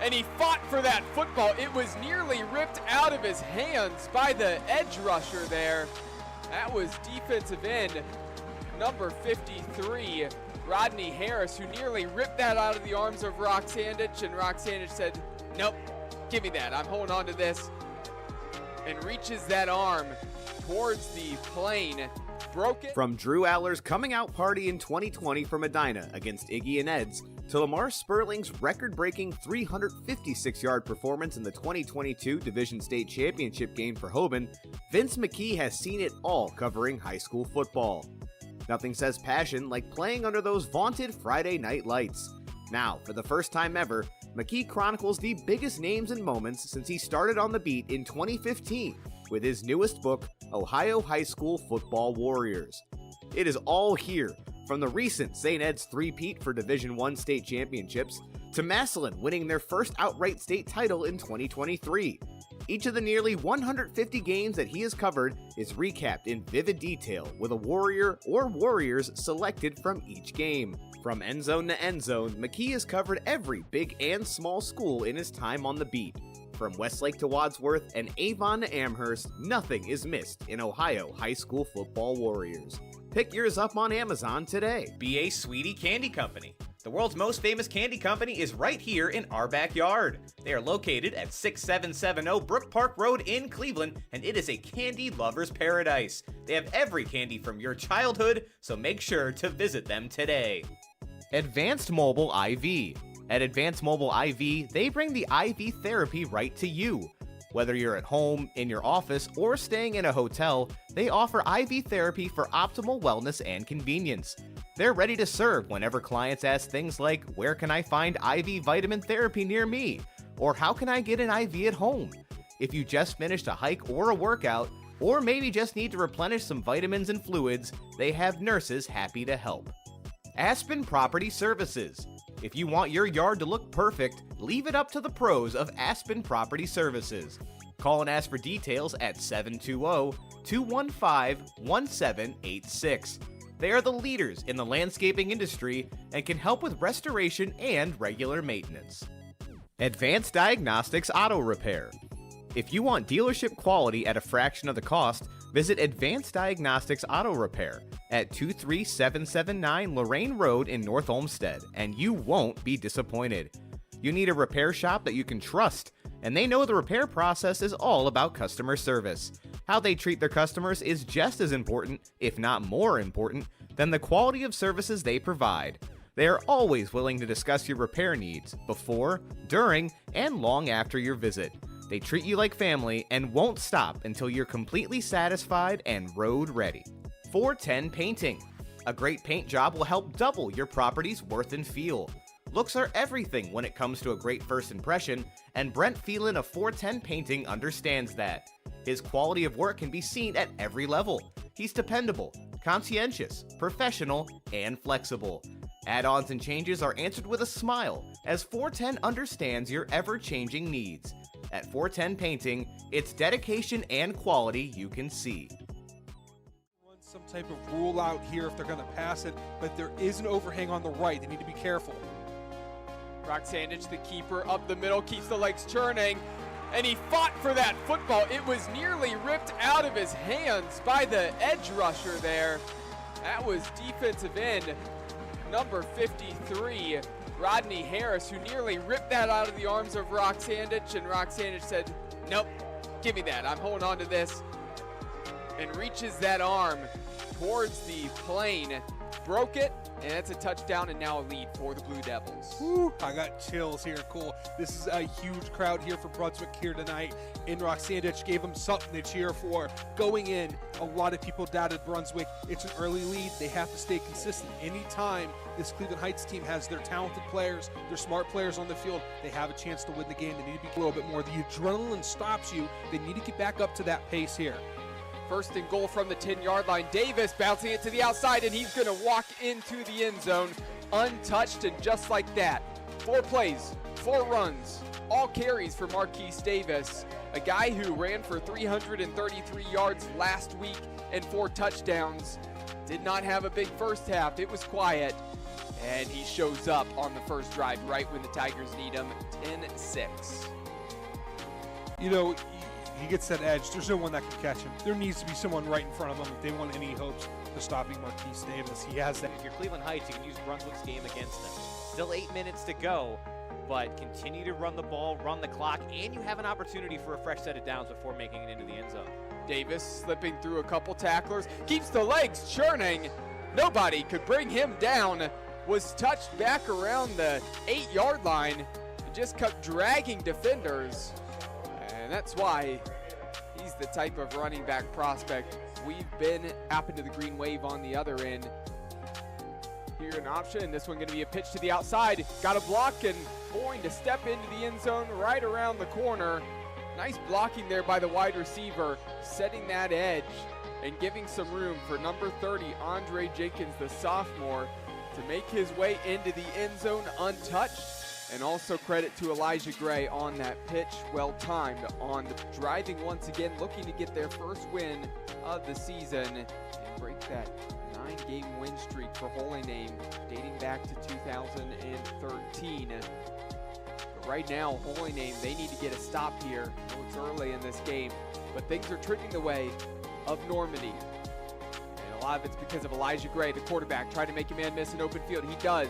and he fought for that football. It was nearly ripped out of his hands by the edge rusher there. That was defensive end number 53, Rodney Harris, who nearly ripped that out of the arms of Roxandich, and Roxandich said, nope, give me that, I'm holding on to this, and reaches that arm towards the plane. Broke it. From Drew Aller's coming out party in 2020 for Medina against Iggy and Eds, to Lamar Sperling's record-breaking 356-yard performance in the 2022 Division State Championship game for Hoban, Vince McKee has seen it all covering high school football. Nothing says passion like playing under those vaunted Friday night lights. Now, for the first time ever, McKee chronicles the biggest names and moments since he started on the beat in 2015 with his newest book, Ohio High School Football Warriors. It is all here, from the recent St. Ed's three-peat for Division I state championships, to Massillon winning their first outright state title in 2023. Each of the nearly 150 games that he has covered is recapped in vivid detail with a Warrior or Warriors selected from each game. From end zone to end zone, McKee has covered every big and small school in his time on the beat. From Westlake to Wadsworth and Avon to Amherst, nothing is missed in Ohio High School Football Warriors. Pick yours up on Amazon today. B.A. Sweetie Candy Company. The world's most famous candy company is right here in our backyard. They are located at 6770 Brook Park Road in Cleveland, and it is a candy lover's paradise. They have every candy from your childhood, so make sure to visit them today. Advanced Mobile IV. At Advanced Mobile IV, they bring the IV therapy right to you. Whether you're at home, in your office, or staying in a hotel, they offer IV therapy for optimal wellness and convenience. They're ready to serve whenever clients ask things like, where can I find IV vitamin therapy near me? Or how can I get an IV at home? If you just finished a hike or a workout, or maybe just need to replenish some vitamins and fluids, they have nurses happy to help. Aspen Property Services. If you want your yard to look perfect, leave it up to the pros of Aspen Property Services. Call and ask for details at 720-215-1786. They are the leaders in the landscaping industry and can help with restoration and regular maintenance. Advanced Diagnostics Auto Repair. If you want dealership quality at a fraction of the cost, visit Advanced Diagnostics Auto Repair at 23779 Lorraine Road in North Olmsted, and you won't be disappointed. You need a repair shop that you can trust, and they know the repair process is all about customer service. How they treat their customers is just as important, if not more important, than the quality of services they provide. They are always willing to discuss your repair needs before, during, and long after your visit. They treat you like family and won't stop until you're completely satisfied and road ready. 410 Painting. A great paint job will help double your property's worth and feel. Looks are everything when it comes to a great first impression, and Brent Phelan of 410 Painting understands that. His quality of work can be seen at every level. He's dependable, conscientious, professional, and flexible. Add-ons and changes are answered with a smile, as 410 understands your ever-changing needs. At 410 Painting, it's dedication and quality you can see. Some type of rule out here if they're going to pass it, but there is an overhang on the right. They need to be careful. Roxandich, the keeper, up the middle, keeps the legs churning, and he fought for that football. It was nearly ripped out of his hands by the edge rusher there. That was defensive end number 53, Rodney Harris, who nearly ripped that out of the arms of Roxandich, and Roxandich said, nope, give me that, I'm holding on to this, and reaches that arm towards the plane, broke it, and that's a touchdown and now a lead for the Blue Devils. Woo, I got chills here. Cool. This is a huge crowd here for Brunswick here tonight, and Roxandich gave them something to cheer for. Going in, a lot of people doubted Brunswick. It's an early lead. They have to stay consistent. Anytime this Cleveland Heights team has their talented players, their smart players on the field, they have a chance to win the game. They need to be a little bit more. The adrenaline stops you. They need to get back up to that pace here. First and goal from the 10-yard line. Davis bouncing it to the outside, and he's going to walk into the end zone untouched, and just like that. 4 plays, 4 runs, all carries for Marquise Davis, a guy who ran for 333 yards last week and 4 touchdowns. Did not have a big first half. It was quiet. And he shows up on the first drive right when the Tigers need him, 10-6. You know, he gets that edge. There's no one that can catch him. There needs to be someone right in front of him if they want any hopes of stopping Marquise Davis. He has that. If you're Cleveland Heights, you can use Brunswick's game against them. Still 8 minutes to go, but continue to run the ball, run the clock, and you have an opportunity for a fresh set of downs before making it into the end zone. Davis slipping through a couple tacklers, keeps the legs churning. Nobody could bring him down. Was touched back around the 8-yard line and just kept dragging defenders. And that's why he's the type of running back prospect we've been. Happened to the green wave on the other end. Here an option, this one going to be a pitch to the outside. Got a block and going to step into the end zone right around the corner. Nice blocking there by the wide receiver, setting that edge and giving some room for number 30, Andre Jenkins, the sophomore, to make his way into the end zone untouched. And also credit to Elijah Gray on that pitch, well timed on the driving once again, looking to get their first win of the season and break that 9-game win streak for Holy Name dating back to 2013. But right now, Holy Name, they need to get a stop here. I know it's early in this game, but things are trending the way of Normandy. And a lot of it's because of Elijah Gray, the quarterback, trying to make a man miss an open field. He does.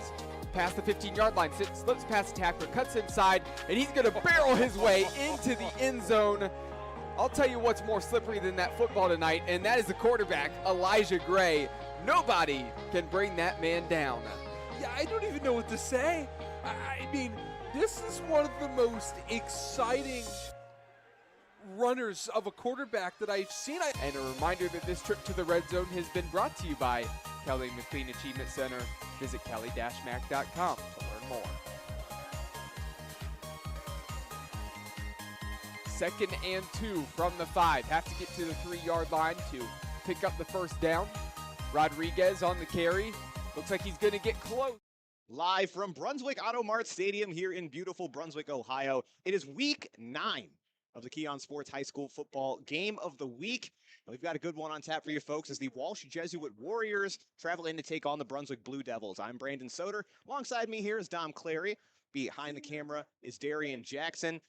Past the 15-yard line, slips past the tackler, cuts inside, and he's going to barrel his way into the end zone. I'll tell you what's more slippery than that football tonight, and that is the quarterback, Elijah Gray. Nobody can bring that man down. Yeah, I don't even know what to say. I mean, this is one of the most exciting runners of a quarterback that I've seen. And a reminder that this trip to the Red Zone has been brought to you by Kelly McLean Achievement Center. Visit kelly-mac.com to learn more. 2nd and 2 from the 5. Have to get to the 3-yard line to pick up the first down. Rodriguez on the carry. Looks like he's going to get close. Live from Brunswick Auto Mart Stadium here in beautiful Brunswick, Ohio. It is week 9 of the Keon Sports High School Football Game of the Week. We've got a good one on tap for you folks as the Walsh Jesuit Warriors travel in to take on the Brunswick Blue Devils. I'm Brandon Soder. Alongside me here is Dom Clary. Behind the camera is Darian Jackson.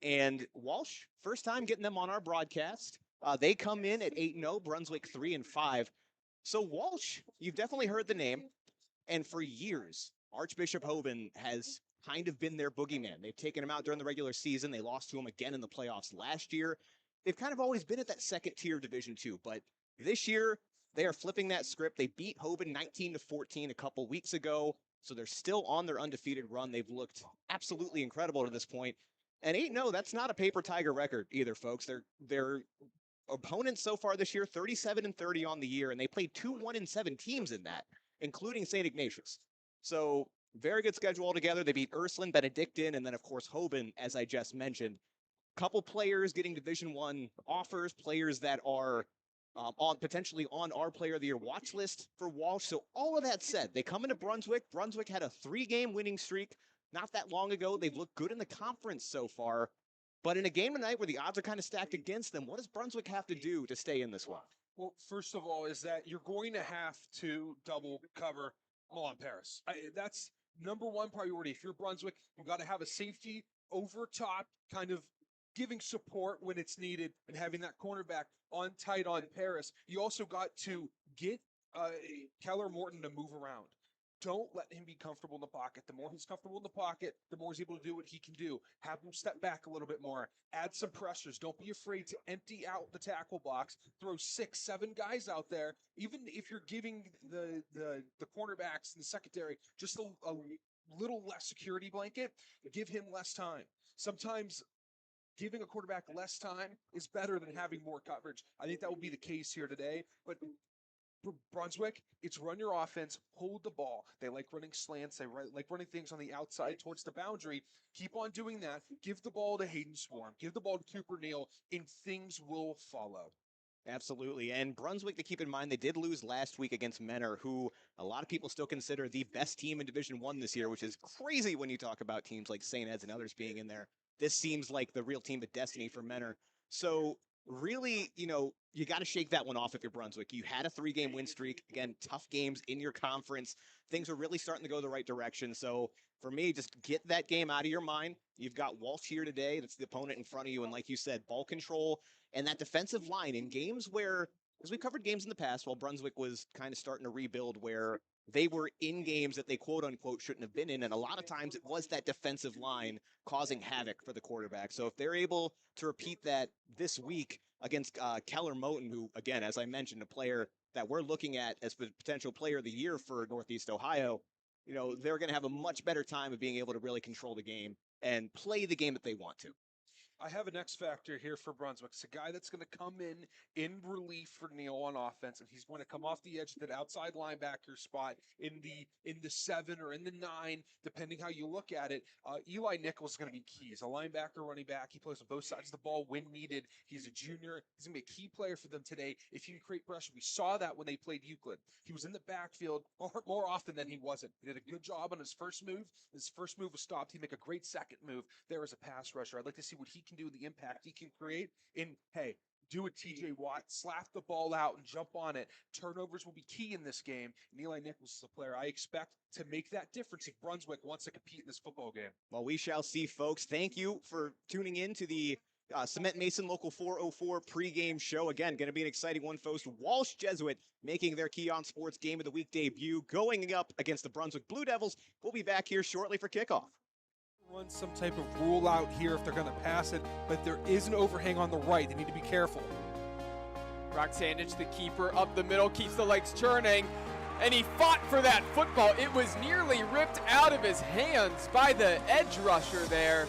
And Walsh, first time getting them on our broadcast. They come in at 8-0, Brunswick 3-5. So Walsh, you've definitely heard the name. And for years, Archbishop Hoban has kind of been their boogeyman. They've taken him out during the regular season. They lost to him again in the playoffs last year. They've kind of always been at that second tier of Division II, but this year they are flipping that script. They beat Hoban 19-14 a couple weeks ago, so they're still on their undefeated run. They've looked absolutely incredible to this point. And 8-0, that's not a paper tiger record either, folks. Their opponents so far this year, 37-30 on the year, and they played 2 1-7 teams in that, including St. Ignatius. So very good schedule altogether. They beat Ursuline, Benedictine, and then, of course, Hoban, as I just mentioned. Couple players getting Division I offers, players that are potentially on our Player of the Year watch list for Walsh. So all of that said, they come into Brunswick. Brunswick had a 3-game winning streak not that long ago. They've looked good in the conference so far. But in a game tonight where the odds are kind of stacked against them, what does Brunswick have to do to stay in this one? Well, first of all, is that you're going to have to double cover Milan Paris. That's number one priority. If you're Brunswick, you've got to have a safety over top, kind of giving support when it's needed and having that cornerback on tight on Paris. You also got to get Keller Morton to move around. Don't let him be comfortable in the pocket. The more he's comfortable in the pocket, the more he's able to do what he can do. Have him step back a little bit more. Add some pressures. Don't be afraid to empty out the tackle box. Throw 6, 7 guys out there. Even if you're giving the cornerbacks in the secondary just a little less security blanket, give him less time. Sometimes giving a quarterback less time is better than having more coverage. I think that will be the case here today. But for Brunswick, it's run your offense, hold the ball. They like running slants. They like running things on the outside towards the boundary. Keep on doing that. Give the ball to Hayden Swarm. Give the ball to Cooper Neal, and things will follow. Absolutely. And Brunswick, to keep in mind, they did lose last week against Menor, who a lot of people still consider the best team in Division I this year, which is crazy when you talk about teams like St. Ed's and others being in there. This seems like the real team of destiny for Menor. So really, you got to shake that one off if you're Brunswick. You had a 3-game win streak. Again, tough games in your conference. Things are really starting to go the right direction. So for me, just get that game out of your mind. You've got Walsh here today. That's the opponent in front of you. And like you said, ball control and that defensive line in games where, as we covered games in the past, while Brunswick was kind of starting to rebuild, where they were in games that they quote unquote shouldn't have been in. And a lot of times it was that defensive line causing havoc for the quarterback. So if they're able to repeat that this week against Keller Moten, who, again, as I mentioned, a player that we're looking at as the potential player of the year for Northeast Ohio, they're going to have a much better time of being able to really control the game and play the game that they want to. I have an X factor here for Brunswick. It's a guy that's going to come in relief for Neal on offense, and he's going to come off the edge of that outside linebacker spot in the 7 or in the 9, depending how you look at it. Eli Nichols is going to be key. He's a linebacker, running back. He plays on both sides of the ball when needed. He's a junior. He's going to be a key player for them today. If you can create pressure, we saw that when they played Euclid. He was in the backfield more often than he wasn't. He did a good job on his first move. His first move was stopped. He made a great second move there as a pass rusher. I'd like to see what he can do, the impact he can create in, hey, do a TJ Watt, slap the ball out and jump on it. Turnovers will be key in this game. And Eli Nichols is a player I expect to make that difference if Brunswick wants to compete in this football game. Well, we shall see, folks. Thank you for tuning in to the Cement Mason Local 404 pregame show. Again, going to be an exciting one, folks. Walsh Jesuit making their Key on Sports Game of the Week debut, going up against the Brunswick Blue Devils. We'll be back here shortly for kickoff. Run some type of rule out here if they're going to pass it, but there is an overhang on the right. They need to be careful. Sandich, the keeper, up the middle, keeps the legs churning, and he fought for that football. It was nearly ripped out of his hands by the edge rusher there.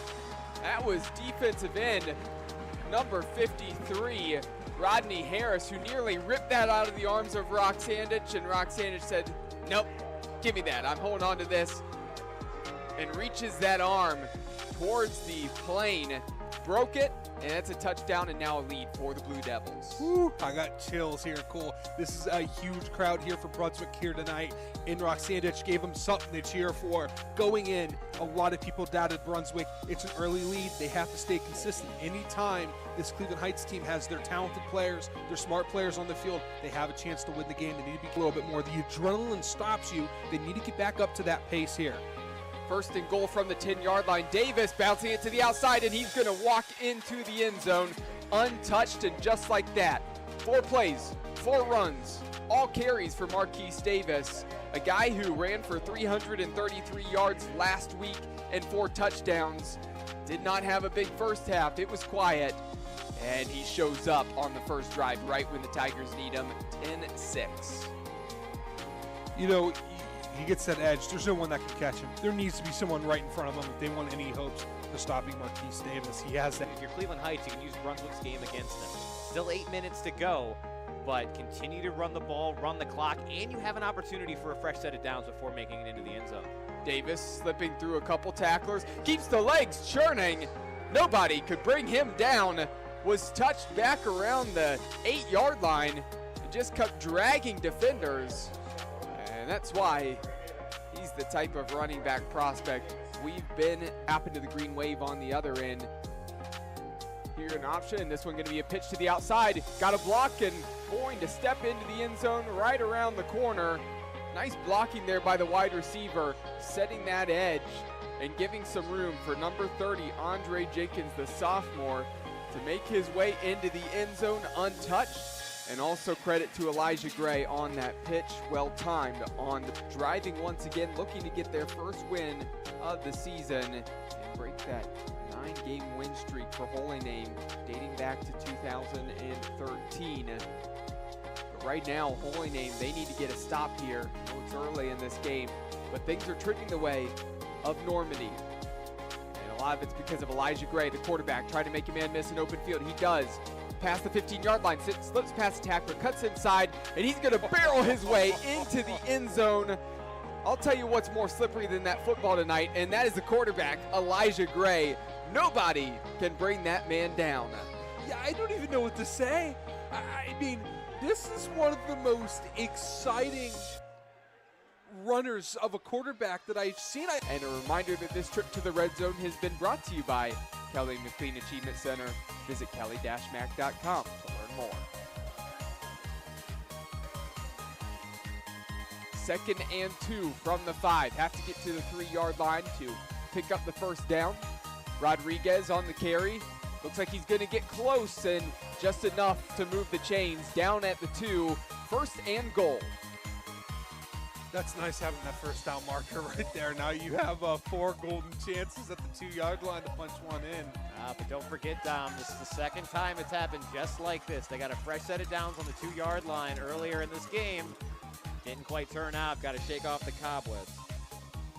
That was defensive end number 53, Rodney Harris, who nearly ripped that out of the arms of Sandich, and Sandich said, nope, give me that. I'm holding on to this. And reaches that arm towards the plane, broke it, and that's a touchdown and now a lead for the Blue Devils. Woo, I got chills here. Cool. This is a huge crowd here for Brunswick here tonight. And Sandich gave them something to cheer for. Going in, a lot of people doubted Brunswick. It's an early lead. They have to stay consistent. Anytime this Cleveland Heights team has their talented players, their smart players on the field, they have a chance to win the game. They need to be a little bit more. The adrenaline stops you. They need to get back up to that pace here. First and goal from the 10-yard line. Davis bouncing it to the outside, and he's going to walk into the end zone untouched, and just like that, 4 plays, 4 runs, all carries for Marquise Davis, a guy who ran for 333 yards last week and 4 touchdowns. Did not have a big first half. It was quiet, and he shows up on the first drive right when the Tigers need him, 10-6. He gets that edge. There's no one that can catch him. There needs to be someone right in front of him if they want any hopes of stopping Marquise Davis. He has that. If you're Cleveland Heights, you can use Brunswick's game against them. Still 8 minutes to go, but continue to run the ball, run the clock, and you have an opportunity for a fresh set of downs before making it into the end zone. Davis slipping through a couple tacklers, keeps the legs churning. Nobody could bring him down. Was touched back around the 8-yard line and just kept dragging defenders. And that's why he's the type of running back prospect we've been. Happened to the green wave on the other end. Here an option. This one going to be a pitch to the outside. Got a block and going to step into the end zone right around the corner. Nice blocking there by the wide receiver, setting that edge and giving some room for number 30, Andre Jenkins, the sophomore, to make his way into the end zone untouched. And also credit to Elijah Gray on that pitch, well timed on the driving once again, looking to get their first win of the season and break that 9-game win streak for Holy Name dating back to 2013. But right now, Holy Name, they need to get a stop here. I know it's early in this game, but things are trending the way of Normandy. And a lot of it's because of Elijah Gray, the quarterback, trying to make a man miss an open field. He does. Past the 15-yard line, slips past the tackler, cuts inside, and he's going to barrel his way into the end zone. I'll tell you what's more slippery than that football tonight, and that is the quarterback, Elijah Gray. Nobody can bring that man down. Yeah, I don't even know what to say. I mean, this is one of the most exciting runners of a quarterback that I've seen. And a reminder that this trip to the red zone has been brought to you by Kelly McLean Achievement Center. Visit kelly-mac.com to learn more. 2nd and 2 from the 5. Have to get to the 3-yard line to pick up the first down. Rodriguez on the carry. Looks like he's going to get close and just enough to move the chains. Down at the 2. 1st and goal. That's nice having that first down marker right there. Now you have 4 golden chances at the 2-yard line to punch one in. But don't forget, Dom, this is the second time it's happened just like this. They got a fresh set of downs on the 2-yard line earlier in this game. Didn't quite turn out. Got to shake off the cobwebs.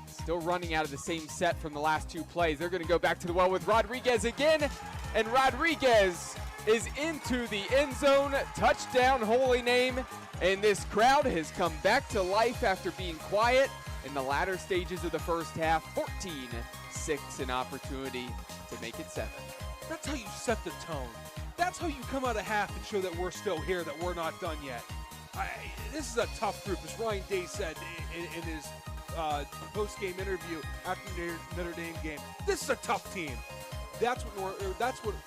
Still running out of the same set from the last 2 plays. They're going to go back to the well with Rodriguez again. And Rodriguez is into the end zone. Touchdown, holy name. And this crowd has come back to life after being quiet in the latter stages of the first half. 14-6, an opportunity to make it 7. That's how you set the tone. That's how you come out of half and show that we're still here, that we're not done yet. This is a tough group, as Ryan Day said in his post-game interview after the Notre Dame game. This is a tough team. That's what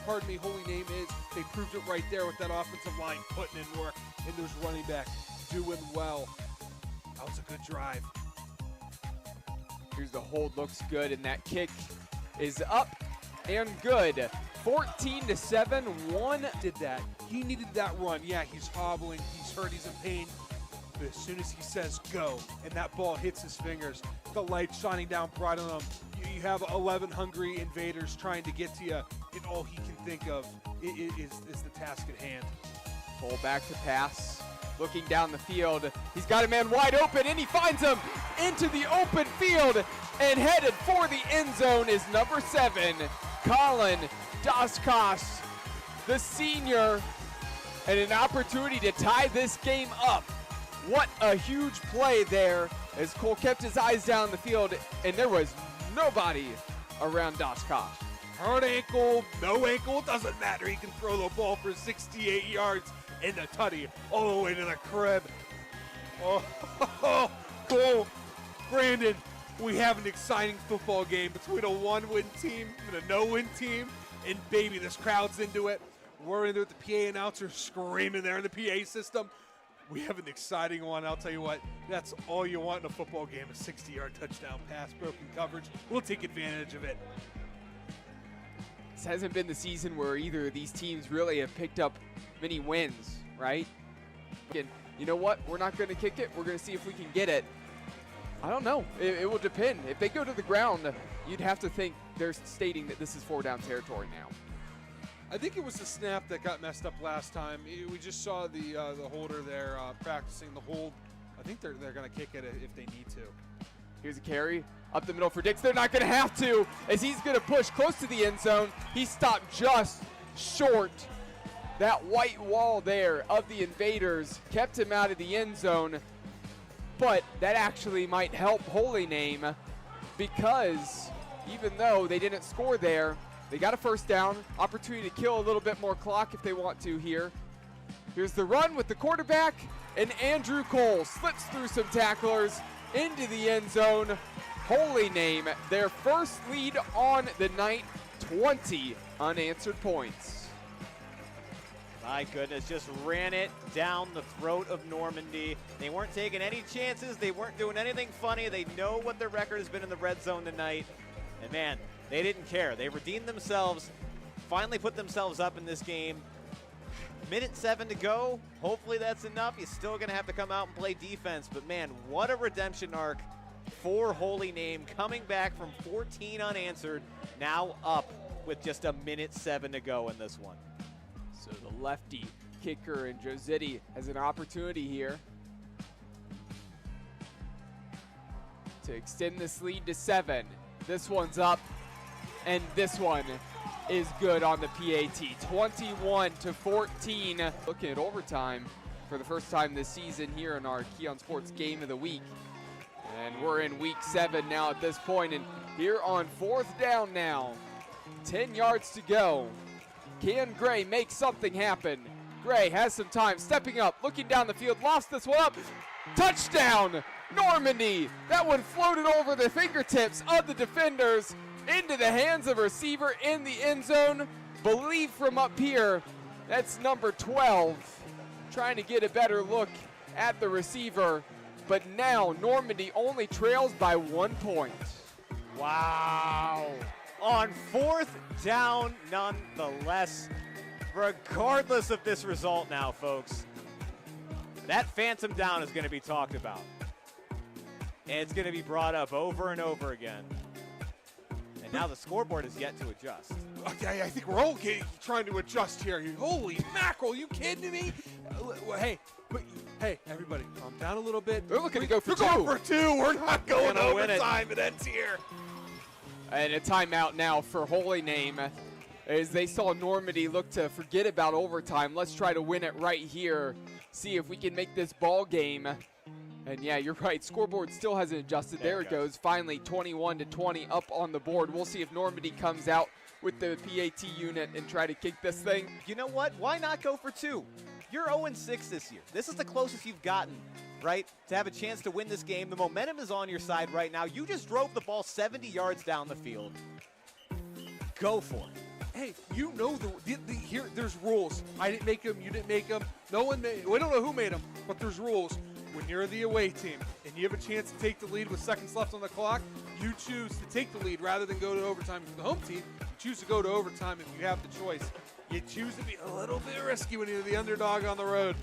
Holy Name is. They proved it right there with that offensive line putting in work and those running backs doing well. That was a good drive. Here's the hold, looks good, and that kick is up and good. 14-7, 1 did that. He needed that run. Yeah, he's hobbling, he's hurt, he's in pain. But as soon as he says go, and that ball hits his fingers, the light shining down bright on him, you have 11 hungry invaders trying to get to you, and all he can think of is the task at hand. Pull back to pass, looking down the field. He's got a man wide open, and he finds him into the open field, and headed for the end zone is number 7, Colin Daskos, the senior, and an opportunity to tie this game up. What a huge play there as Cole kept his eyes down the field, and there was nobody around Daskos. Hurt ankle, no ankle, it doesn't matter. He can throw the ball for 68 yards in the tutty all the way to the crib. Oh, Cole, Brandon, we have an exciting football game between a 1-win team and a no-win team, and baby, this crowd's into it. We're in there with the PA announcer screaming there in the PA system. We have an exciting one. I'll tell you what, that's all you want in a football game, a 60-yard touchdown pass, broken coverage. We'll take advantage of it. This hasn't been the season where either of these teams really have picked up many wins, right? And you know what? We're not going to kick it. We're going to see if we can get it. I don't know. It will depend. If they go to the ground, you'd have to think they're stating that this is 4-down territory now. I think it was the snap that got messed up last time. We just saw the holder there practicing the hold. I think they're going to kick it if they need to. Here's a carry up the middle for Dix. They're not going to have to, as he's going to push close to the end zone. He stopped just short. That white wall there of the invaders kept him out of the end zone. But that actually might help Holy Name, because even though they didn't score there, they got a first down, opportunity to kill a little bit more clock if they want to here. Here's the run with the quarterback, and Andrew Cole slips through some tacklers into the end zone. Holy Name, their first lead on the night, 20 unanswered points. My goodness, just ran it down the throat of Normandy. They weren't taking any chances. They weren't doing anything funny. They know what their record has been in the red zone tonight. And man, they didn't care. They redeemed themselves, finally put themselves up in this game. Minute 7 to go. Hopefully that's enough. You're still going to have to come out and play defense. But man, what a redemption arc for Holy Name, coming back from 14 unanswered, now up with just a minute 7 to go in this one. So the lefty kicker and Josetti has an opportunity here to extend this lead to 7. This one's up, and this one is good on the PAT. 21-14. Looking at overtime for the first time this season here in our Keon Sports Game of the Week. And we're in week 7 now at this point, and here on 4th down now. 10 yards to go. Can Gray make something happen? Gray has some time, stepping up, looking down the field, lost this one up. Touchdown! Normandy, that one floated over the fingertips of the defenders into the hands of a receiver in the end zone. Believe from up here, that's number 12, trying to get a better look at the receiver. But now Normandy only trails by 1 point. Wow. On 4th down, nonetheless, regardless of this result now, folks, that phantom down is going to be talked about. And it's going to be brought up over and over again. And now the scoreboard is yet to adjust. Okay, I think we're all trying to adjust here. Holy mackerel, you kidding me? Hey, everybody, calm down a little bit. They're looking to go for We're 2. going for 2. We're not going Gonna win it. overtime. It ends here. And a timeout now for Holy Name as they saw Normandy look to forget about overtime. Let's try to win it right here. See if we can make this ball game. And yeah, you're right. Scoreboard still hasn't adjusted. There it goes. Finally, 21-20 up on the board. We'll see if Normandy comes out with the PAT unit and try to kick this thing. You know what? Why not go for 2? You're 0-6 this year. This is the closest you've gotten, right, to have a chance to win this game. The momentum is on your side right now. You just drove the ball 70 yards down the field. Go for it. Hey, you know here. There's rules. I didn't make them. You didn't make them. No one made. We don't know who made them, but there's rules. When you're the away team and you have a chance to take the lead with seconds left on the clock, you choose to take the lead rather than go to overtime. If you're the home team, you choose to go to overtime if you have the choice. You choose to be a little bit risky when you're the underdog on the road.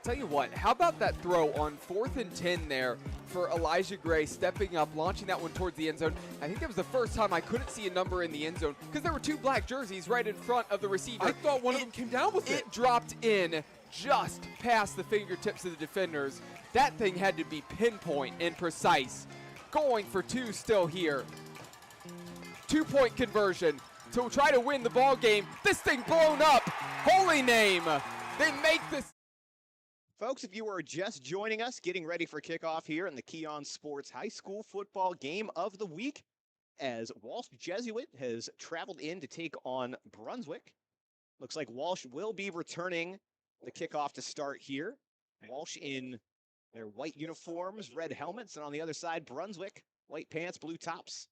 Tell you what, how about that throw on 4th and 10 there for Elijah Gray stepping up, launching that one towards the end zone. I think that was the first time I couldn't see a number in the end zone because there were 2 black jerseys right in front of the receiver. I thought one of them came down with it. It dropped in just past the fingertips of the defenders. That thing had to be pinpoint and precise. Going for 2 still here. 2-point conversion to try to win the ball game. This thing blown up. Holy Name. They make this. Folks, if you are just joining us, getting ready for kickoff here in the Keon Sports High School Football Game of the Week, as Walsh Jesuit has traveled in to take on Brunswick. Looks like Walsh will be returning the kickoff to start here. Walsh in their white uniforms, red helmets, and on the other side, Brunswick, white pants, blue tops,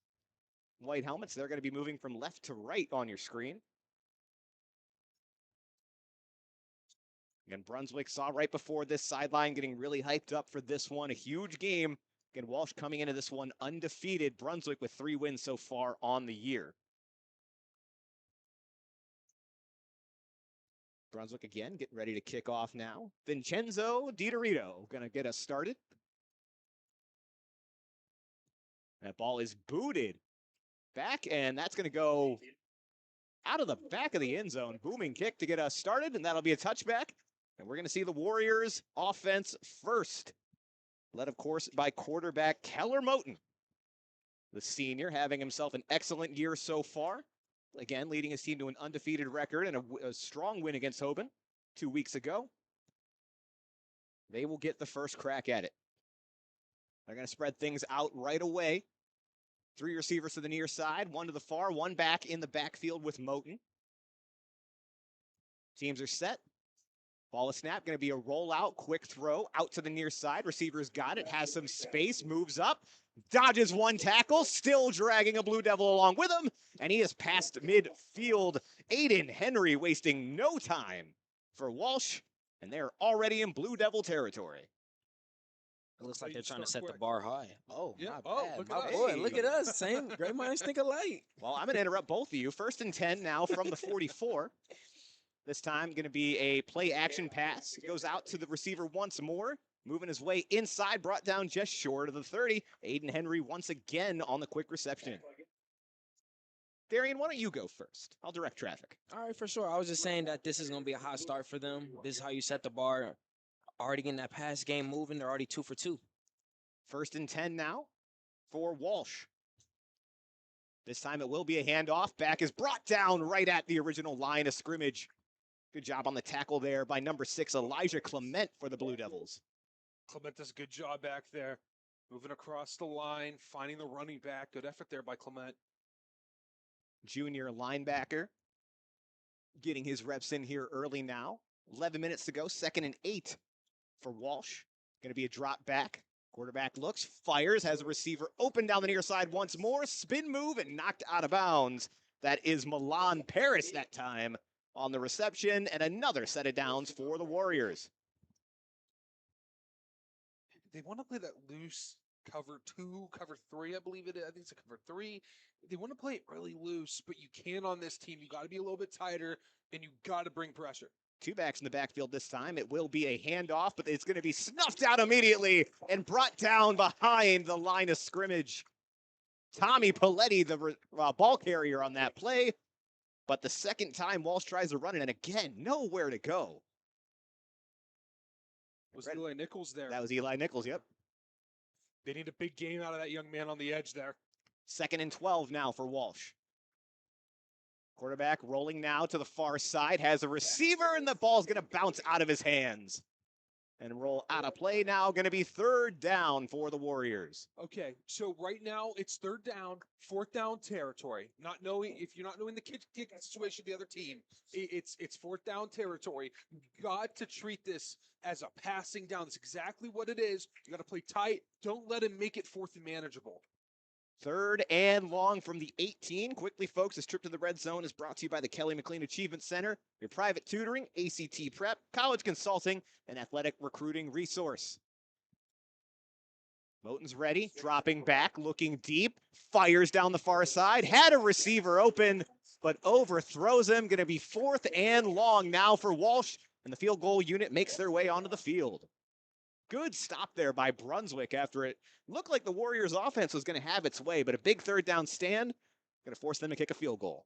white helmets. They're going to be moving from left to right on your screen. Again, Brunswick saw right before this sideline getting really hyped up for this one. A huge game. Again, Walsh coming into this one undefeated. Brunswick with 3 wins so far on the year. Brunswick again getting ready to kick off now. Vincenzo DiDorito going to get us started. That ball is booted back, and that's going to go out of the back of the end zone. Booming kick to get us started, and that'll be a touchback. And we're going to see the Warriors offense first, led, of course, by quarterback Keller Moten. The senior having himself an excellent year so far. Again, leading his team to an undefeated record and a strong win against Hoban 2 weeks ago. They will get the first crack at it. They're going to spread things out right away. 3 receivers to the near side, 1 to the far, 1 back in the backfield with Moten. Teams are set. Ball a snap, going to be a rollout, quick throw, out to the near side. Receiver's got it, has some space, moves up, dodges 1 tackle, still dragging a Blue Devil along with him, and he is past midfield. Aiden Henry wasting no time for Walsh, and they're already in Blue Devil territory. It looks like they're trying to set the bar high. Oh, Yeah. my Oh, bad. look My at boy, us. look at us. Same great minds think alike. Well, I'm going to interrupt both of you. 1st and 10 now from the 44. This time going to be a play action pass. Goes out to the receiver once more. Moving his way inside, brought down just short of the 30. Aiden Henry once again on the quick reception. Darian, why don't you go first? I'll direct traffic. All right, for sure. I was just saying that this is going to be a hot start for them. This is how you set the bar. Already getting that pass game moving. They're already 2 for 2. 1st and 10 now for Walsh. This time it will be a handoff. Back is brought down right at the original line of scrimmage. Good job on the tackle there by number 6, Elijah Clement for the Blue Devils. Clement does a good job back there. Moving across the line, finding the running back. Good effort there by Clement. Junior linebacker getting his reps in here early now. 11 minutes to go, 2nd and 8 for Walsh. Going to be a drop back. Quarterback looks, fires, has a receiver open down the near side once more, spin move and knocked out of bounds. That is Milan Paris that time on the reception, and another set of downs for the Warriors. They want to play that loose cover 2, cover 3, I believe it is. I think it's a cover 3. They want to play it really loose, but you can on this team. You got to be a little bit tighter, and you got to bring pressure. Two backs in the backfield this time. It will be a handoff, but it's going to be snuffed out immediately and brought down behind the line of scrimmage. Tommy Paletti, the ball carrier on that play. But the second time Walsh tries to run it, and again, nowhere to go. Was Eli Nichols there? That was Eli Nichols, yep. They need a big game out of that young man on the edge there. 2nd and 12 now for Walsh. Quarterback rolling now to the far side, has a receiver, and the ball's going to bounce out of his hands and roll out of play now. Going to be 3rd down for the Warriors. Okay, so right now it's 3rd down, 4th down territory. Not knowing if you're not knowing the kick situation of the other team, it's 4th down territory. You got to treat this as a passing down. That's exactly what it is. You got to play tight. Don't let him make it 4th and manageable. 3rd and long from the 18. Quickly, folks, this trip to the red zone is brought to you by the Kelly McLean Achievement Center, your private tutoring, ACT prep, college consulting, and athletic recruiting resource. Moten's ready, dropping back, looking deep, fires down the far side, had a receiver open, but overthrows him. Going to be 4th and long now for Walsh, and the field goal unit makes their way onto the field. Good stop there by Brunswick after it looked like the Warriors offense was going to have its way, but a big 3rd down stand going to force them to kick a field goal.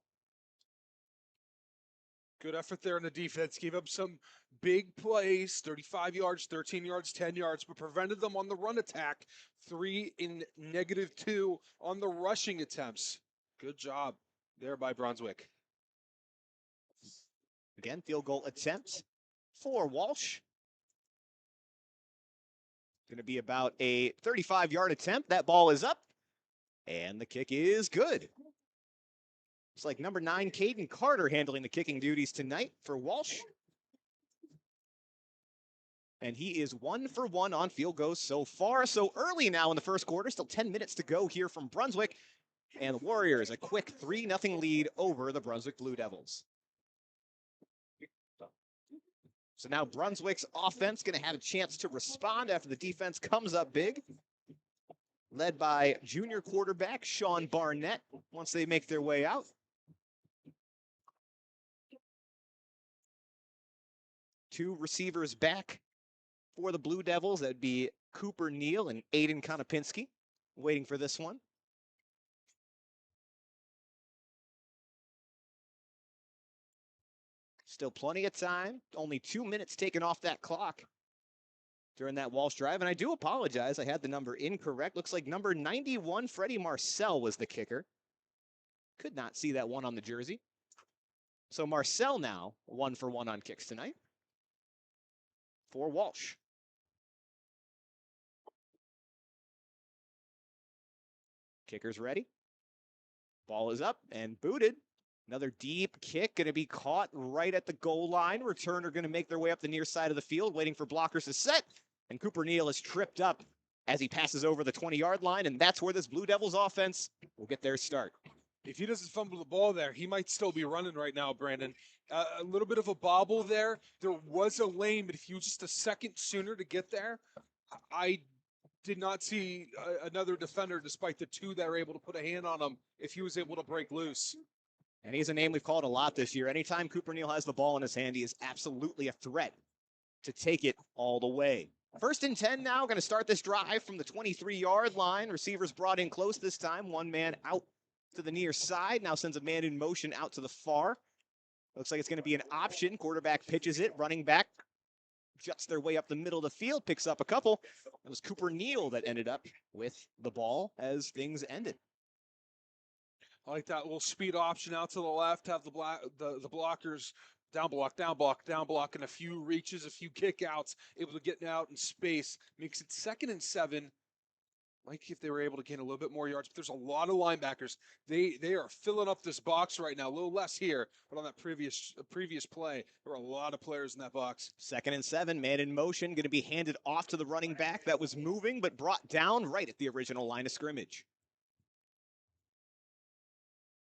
Good effort there in the defense. Gave up some big plays, 35 yards, 13 yards, 10 yards, but prevented them on the run attack. 3 in -2 on the rushing attempts. Good job there by Brunswick. Again, field goal attempt for Walsh. Going to be about a 35-yard attempt. That ball is up, and the kick is good. It's like number 9, Caden Carter, handling the kicking duties tonight for Walsh. And he is 1 for 1 on field goals so far. So early now in the first quarter, still 10 minutes to go here from Brunswick. And the Warriors, a quick 3-0 lead over the Brunswick Blue Devils. So now Brunswick's offense going to have a chance to respond after the defense comes up big. Led by junior quarterback Sean Barnett once they make their way out. 2 receivers back for the Blue Devils. That'd be Cooper Neal and Aiden Konopinski waiting for this one. Still plenty of time. Only 2 minutes taken off that clock during that Walsh drive. And I do apologize. I had the number incorrect. Looks like number 91, Freddie Marcel, was the kicker. Could not see that one on the jersey. So Marcel now 1 for 1 on kicks tonight for Walsh. Kicker's ready. Ball is up and booted. Another deep kick, going to be caught right at the goal line. Returner going to make their way up the near side of the field, waiting for blockers to set. And Cooper Neal is tripped up as he passes over the 20-yard line, and that's where this Blue Devils offense will get their start. If he doesn't fumble the ball there, he might still be running right now, Brandon. A little bit of a bobble there. There was a lane, but if he was just a second sooner to get there, I did not see another defender, despite the 2 that were able to put a hand on him, if he was able to break loose. And he's a name we've called a lot this year. Anytime Cooper Neal has the ball in his hand, he is absolutely a threat to take it all the way. 1st and 10 now, going to start this drive from the 23-yard line. Receivers brought in close this time. 1 man out to the near side. Now sends a man in motion out to the far. Looks like it's going to be an option. Quarterback pitches it. Running back juts their way up the middle of the field, picks up a couple. It was Cooper Neal that ended up with the ball as things ended. I like that little speed option out to the left, have the blockers down block, down block, down block, and a few reaches, a few kick outs, able to get out in space. Makes it 2nd and 7. like if they were able to gain a little bit more yards, but there's a lot of linebackers. They are filling up this box right now. A little less here, but on that previous play, there were a lot of players in that box. 2nd and 7, man in motion, going to be handed off to the running back that was moving, but brought down right at the original line of scrimmage.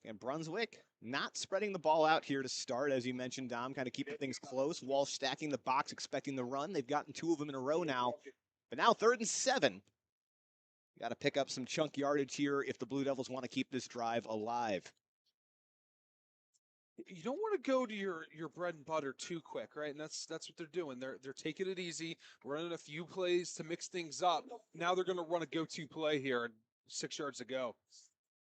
And Brunswick not spreading the ball out here to start, as you mentioned, Dom, kind of keeping things close. Walsh stacking the box, expecting the run. They've gotten 2 of them in a row now, but now 3rd and 7. Got to pick up some chunk yardage here if the Blue Devils want to keep this drive alive. You don't want to go to your bread and butter too quick, right? And that's what they're doing. They're taking it easy, running a few plays to mix things up. Now they're going to run a go-to play here, 6 yards to go.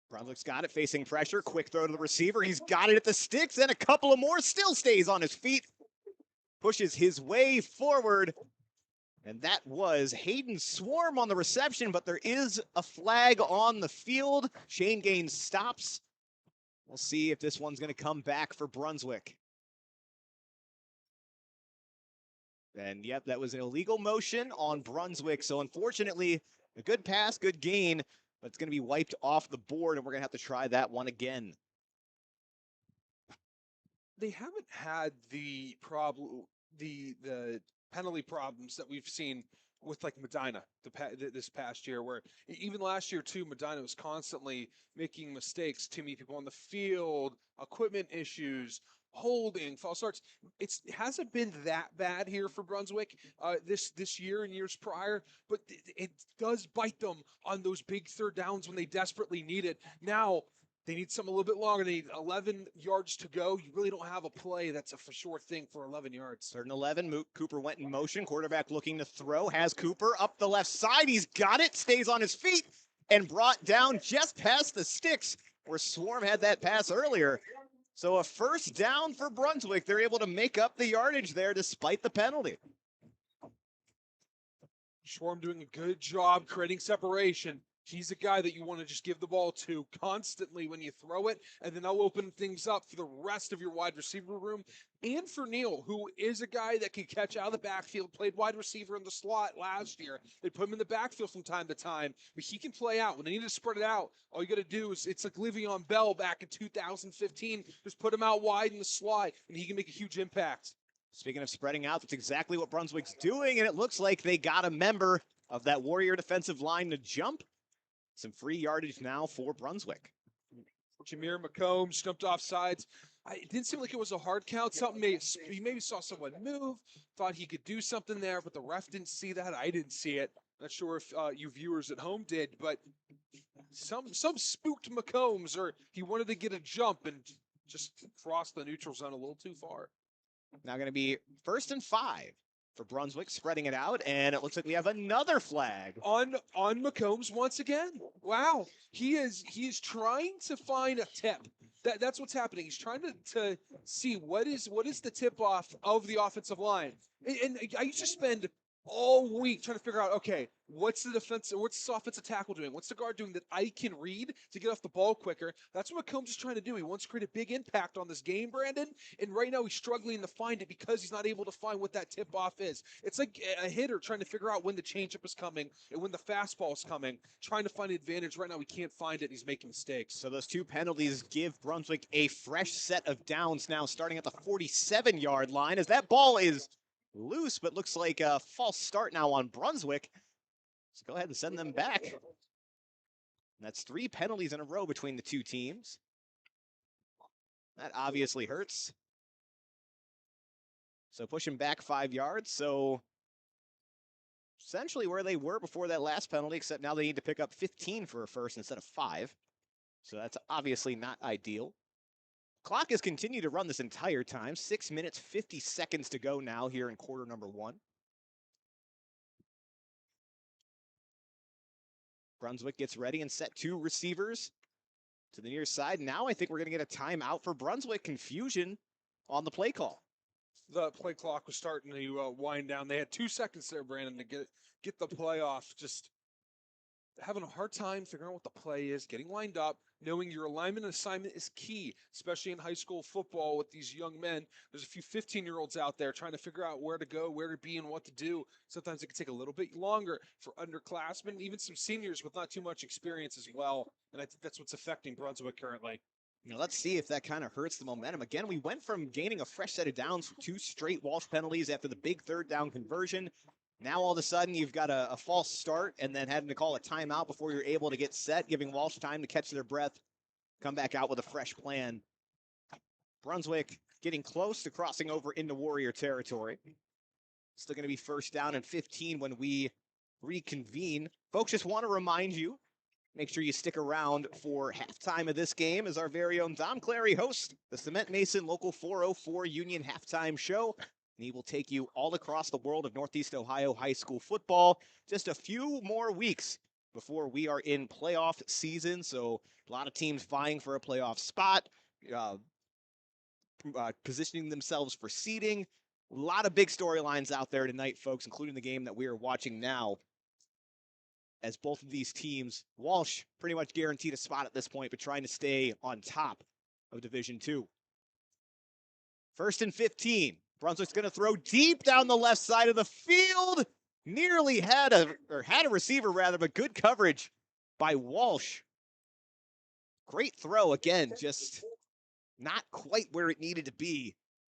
Brunswick's got it, facing pressure. Quick throw to the receiver. He's got it at the sticks, and a couple of more. Still stays on his feet. Pushes his way forward. And that was Hayden Swarm on the reception, but there is a flag on the field. Shane Gaines stops. We'll see if this one's going to come back for Brunswick. And yep, that was an illegal motion on Brunswick. So unfortunately, a good pass, good gain, but it's going to be wiped off the board, and we're going to have to try that one again. They haven't had the problem, the penalty problems that we've seen with like Medina this past year, where even last year too, Medina was constantly making mistakes, too many people on the field, equipment issues, holding, false starts. It hasn't been that bad here for Brunswick this year and years prior, but it does bite them on those big 3rd downs when they desperately need it. Now, they need something a little bit longer. They need 11 yards to go. You really don't have a play that's a for sure thing for 11 yards. 3rd and 11, Cooper went in motion. Quarterback looking to throw, has Cooper up the left side. He's got it, stays on his feet, and brought down just past the sticks where Swarm had that pass earlier. So a 1st down for Brunswick. They're able to make up the yardage there despite the penalty. Swarm doing a good job creating separation. He's a guy that you want to just give the ball to constantly when you throw it, and then I'll open things up for the rest of your wide receiver room. And for Neal, who is a guy that can catch out of the backfield, played wide receiver in the slot last year. They put him in the backfield from time to time, but he can play out. When they need to spread it out, all you got to do is, it's like Le'Veon Bell back in 2015, just put him out wide in the slot, and he can make a huge impact. Speaking of spreading out, that's exactly what Brunswick's doing, and it looks like they got a member of that Warrior defensive line to jump. Some free yardage now for Brunswick. Jameer McCombs jumped off sides. It didn't seem like it was a hard count. He maybe saw someone move, thought he could do something there, but the ref didn't see that. I didn't see it. Not sure if you viewers at home did, but some spooked McCombs, or he wanted to get a jump and just cross the neutral zone a little too far. Now going to be 1st and 5 for Brunswick, spreading it out, and it looks like we have another flag on McCombs once again. Wow, he is trying to find a tip. That's what's happening. He's trying to see what is the tip off of the offensive line. And I used to spend all week trying to figure out, okay, what's this offensive tackle doing? What's the guard doing that I can read to get off the ball quicker? That's what McCombs is trying to do. He wants to create a big impact on this game, Brandon, and right now he's struggling to find it because he's not able to find what that tip-off is. It's like a hitter trying to figure out when the changeup is coming and when the fastball is coming, trying to find the advantage. Right now he can't find it. He's making mistakes. So those 2 penalties give Brunswick a fresh set of downs now, starting at the 47-yard line, as that ball is loose, but looks like a false start now on Brunswick. So go ahead and send them back. And that's 3 penalties in a row between the 2 teams. That obviously hurts. So pushing back 5 yards. So essentially where they were before that last penalty, except now they need to pick up 15 for a first instead of 5. So that's obviously not ideal. Clock has continued to run this entire time. 6 minutes, 50 seconds to go now here in quarter number 1. Brunswick gets ready and set 2 receivers to the near side. Now I think we're going to get a timeout for Brunswick. Confusion on the play call. The play clock was starting to wind down. They had 2 seconds there, Brandon, to get the play off. Just having a hard time figuring out what the play is, getting lined up, knowing your alignment and assignment is key, especially in high school football with these young men. There's a few 15-year-olds out there trying to figure out where to go, where to be, and what to do. Sometimes it can take a little bit longer for underclassmen, even some seniors with not too much experience as well. And I think that's what's affecting Brunswick currently. Let's see if that kind of hurts the momentum. Again, we went from gaining a fresh set of downs for 2 straight Walsh penalties after the big 3rd down conversion. Now all of a sudden you've got a false start and then having to call a timeout before you're able to get set, giving Walsh time to catch their breath, come back out with a fresh plan. Brunswick getting close to crossing over into Warrior territory. Still going to be 1st down and 15 when we reconvene. Folks, just want to remind you, make sure you stick around for halftime of this game as our very own Dom Clary hosts the Cement Mason Local 404 Union Halftime Show. And he will take you all across the world of Northeast Ohio high school football. Just a few more weeks before we are in playoff season. So a lot of teams vying for a playoff spot, positioning themselves for seeding. A lot of big storylines out there tonight, folks, including the game that we are watching now. As both of these teams, Walsh pretty much guaranteed a spot at this point, but trying to stay on top of Division II. 1st and 15. Brunswick's going to throw deep down the left side of the field. Nearly had a receiver rather, but good coverage by Walsh. Great throw again, just not quite where it needed to be,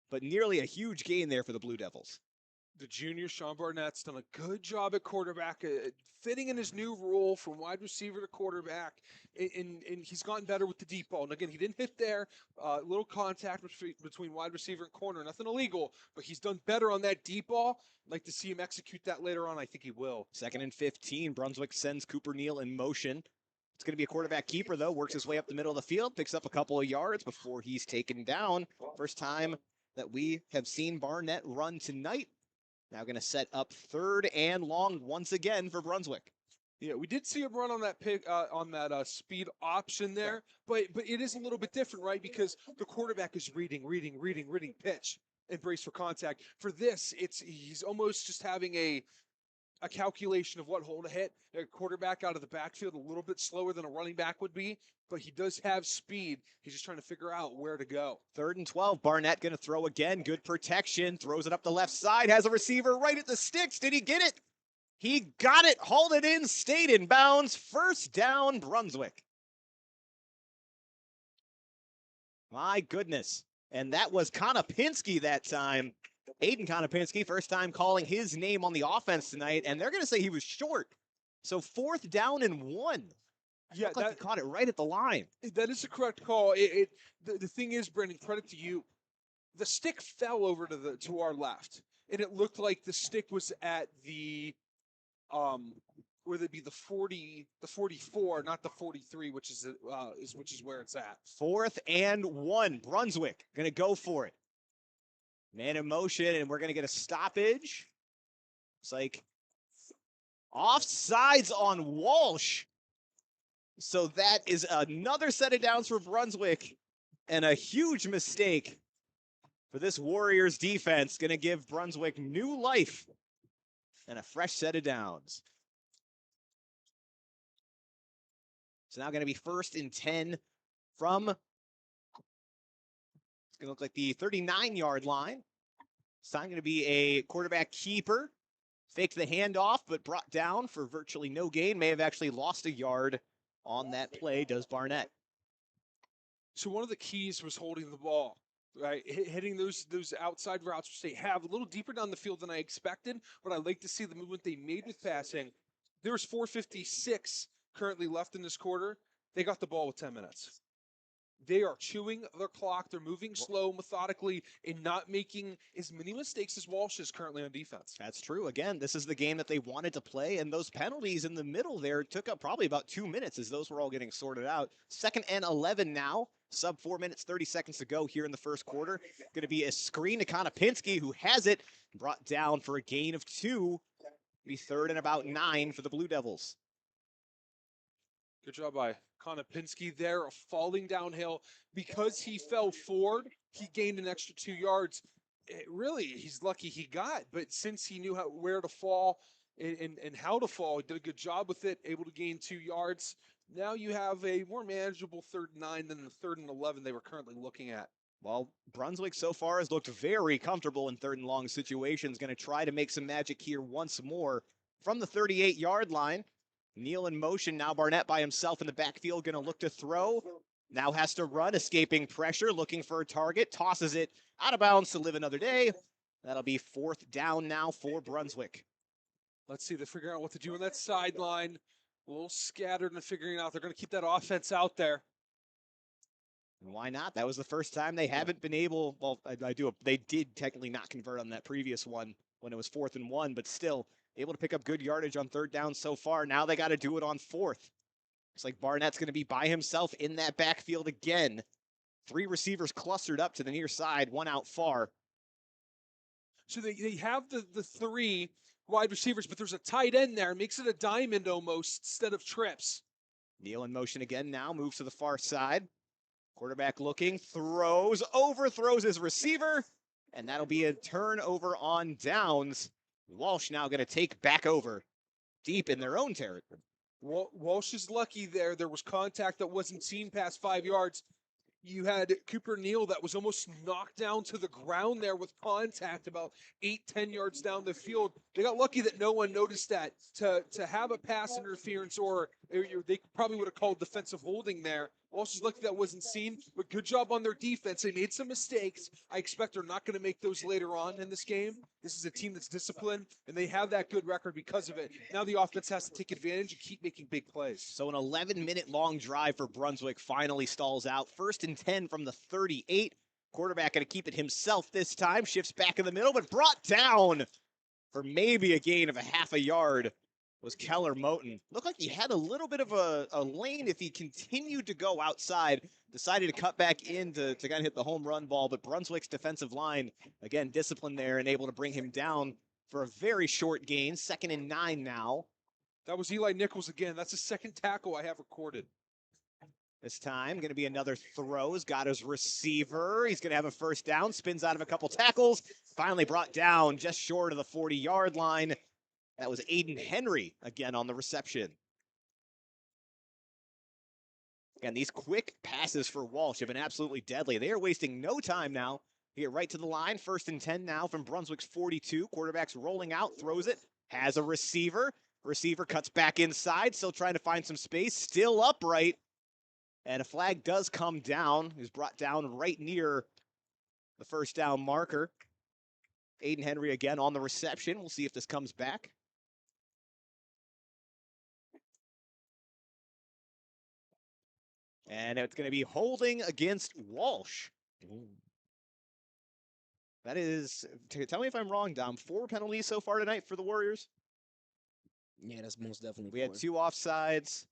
but nearly a huge gain there for the Blue Devils. The junior, Sean Barnett's done a good job at quarterback, fitting in his new role from wide receiver to quarterback, and he's gotten better with the deep ball. And again, he didn't hit there. Little contact between wide receiver and corner, nothing illegal, but he's done better on that deep ball. I'd like to see him execute that later on. I think he will. 2nd and 15. Brunswick sends Cooper Neal in motion. It's going to be a quarterback keeper, though. Works his way up the middle of the field, picks up a couple of yards before he's taken down. First time that we have seen Barnett run tonight. Now going to set up 3rd and long once again for Brunswick. Yeah, we did see him run on that speed option there, but it is a little bit different, right? Because the quarterback is reading pitch and brace for contact. For this, he's almost just having a calculation of what hole to hit. A quarterback out of the backfield a little bit slower than a running back would be, but he does have speed. He's just trying to figure out where to go. 3rd and 12. Barnett going to throw again. Good protection. Throws it up the left side. Has a receiver right at the sticks. Did he get it? He got it. Hauled it in. Stayed in bounds. 1st down, Brunswick. My goodness. And that was Konopinski that time. Aiden Konopinski, first time calling his name on the offense tonight, and they're going to say he was short. So 4th down and 1. Yeah, Looked like he caught it right at the line. That is the correct call. The thing is, Brendan, credit to you. The stick fell over to our left, and it looked like the stick was at the whether it be the 40, the 44, not the 43, which is where it's at. 4th and 1. Brunswick going to go for it. Man in motion, and we're going to get a stoppage. It's like offsides on Walsh. So that is another set of downs for Brunswick, and a huge mistake for this Warriors defense. Going to give Brunswick new life and a fresh set of downs. So now going to be 1st and 10 from, it's going to look like the 39-yard line. It's not going to be a quarterback keeper. Faked the handoff, but brought down for virtually no gain. May have actually lost a yard on that play, does Barnett. So one of the keys was holding the ball, right? Hitting those outside routes, which they have a little deeper down the field than I expected, but I like to see the movement they made with passing. There was 4:56 currently left in this quarter. They got the ball with 10 minutes. They are chewing their clock. They're moving slow, methodically, and not making as many mistakes as Walsh is currently on defense. That's true. Again, this is the game that they wanted to play, and those penalties in the middle there took up probably about 2 minutes as those were all getting sorted out. 2nd and 11 now. Sub 4 minutes, 30 seconds to go here in the first quarter. Going to be a screen to Konopinski, who has it, brought down for a gain of 2. Be 3rd and about 9 for the Blue Devils. Good job by Konopinski there, falling downhill. Because he fell forward, he gained an extra 2 yards. Really, he's lucky he got, but since he knew where to fall, and how to fall. He did a good job with it, able to gain 2 yards. Now you have a more manageable 3rd and 9 than the 3rd and 11 they were currently looking at. Well, Brunswick so far has looked very comfortable in 3rd and long situations. Going to try to make some magic here once more from the 38-yard line. Neal in motion. Now Barnett by himself in the backfield. Going to look to throw. Now has to run, escaping pressure, looking for a target. Tosses it out of bounds to live another day. That'll be 4th down now for Brunswick. Let's see, they're figuring out what to do on that sideline. A little scattered and figuring out they're going to keep that offense out there. And why not? That was the first time they haven't been able, well, they did technically not convert on that previous one when it was 4th and 1, but still able to pick up good yardage on 3rd down so far. Now they got to do it on 4th. Looks like Barnett's going to be by himself in that backfield again. 3 receivers clustered up to the near side, 1 out far. So they have the 3 wide receivers, but there's a tight end there. It makes it a diamond almost instead of trips. Neal in motion again now, moves to the far side. Quarterback looking, throws, overthrows his receiver, and that'll be a turnover on downs. Walsh now going to take back over deep in their own territory. Walsh is lucky there. There was contact that wasn't seen past 5 yards. You had Cooper Neal that was almost knocked down to the ground there with contact about 8-10 yards down the field. They got lucky that no one noticed that. To have a pass interference or they probably would have called defensive holding there. Walsh is lucky that wasn't seen, but good job on their defense. They made some mistakes. I expect they're not going to make those later on in this game. This is a team that's disciplined, and they have that good record because of it. Now the offense has to take advantage and keep making big plays. So an 11-minute long drive for Brunswick finally stalls out. 1st and 10 from the 38. Quarterback going to keep it himself this time. Shifts back in the middle, but brought down for maybe a gain of a half a yard was Keller Moten. Looked like he had a little bit of a lane if he continued to go outside. Decided to cut back in to kind of hit the home run ball, but Brunswick's defensive line, again, disciplined there and able to bring him down for a very short gain. 2nd and 9 now. That was Eli Nichols again. That's the 2nd tackle I have recorded. This time, going to be another throw. He's got his receiver. He's going to have a 1st down. Spins out of a couple tackles. Finally brought down just short of the 40-yard line. That was Aiden Henry again on the reception. Again, these quick passes for Walsh have been absolutely deadly. They are wasting no time now. Here, right to the line. 1st and 10 now from Brunswick's 42. Quarterback's rolling out, throws it, has a receiver. Receiver cuts back inside, still trying to find some space, still upright. And a flag does come down. He's brought down right near the 1st down marker. Aiden Henry again on the reception. We'll see if this comes back. And it's going to be holding against Walsh. That is, tell me if I'm wrong, Dom, 4 penalties so far tonight for the Warriors? Yeah, that's most definitely. We had 2 offsides.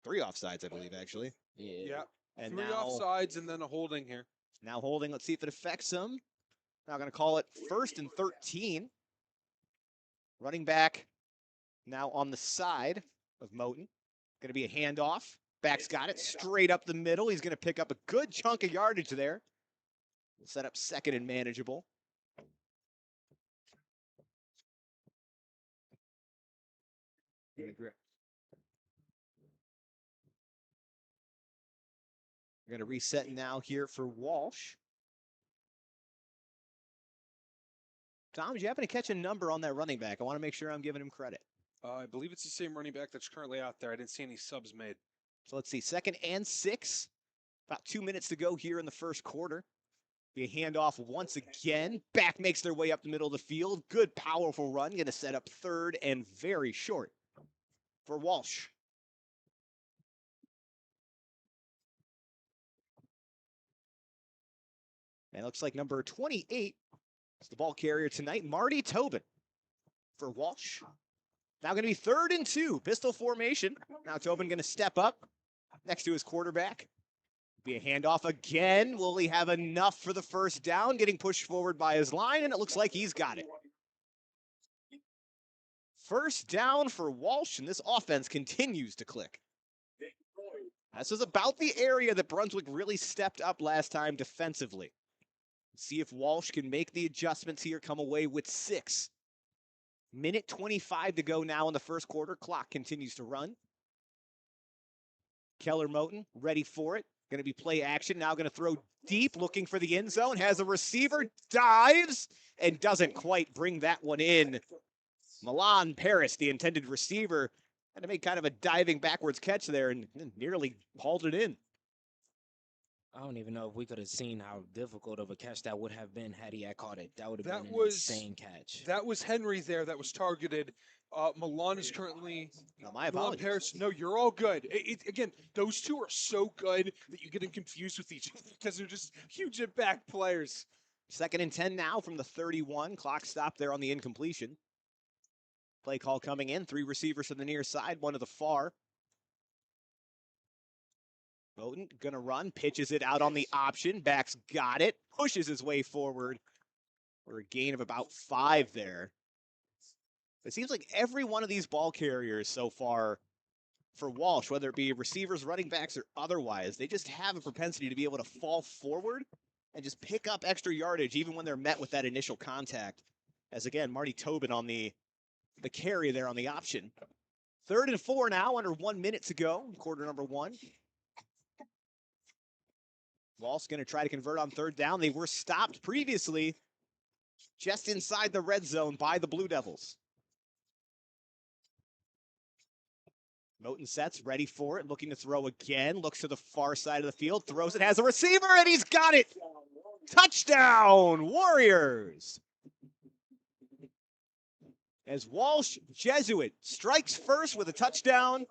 3 offsides, I believe, actually. Yeah. And 3 now, offsides and then a holding here. Now holding. Let's see if it affects him. Now going to call it 1st and 13. Running back now on the side of Moten. Going to be a handoff. Back's got it straight up the middle. He's going to pick up a good chunk of yardage there. Set up 2nd and manageable. We're going to reset now here for Walsh. Tom, did you happen to catch a number on that running back? I want to make sure I'm giving him credit. I believe it's the same running back that's currently out there. I didn't see any subs made. So let's see, 2nd and 6. About 2 minutes to go here in the 1st quarter. Be a handoff once again. Back makes their way up the middle of the field. Good, powerful run. Going to set up 3rd and very short for Walsh. And it looks like number 28 is the ball carrier tonight, Marty Tobin for Walsh. Now going to be 3rd and 2, pistol formation. Now Tobin going to step up next to his quarterback. Be a handoff again. Will he have enough for the 1st down? Getting pushed forward by his line, and it looks like he's got it. 1st down for Walsh, and this offense continues to click. This is about the area that Brunswick really stepped up last time defensively. See if Walsh can make the adjustments here, come away with 6. Minute 25 to go now in the first quarter. Clock continues to run. Keller Moton ready for it. Going to be play action. Now going to throw deep, looking for the end zone. Has a receiver, dives, and doesn't quite bring that one in. Milan Paris, the intended receiver, had to make kind of a diving backwards catch there and nearly hauled it in. I don't even know if we could have seen how difficult of a catch that would have been had he had caught it. That would have That been an was- insane catch. That was Henry there that was targeted. Milan is currently. No, my Milan apologies. Paris. No, you're all good. Again, those two are so good that you get them confused with each other because they're just huge impact players. 2nd and 10 now from the 31. Clock stopped there on the incompletion. Play call coming in. 3 receivers to the near side, 1 to the far. Moton gonna run, pitches it out on the option. Back's got it, pushes his way forward for a gain of about 5 there. It seems like every one of these ball carriers so far for Walsh, whether it be receivers, running backs, or otherwise, they just have a propensity to be able to fall forward and just pick up extra yardage even when they're met with that initial contact. As again, Marty Tobin on the carry there on the option. 3rd and 4 now, under 1 minute to go, quarter number 1. Walsh going to try to convert on 3rd down. They were stopped previously just inside the red zone by the Blue Devils. Moton sets, ready for it, looking to throw again, looks to the far side of the field, throws it, has a receiver, and he's got it! Touchdown, Warriors! As Walsh Jesuit strikes first with a touchdown.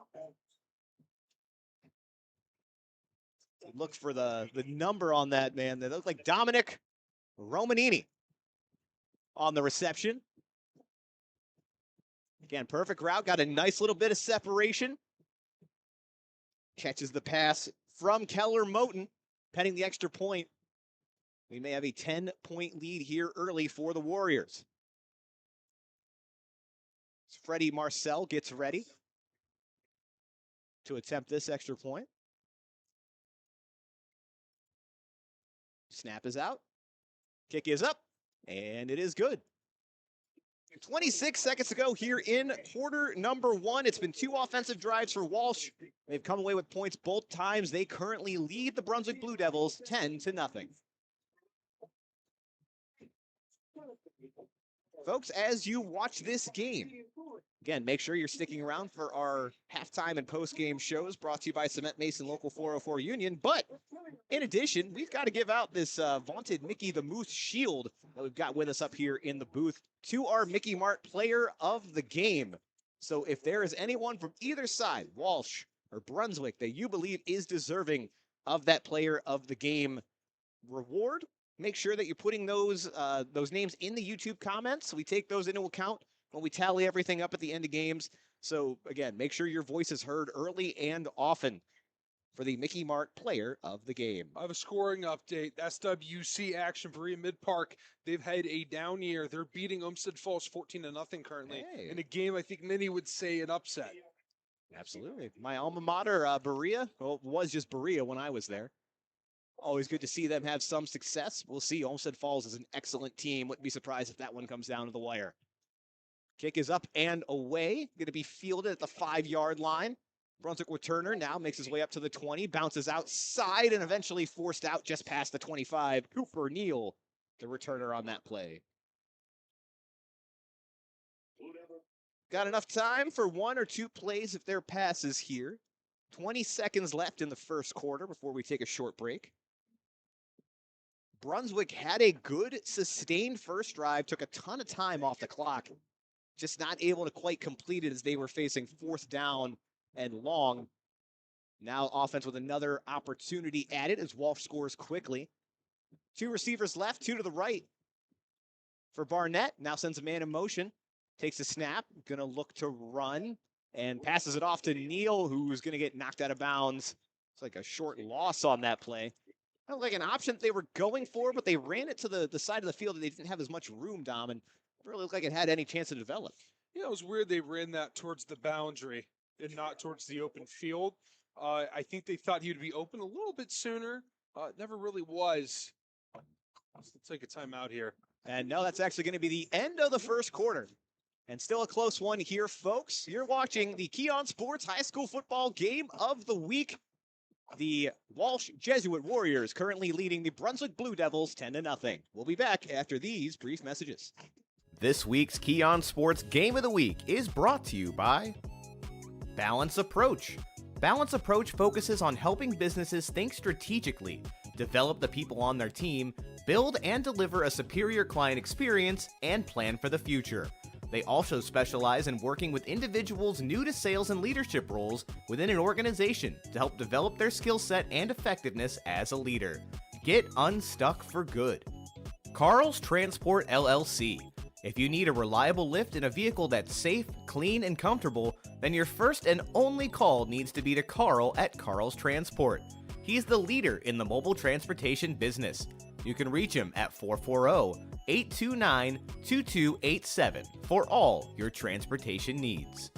Look for the number on that, man. That looked like Dominic Romanini on the reception. Again, perfect route. Got a nice little bit of separation. Catches the pass from Keller Moton, penning the extra point. We may have a 10-point lead here early for the Warriors. Freddie Marcel gets ready to attempt this extra point. Snap is out. Kick is up. And it is good. 26 seconds to go here in quarter number 1. It's been 2 offensive drives for Walsh. They've come away with points both times. They currently lead the Brunswick Blue Devils 10-0. Folks, as you watch this game, again, make sure you're sticking around for our halftime and post-game shows brought to you by Cement Mason Local 404 Union. But in addition, we've got to give out this vaunted Mickey the Moose shield that we've got with us up here in the booth to our Mickey Mart player of the game. So if there is anyone from either side, Walsh or Brunswick, that you believe is deserving of that player of the game reward, make sure that you're putting those names in the YouTube comments. We take those into account when we tally everything up at the end of games. So again, make sure your voice is heard early and often for the Mickey Mart player of the game. I have a scoring update. SWC action for Mid Park. They've had a down year. They're beating Olmsted Falls 14-0 currently in a game I think many would say an upset. Absolutely. My alma mater, Berea, well, it was just Berea when I was there. Always good to see them have some success. We'll see. Olmsted Falls is an excellent team. Wouldn't be surprised if that one comes down to the wire. Kick is up and away. Going to be fielded at the 5-yard line. Brunswick returner now makes his way up to the 20, bounces outside, and eventually forced out just past the 25. Cooper Neal, the returner on that play. Got enough time for 1 or 2 plays if there are passes here. 20 seconds left in the first quarter before we take a short break. Brunswick had a good, sustained first drive, took a ton of time off the clock, just not able to quite complete it as they were facing 4th down and long. Now offense with another opportunity added as Walsh scores quickly. 2 receivers left, 2 to the right for Barnett. Now sends a man in motion, takes a snap, gonna look to run, and passes it off to Neal, who's gonna get knocked out of bounds. It's like a short loss on that play. Not like an option that they were going for, but they ran it to the side of the field and they didn't have as much room, Dom, and it really looked like it had any chance to develop. Yeah, it was weird they ran that towards the boundary and not towards the open field. I think they thought he would be open a little bit sooner. It never really was. Let's take a timeout here. And no, that's actually going to be the end of the first quarter. And still a close one here, folks. You're watching the Keon Sports High School Football Game of the Week. The Walsh Jesuit Warriors currently leading the Brunswick Blue Devils 10-0. We'll be back after these brief messages. This week's Keon Sports Game of the Week is brought to you by Balance Approach. Balance Approach focuses on helping businesses think strategically, develop the people on their team, build and deliver a superior client experience, and plan for the future. They also specialize in working with individuals new to sales and leadership roles within an organization to help develop their skill set and effectiveness as a leader. Get unstuck for good. Carl's Transport LLC. If you need a reliable lift in a vehicle that's safe, clean, and comfortable, then your first and only call needs to be to Carl at Carl's Transport. He's the leader in the mobile transportation business. You can reach him at 440-829-2287 for all your transportation needs.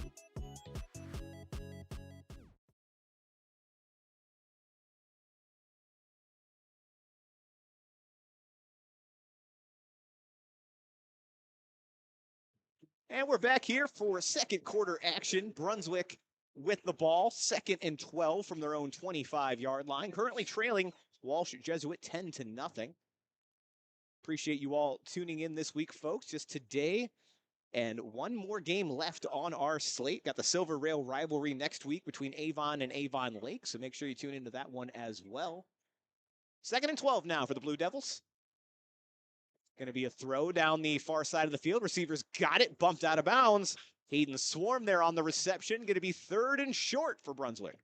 And we're back here for second quarter action. Brunswick with the ball, 2nd and 12 from their own 25-yard line. Currently trailing Walsh Jesuit 10-0. Appreciate you all tuning in this week, folks. Just today and one more game left on our slate. Got the Silver Rail rivalry next week between Avon and Avon Lake, so make sure you tune into that one as well. 2nd and 12 now for the Blue Devils. Going to be a throw down the far side of the field. Receivers got it, bumped out of bounds. Hayden Swarm there on the reception. Going to be 3rd and short for Brunswick.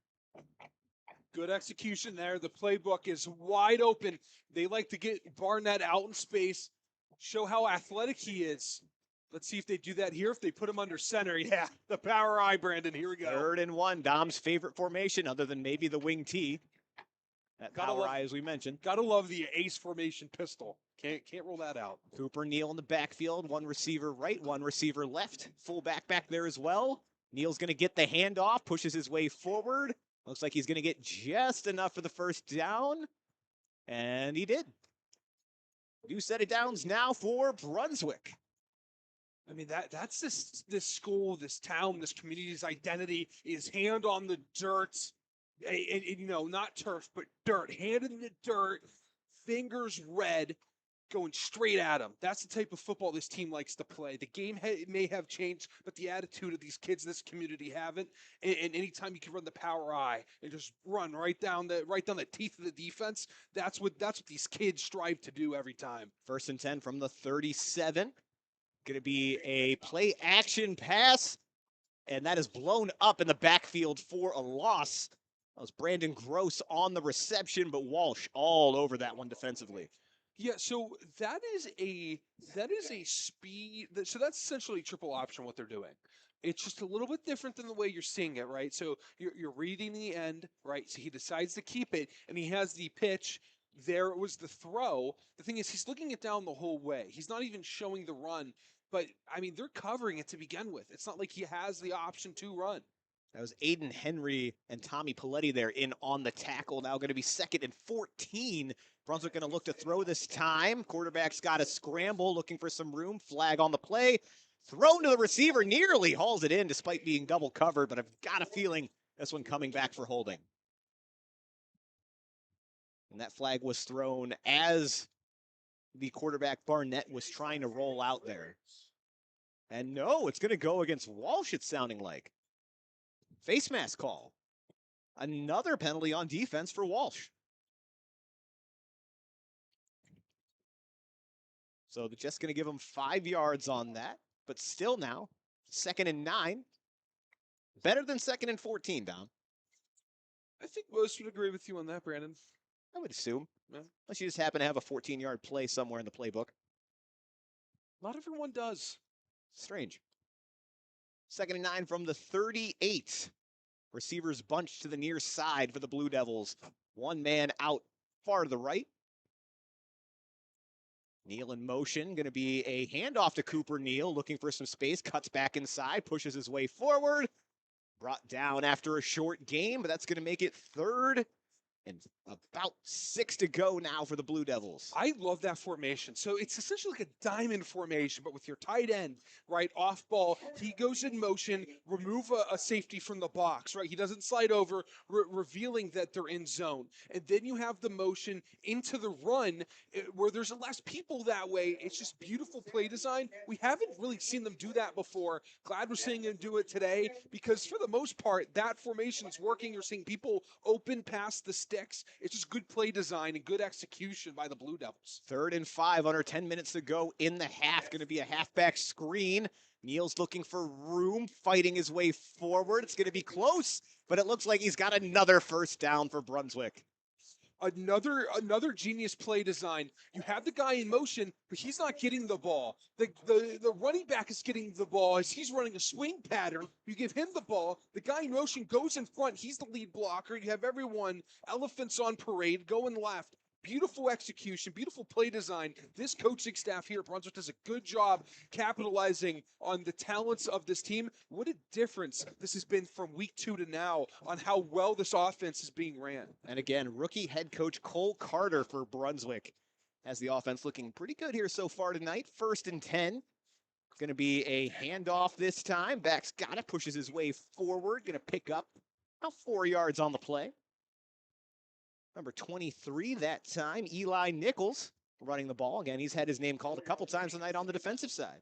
Good execution there. The playbook is wide open. They like to get Barnett out in space, show how athletic he is. Let's see if they do that here, if they put him under center. Yeah, the power eye, Brandon. Here we go. 3rd and 1, Dom's favorite formation other than maybe the wing T. That power eye, as we mentioned. Gotta love the ace formation pistol. Can't rule that out. Cooper Neal in the backfield. One receiver right, one receiver left. Fullback back there as well. Neal's going to get the handoff, pushes his way forward. Looks like he's going to get just enough for the first down. And he did. New set of downs now for Brunswick. I mean, that's this school, this town, this community's identity is hand on the dirt. And, you know, not turf, but dirt. Hand in the dirt, fingers red, going straight at them. That's the type of football this team likes to play. The game may have changed, but the attitude of these kids in this community haven't. And anytime you can run the power eye and just run right down the teeth of the defense, that's what these kids strive to do every time. 1st and 10 from the 37. Going to be a play action pass, and that is blown up in the backfield for a loss. That was Brandon Gross on the reception, but Walsh all over that one defensively. Yeah, so that is a speed. So that's essentially triple option what they're doing. It's just a little bit different than the way you're seeing it, right? So you're reading the end, right? So he decides to keep it, and he has the pitch. There was the throw. The thing is, he's looking it down the whole way. He's not even showing the run. But, I mean, they're covering it to begin with. It's not like he has the option to run. That was Aiden Henry and Tommy Paletti there in on the tackle. Now going to be 2nd and 14. Brunswick going to look to throw this time. Quarterback's got a scramble, looking for some room. Flag on the play. Thrown to the receiver, nearly hauls it in despite being double covered, but I've got a feeling this one coming back for holding. And that flag was thrown as the quarterback Barnett was trying to roll out there. And no, it's going to go against Walsh, it's sounding like. Face mask call. Another penalty on defense for Walsh. So they're just going to give him 5 yards on that, but still now, 2nd and 9. Better than 2nd and 14, Dom. I think most would agree with you on that, Brandon. I would assume. Yeah. Unless you just happen to have a 14-yard play somewhere in the playbook. Not everyone does. Strange. 2nd and 9 from the 38. Receivers bunched to the near side for the Blue Devils. One man out far to the right. Neal in motion. Going to be a handoff to Cooper Neal. Looking for some space. Cuts back inside. Pushes his way forward. Brought down after a short game, but that's going to make it 3rd And about 6 to go now for the Blue Devils. I love that formation. So it's essentially like a diamond formation, but with your tight end, right, off ball, he goes in motion, remove a safety from the box, right? He doesn't slide over, revealing that they're in zone. And then you have the motion into the run where there's less people that way. It's just beautiful play design. We haven't really seen them do that before. Glad we're seeing them do it today because for the most part, that formation is working. You're seeing people open past the stick. It's just good play design and good execution by the Blue Devils. 3rd and 5, under 10 minutes to go in the half. Going to be a halfback screen. Neal's looking for room, fighting his way forward. It's going to be close, but it looks like he's got another first down for Brunswick. Another genius play design. You have the guy in motion, but he's not getting the ball. The running back is getting the ball as he's running a swing pattern. You give him the ball. The guy in motion goes in front. He's the lead blocker. You have everyone, elephants on parade, going left. Beautiful execution, beautiful play design. This coaching staff here at Brunswick does a good job capitalizing on the talents of this team. What a difference this has been from week 2 to now on how well this offense is being ran. And again, rookie head coach Cole Carter for Brunswick has the offense looking pretty good here so far tonight. 1st and 10. Going to be a handoff this time. Back's got it, pushes his way forward. Going to pick up about 4 yards on the play. Number 23 that time, Eli Nichols, running the ball. Again, he's had his name called a couple times tonight on the defensive side.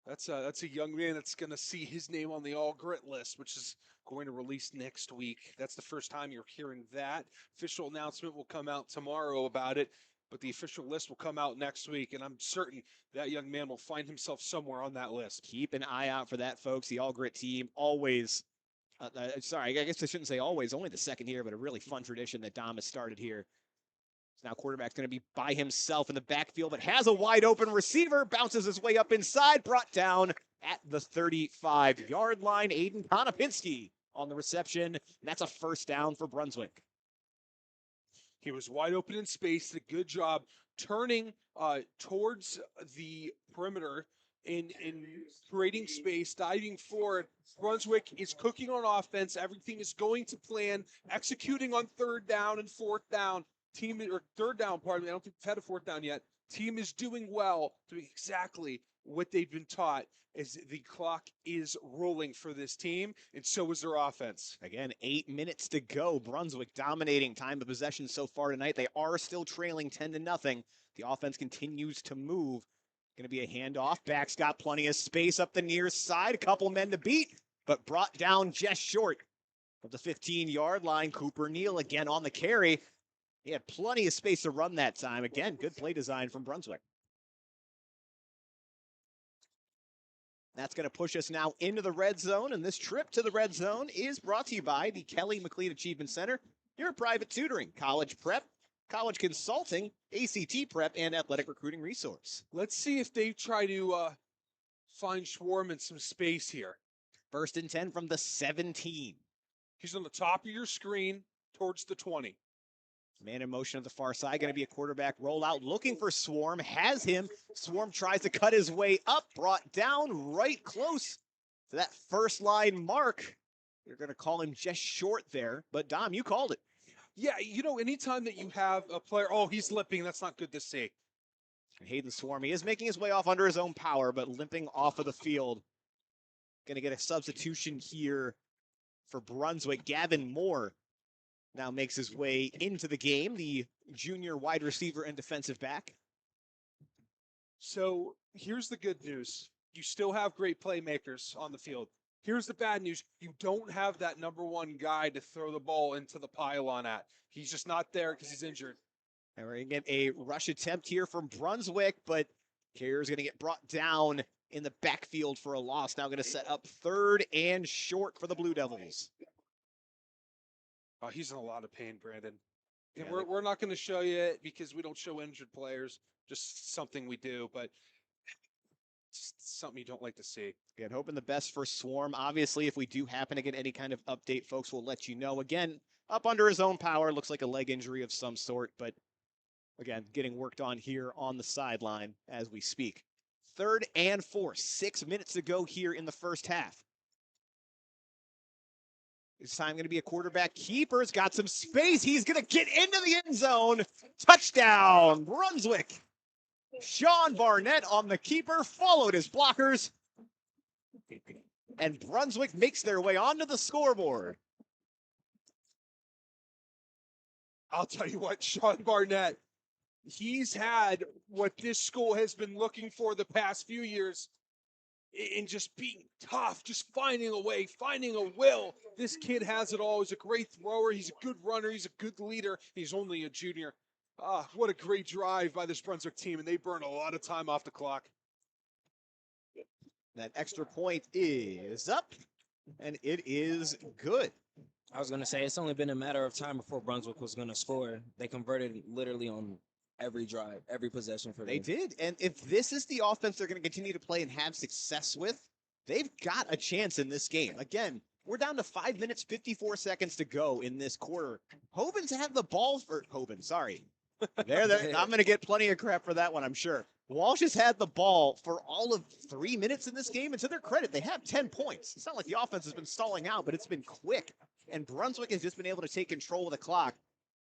That's a young man that's going to see his name on the all grit list, which is going to release next week. That's the first time you're hearing that. Official announcement will come out tomorrow about it, but the official list will come out next week, and I'm certain that young man will find himself somewhere on that list. Keep an eye out for that, folks. The all grit team always sorry, I guess I shouldn't say always, only the second year, but a really fun tradition that Dom has started here. So now quarterback's going to be by himself in the backfield, but has a wide open receiver, bounces his way up inside, brought down at the 35-yard line. Aiden Konopinski on the reception, and that's a first down for Brunswick. He was wide open in space, did a good job turning towards the perimeter in creating space, diving forward. Brunswick is cooking on offense. Everything is going to plan, executing on 3rd down and 4th down. Or 3rd down, pardon me. I don't think we've had a 4th down yet. Team is doing well, doing exactly what they've been taught as the clock is rolling for this team, and so is their offense. Again, 8 minutes to go. Brunswick dominating time of possession so far tonight. They are still trailing 10-0. The offense continues to move. Going to be a handoff. Back's got plenty of space up the near side. A couple men to beat, but brought down just short of the 15-yard line. Cooper Neal again on the carry. He had plenty of space to run that time. Again, good play design from Brunswick. That's going to push us now into the red zone, and this trip to the red zone is brought to you by the Kelly McLean Achievement Center, your private tutoring, college prep, college consulting, ACT prep, and athletic recruiting resource. Let's see if they try to find Schwarm in some space here. 1st and 10 from the 17. He's on the top of your screen towards the 20. Man in motion on the far side, going to be a quarterback rollout, looking for Swarm, has him. Swarm tries to cut his way up, brought down right close to that first line mark. You're going to call him just short there, but Dom, you called it. Yeah, you know, anytime that you have a player, oh, he's limping, that's not good to see. Hayden Swarm, he is making his way off under his own power, but limping off of the field. Going to get a substitution here for Brunswick. Gavin Moore now makes his way into the game, the junior wide receiver and defensive back. So here's the good news. You still have great playmakers on the field. Here's the bad news. You don't have that number 1 guy to throw the ball into the pylon at. He's just not there because he's injured. And we're going to get a rush attempt here from Brunswick, but carrier's going to get brought down in the backfield for a loss. Now going to set up 3rd and short for the Blue Devils. Oh, he's in a lot of pain, Brandon. And Yeah, we're not going to show you it because we don't show injured players. Just something we do, but it's something you don't like to see. Again, hoping the best for Swarm. Obviously, if we do happen to get any kind of update, folks will let you know. Again, up under his own power, looks like a leg injury of some sort, but again, getting worked on here on the sideline as we speak. 3rd and 4, 6 minutes to go here in the first half. This time going to be a quarterback keeper. He's got some space. He's going to get into the end zone. Touchdown, Brunswick. Sean Barnett on the keeper, followed his blockers. And Brunswick makes their way onto the scoreboard. I'll tell you what, Sean Barnett, he's had what this school has been looking for the past few years in just being tough, just finding a way, finding a will. This kid has it all. He's a great thrower. He's a good runner. He's a good leader. He's only a junior. What a great drive by this Brunswick team, and they burn a lot of time off the clock. That extra point is up, and it is good. I was going to say, it's only been a matter of time before Brunswick was going to score. They converted literally on every drive, every possession for them. They did. And if this is the offense they're going to continue to play and have success with, they've got a chance in this game. Again, we're down to 5 minutes, 54 seconds to go in this quarter. Hoban's had the ball for Hoban, sorry. I'm going to get plenty of crap for that one, I'm sure. Walsh has had the ball for all of 3 minutes in this game, and to their credit, they have 10 points. It's not like the offense has been stalling out, but it's been quick. And Brunswick has just been able to take control of the clock.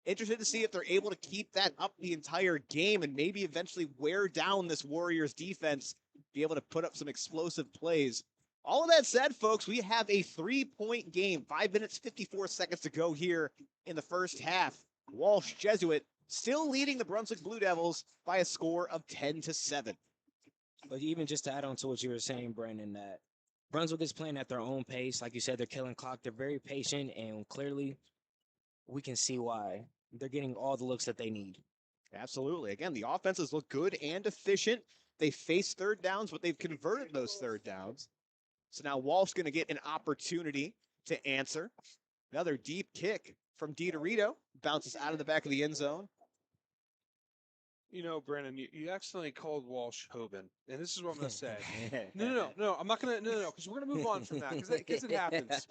Interested to see if they're able to keep that up the entire game and maybe eventually wear down this Warriors defense, be able to put up some explosive plays. All of that said, folks, we have a 3-point game. 5 minutes, 54 seconds to go here in the first half. Walsh Jesuit still leading the Brunswick Blue Devils by a score of 10-7. But even just to add on to what you were saying, Brandon, that Brunswick is playing at their own pace. Like you said, they're killing clock. They're very patient, and clearly we can see why. They're getting all the looks that they need. Absolutely. Again, the offenses look good and efficient. They face third downs, but they've converted those third downs. So now Walsh going to get an opportunity to answer. Another deep kick from DiDorito. Bounces out of the back of the end zone. You know, Brandon, you accidentally called Walsh Hoban, and this is what I'm going to say. No, I'm not going to, because we're going to move on from that, because it happens.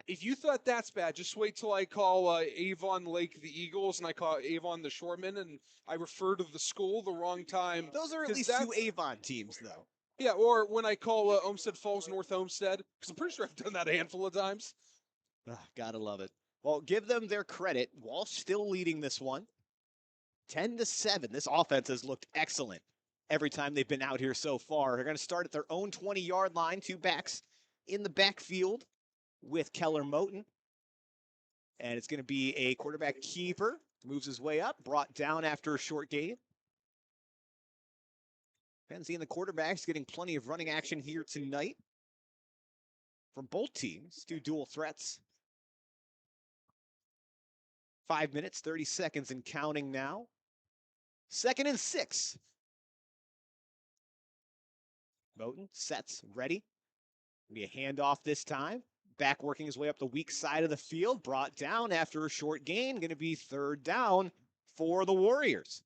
If you thought that's bad, just wait till I call Avon Lake the Eagles, and I call Avon the Shoremen, and I refer to the school the wrong time. Those are at least two Avon teams, though. Yeah, or when I call Olmsted Falls North Olmsted, because I'm pretty sure I've done that a handful of times. Gotta love it. Well, give them their credit. Walsh still leading this one. 10-7. This offense has looked excellent every time they've been out here so far. They're going to start at their own 20-yard line. Two backs in the backfield with Keller Moten. And it's going to be a quarterback keeper. Moves his way up, brought down after a short gain. Penzie and the quarterbacks getting plenty of running action here tonight from both teams. Two dual threats. 5 minutes, 30 seconds and counting now. 2nd and 6. Moten sets, ready. Be a handoff this time. Back working his way up the weak side of the field. Brought down after a short gain. Going to be 3rd down for the Warriors.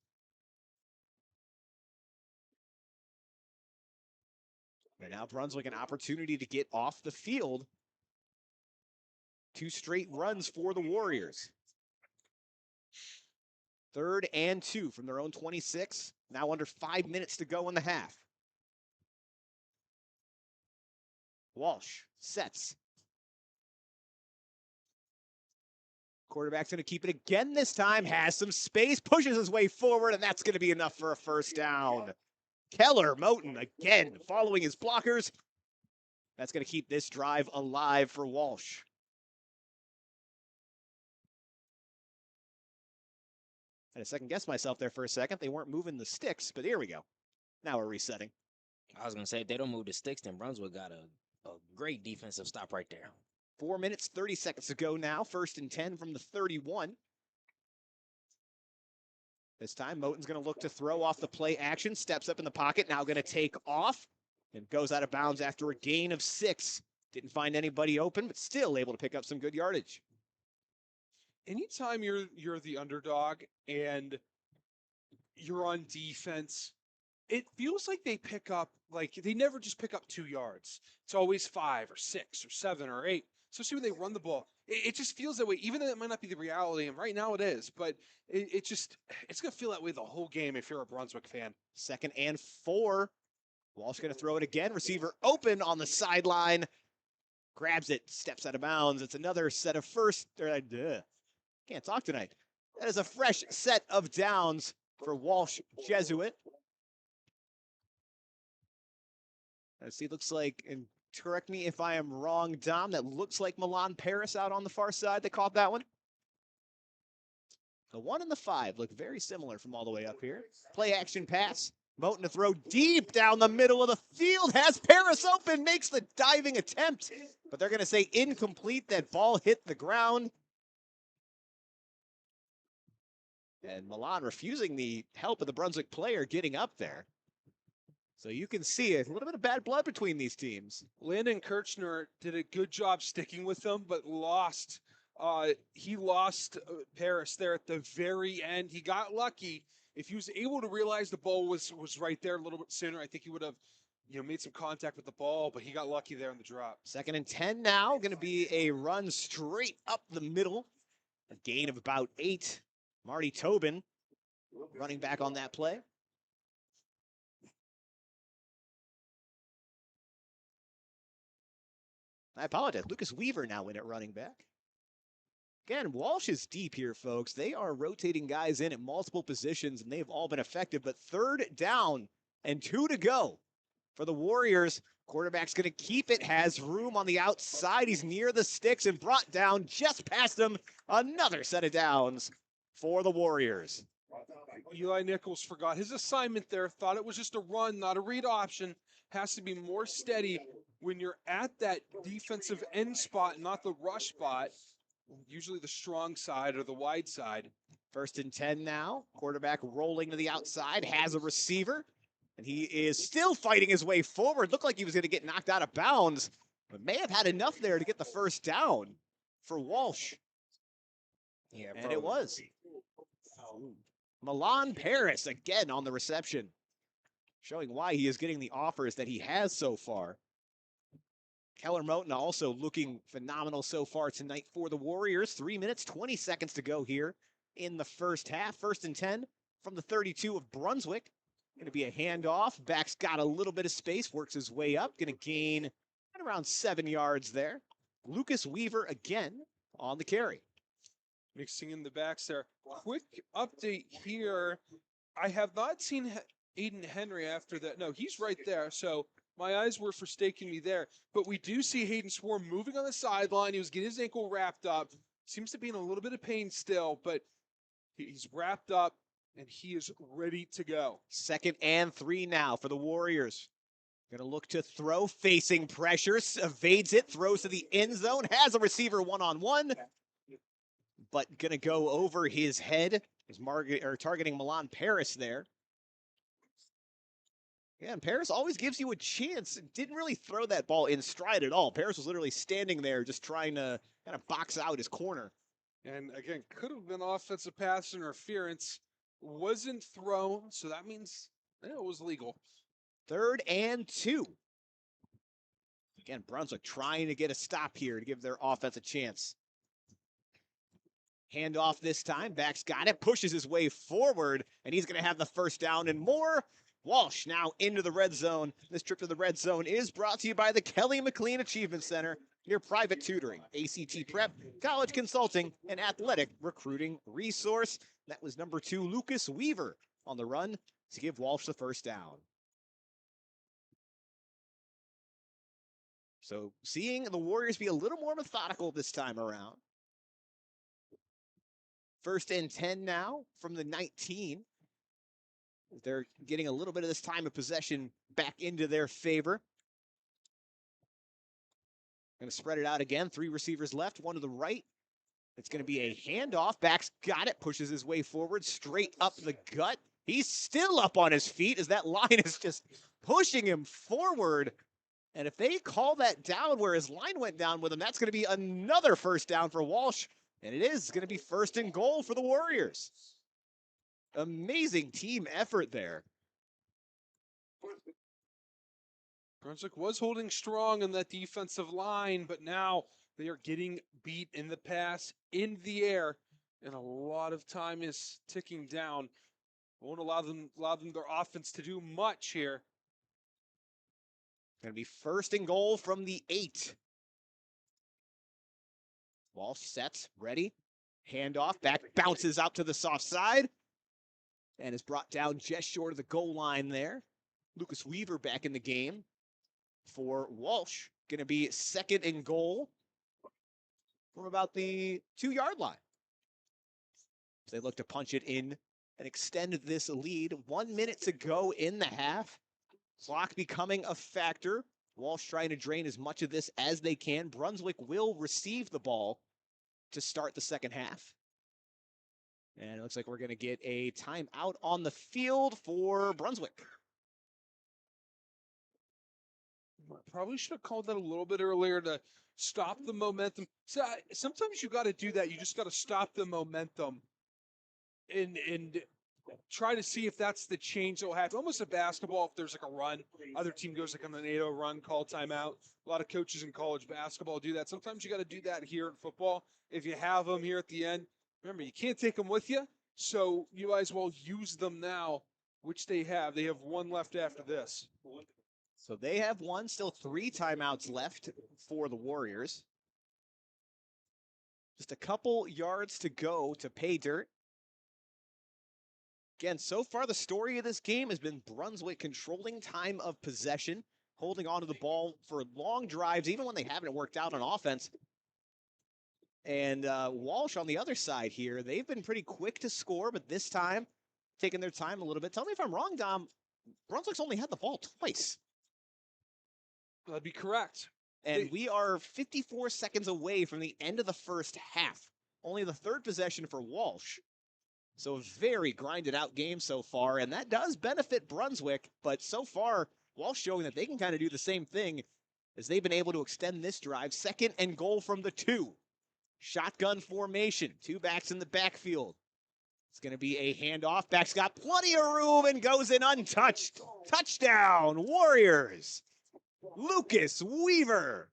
And now Brunswick an opportunity to get off the field. 2 straight runs for the Warriors. 3rd and 2 from their own 26. Now under 5 minutes to go in the half. Walsh sets. Quarterback's going to keep it again this time. Has some space. Pushes his way forward, and that's going to be enough for a 1st down. Keller Moten again following his blockers. That's going to keep this drive alive for Walsh. I had to second guess myself there for a second. They weren't moving the sticks, but here we go. Now we're resetting. I was going to say, if they don't move the sticks, then Brunswick got a great defensive stop right there. 4 minutes, 30 seconds to go now. 1st and 10 from the 31. This time, Moten's going to look to throw off the play action. Steps up in the pocket. Now going to take off and goes out of bounds after a gain of 6. Didn't find anybody open, but still able to pick up some good yardage. Anytime you're the underdog and you're on defense, it feels like they pick up, like they never just pick up 2 yards. It's always 5 or 6 or 7 or 8. Especially when they run the ball. It just feels that way, even though it might not be the reality, and right now it is, but it's going to feel that way the whole game if you're a Brunswick fan. 2nd and 4. Walsh going to throw it again. Receiver open on the sideline. grabs it, steps out of bounds. It's another set of can't talk tonight. That is a fresh set of downs for Walsh Jesuit. Let's see, looks like, and correct me if I am wrong, Dom, that looks like Milan Paris out on the far side that caught that one. The 1 and the 5 look very similar from all the way up here. Play action pass. Moten to throw deep down the middle of the field. Has Paris open. Makes the diving attempt. But they're going to say incomplete. That ball hit the ground. And Milan refusing the help of the Brunswick player getting up there. So you can see a little bit of bad blood between these teams. Landon Kirchner did a good job sticking with them, but lost. He lost Paris there at the very end. He got lucky. If he was able to realize the ball was right there a little bit sooner, I think he would have, made some contact with the ball, but he got lucky there in the drop. 2nd and 10 now. Going to be a run straight up the middle. A gain of about 8. Marty Tobin running back on that play. I apologize. Lucas Weaver now in at running back. Again, Walsh is deep here, folks. They are rotating guys in at multiple positions, and they've all been effective. But 3rd down and 2 to go for the Warriors. Quarterback's going to keep it, has room on the outside. He's near the sticks and brought down just past him. Another set of downs for the Warriors. Eli Nichols forgot his assignment there. Thought it was just a run, not a read option. Has to be more steady when you're at that defensive end spot, not the rush spot. Usually the strong side or the wide side. 1st and 10 now. Quarterback rolling to the outside, has a receiver, and he is still fighting his way forward. Looked like he was going to get knocked out of bounds, but may have had enough there to get the 1st down for Walsh. Yeah, and it was. Milan Paris again on the reception, showing why he is getting the offers that he has so far. Keller Moten also looking phenomenal so far tonight for the Warriors. 3 minutes, 20 seconds to go here in the first half. 1st and 10 from the 32 of Brunswick. Going to be a handoff. Back's got a little bit of space, works his way up. Going to gain right around 7 yards there. Lucas Weaver again on the carry. Mixing in the backs there. Quick update here. I have not seen Aiden Henry after that. No, he's right there. So my eyes were forsaking me there. But we do see Hayden Swarm moving on the sideline. He was getting his ankle wrapped up. Seems to be in a little bit of pain still, but he's wrapped up and he is ready to go. 2nd and 3 now for the Warriors. Going to look to throw, facing pressure, evades it, throws to the end zone, has a receiver one-on-one, but going to go over his head. Is targeting Milan Paris there. Yeah, and Paris always gives you a chance. Didn't really throw that ball in stride at all. Paris was literally standing there just trying to kind of box out his corner. And again, could have been offensive pass interference. Wasn't thrown, so that means it was legal. 3rd and 2. Again, Brunswick trying to get a stop here to give their offense a chance. Handoff this time. Back's got it, pushes his way forward, and he's going to have the 1st down and more. Walsh now into the red zone. This trip to the red zone is brought to you by the Kelly McLean Achievement Center, your private tutoring, ACT prep, college consulting, and athletic recruiting resource. That was number 2, Lucas Weaver, on the run to give Walsh the 1st down. So seeing the Warriors be a little more methodical this time around. 1st and 10 now from the 19. They're getting a little bit of this time of possession back into their favor. Going to spread it out again. 3 receivers left, 1 to the right. It's going to be a handoff. Back's got it, pushes his way forward, straight up the gut. He's still up on his feet as that line is just pushing him forward. And if they call that down where his line went down with him, that's going to be another 1st down for Walsh. And it is going to be 1st and goal for the Warriors. Amazing team effort there. Brunswick was holding strong in that defensive line, but now they are getting beat in the pass, in the air, and a lot of time is ticking down. Won't allow them their offense to do much here. Going to be 1st and goal from the 8. Walsh sets, ready. Handoff, back, bounces out to the soft side. And is brought down just short of the goal line there. Lucas Weaver back in the game for Walsh. Going to be second and goal from about the 2-yard line. They look to punch it in and extend this lead. 1 minute to go in the half. Clock becoming a factor. Walsh trying to drain as much of this as they can. Brunswick will receive the ball to start the second half. And it looks like we're going to get a timeout on the field for Brunswick. Probably should have called that a little bit earlier to stop the momentum. So sometimes you got to do that. You just got to stop the momentum and try to see if that's the change that will happen. Almost a basketball, if there's like a run, other team goes like on an 8-0 run, call timeout. A lot of coaches in college basketball do that. Sometimes you got to do that here in football. If you have them here at the end, remember, you can't take them with you, so you might as well use them now, which they have. They have one left after this. So they have one, still 3 timeouts left for the Warriors. Just a couple yards to go to pay dirt. Again, so far the story of this game has been Brunswick controlling time of possession, holding onto the ball for long drives, even when they haven't worked out on offense. And Walsh on the other side here, they've been pretty quick to score, but this time taking their time a little bit. Tell me if I'm wrong, Dom. Brunswick's only had the ball twice. That'd be correct. And we are 54 seconds away from the end of the first half. Only the third possession for Walsh. So a very grinded out game so far, and that does benefit Brunswick, but so far, Walsh showing that they can kind of do the same thing as they've been able to extend this drive. Second and goal from the 2. Shotgun formation, 2 backs in the backfield. It's going to be a handoff. Back's got plenty of room and goes in untouched. Touchdown, Warriors. Lucas Weaver.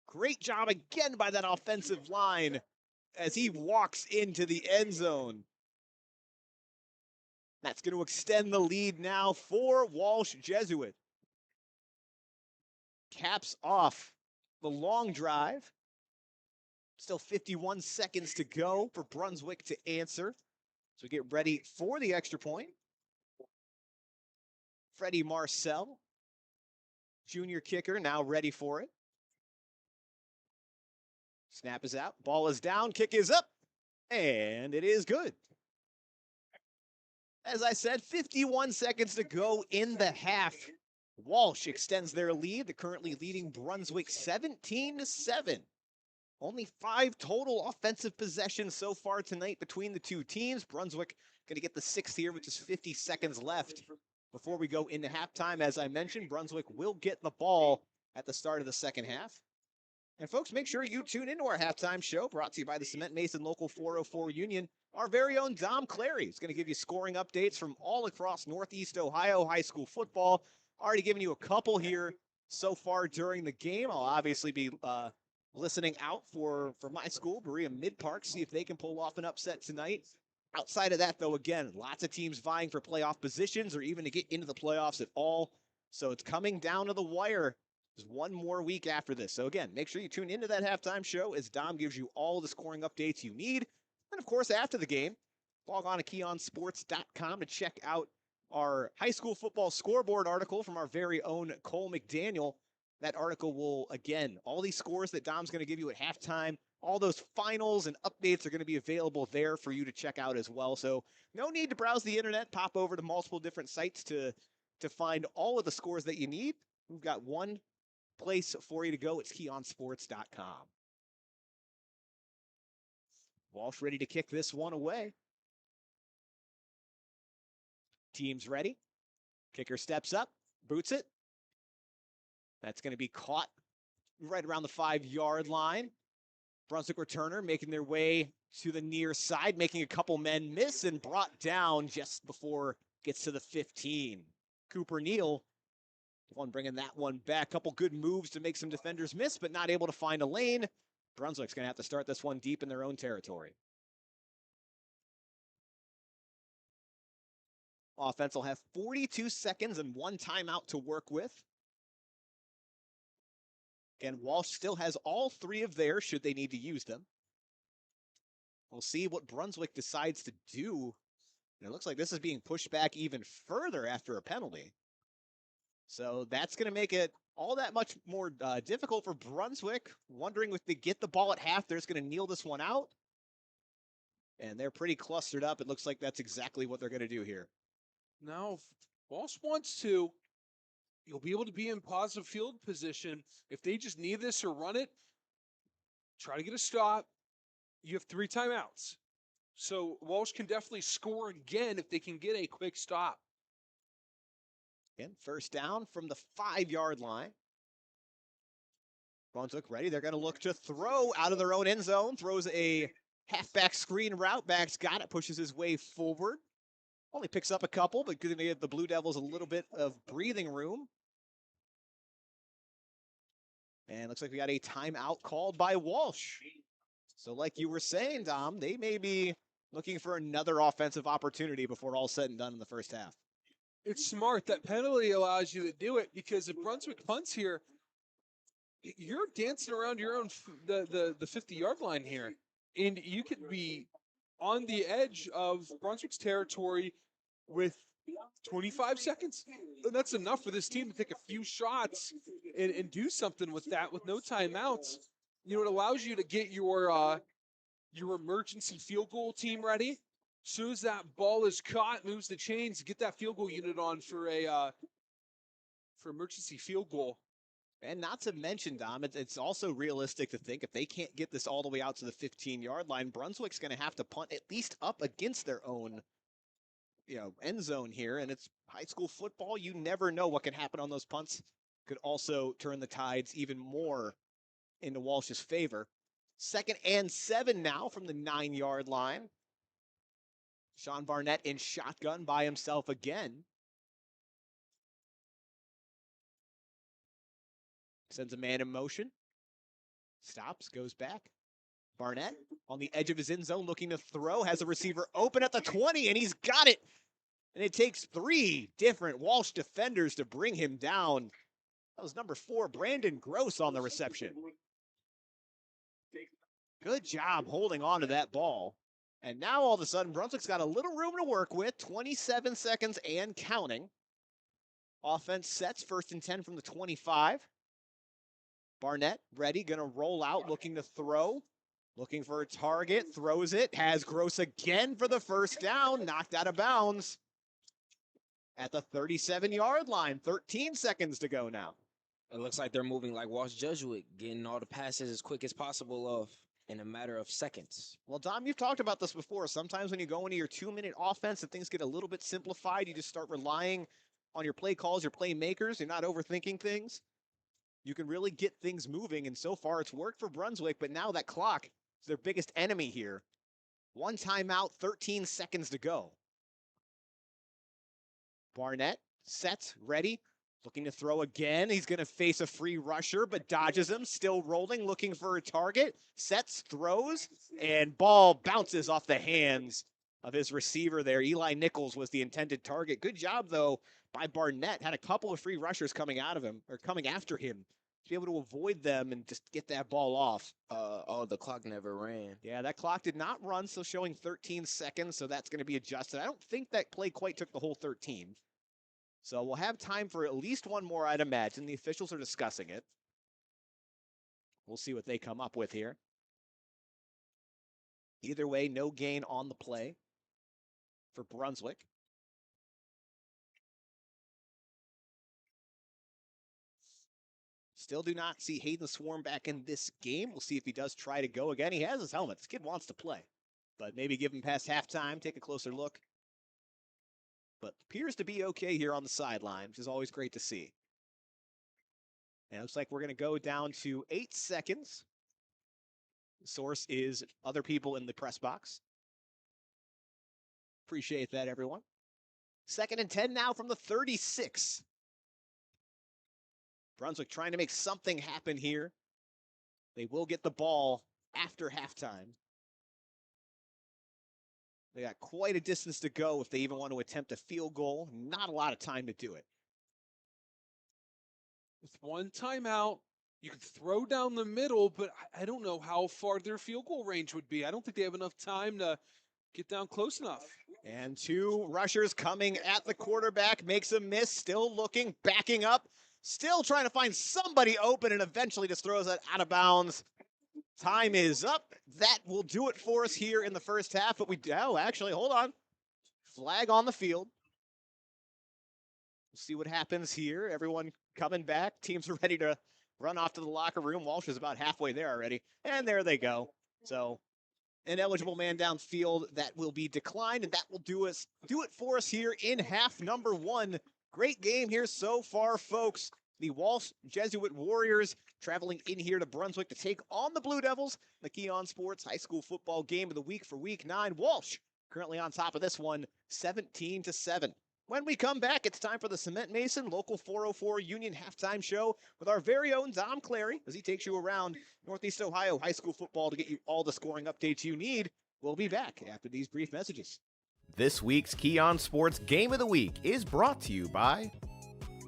Great job again by that offensive line as he walks into the end zone. That's going to extend the lead now for Walsh Jesuit. Caps off the long drive. Still 51 seconds to go for Brunswick to answer. So get ready for the extra point. Freddie Marcel, junior kicker, now ready for it. Snap is out, ball is down, kick is up, and it is good. As I said, 51 seconds to go in the half. Walsh extends their lead. They're currently leading Brunswick 17-7. Only 5 total offensive possessions so far tonight between the two teams. Brunswick going to get the 6th here with just 50 seconds left before we go into halftime. As I mentioned, Brunswick will get the ball at the start of the second half. And folks, make sure you tune into our halftime show brought to you by the Cement Mason Local 404 Union. Our very own Dom Clary is going to give you scoring updates from all across Northeast Ohio high school football. Already given you a couple here so far during the game. I'll obviously be listening out for my school, Berea Mid-Park, see if they can pull off an upset tonight. Outside of that, though, again, lots of teams vying for playoff positions or even to get into the playoffs at all. So it's coming down to the wire. There's one more week after this. So again, make sure you tune into that halftime show as Dom gives you all the scoring updates you need. And of course, after the game, log on to KeonSports.com to check out our high school football scoreboard article from our very own Cole McDaniel. That article will, again, all these scores that Dom's going to give you at halftime, all those finals and updates are going to be available there for you to check out as well. So no need to browse the internet, pop over to multiple different sites to find all of the scores that you need. We've got one place for you to go. It's KeonSports.com. Walsh ready to kick this one away. Team's ready. Kicker steps up, boots it. That's going to be caught right around the 5-yard line. Brunswick returner making their way to the near side, making a couple men miss and brought down just before it gets to the 15. Cooper Neal, one bringing that one back. Couple good moves to make some defenders miss, but not able to find a lane. Brunswick's going to have to start this one deep in their own territory. Offense will have 42 seconds and 1 timeout to work with. Again, Walsh still has all 3 of theirs should they need to use them. We'll see what Brunswick decides to do. And it looks like this is being pushed back even further after a penalty. So that's going to make it all that much more difficult for Brunswick. Wondering if they get the ball at half, they're just going to kneel this one out. And they're pretty clustered up. It looks like that's exactly what they're going to do here. Now, if Walsh wants to, you'll be able to be in positive field position. If they just need this or run it, try to get a stop. You have 3 timeouts. So Walsh can definitely score again if they can get a quick stop. Again, first down from the 5-yard line. Brunswick ready. They're going to look to throw out of their own end zone. Throws a halfback screen route. Back's got it. Pushes his way forward. Only picks up a couple, but going to give the Blue Devils a little bit of breathing room. And looks like we got a timeout called by Walsh. So like you were saying, Dom, they may be looking for another offensive opportunity before all said and done in the first half. It's smart. That penalty allows you to do it because if Brunswick punts here, you're dancing around your own the 50-yard line here, and you could be on the edge of Brunswick's territory with 25 seconds. And that's enough for this team to take a few shots and do something with that with no timeouts. You know, it allows you to get your emergency field goal team ready. As soon as that ball is caught, moves the chains, get that field goal unit on for emergency field goal. And not to mention, Dom, it's also realistic to think if they can't get this all the way out to the 15-yard line, Brunswick's going to have to punt at least up against their own, end zone here. And it's high school football. You never know what can happen on those punts. Could also turn the tides even more into Walsh's favor. 2nd and 7 now from the 9-yard line. Sean Barnett in shotgun by himself again. Sends a man in motion. Stops, goes back. Barnett on the edge of his end zone looking to throw. Has a receiver open at the 20, and he's got it. And it takes 3 different Walsh defenders to bring him down. That was number 4, Brandon Gross on the reception. Good job holding on to that ball. And now all of a sudden, Brunswick's got a little room to work with. 27 seconds and counting. Offense sets 1st and 10 from the 25. Barnett ready, going to roll out, looking to throw. Looking for a target, throws it, has Gross again for the first down, knocked out of bounds at the 37-yard line. 13 seconds to go now. It looks like they're moving like Walsh Jesuit, getting all the passes as quick as possible in a matter of seconds. Well, Dom, you've talked about this before. Sometimes when you go into your 2-minute offense and things get a little bit simplified, you just start relying on your play calls, your playmakers. You're not overthinking things. You can really get things moving, and so far it's worked for Brunswick, but now that clock is their biggest enemy here. 1 timeout, 13 seconds to go. Barnett sets, ready, looking to throw again. He's going to face a free rusher, but dodges him, still rolling, looking for a target. Sets, throws, and ball bounces off the hands of his receiver there. Eli Nichols was the intended target. Good job, though, by Barnett. Had a couple of free rushers coming after him to be able to avoid them and just get that ball off. The clock never ran. Yeah, that clock did not run, still showing 13 seconds, so that's going to be adjusted. I don't think that play quite took the whole 13. So we'll have time for at least one more, I'd imagine. The officials are discussing it. We'll see what they come up with here. Either way, no gain on the play for Brunswick. Still do not see Hayden Swarm back in this game. We'll see if he does try to go again. He has his helmet. This kid wants to play. But maybe give him past halftime, take a closer look. But appears to be okay here on the sideline, which is always great to see. And it looks like we're going to go down to 8 seconds. The source is other people in the press box. Appreciate that, everyone. 2nd and 10 now from the 36. Brunswick trying to make something happen here. They will get the ball after halftime. They got quite a distance to go if they even want to attempt a field goal. Not a lot of time to do it. With 1 timeout You could throw down the middle, but I don't know how far their field goal range would be. I don't think they have enough time to get down close enough. And two rushers coming at the quarterback, makes a miss, still looking, backing up, still trying to find somebody open, and eventually just throws it out of bounds. Time is up. That will do it for us here in the first half, but actually, hold on. Flag on the field. We'll see what happens here. Everyone coming back. Teams are ready to run off to the locker room. Walsh is about halfway there already, and there they go. So an eligible man downfield that will be declined, and that will do it for us here in half number one. Great game here so far, folks. The Walsh Jesuit Warriors traveling in here to Brunswick to take on the Blue Devils, the Keon Sports High School Football Game of the Week for Week 9. Walsh currently on top of this one, 17-7. When we come back, it's time for the Cement Mason Local 404 Union Halftime Show with our very own Dom Clary as he takes you around Northeast Ohio high school football to get you all the scoring updates you need. We'll be back after these brief messages. This week's Keon Sports Game of the Week is brought to you by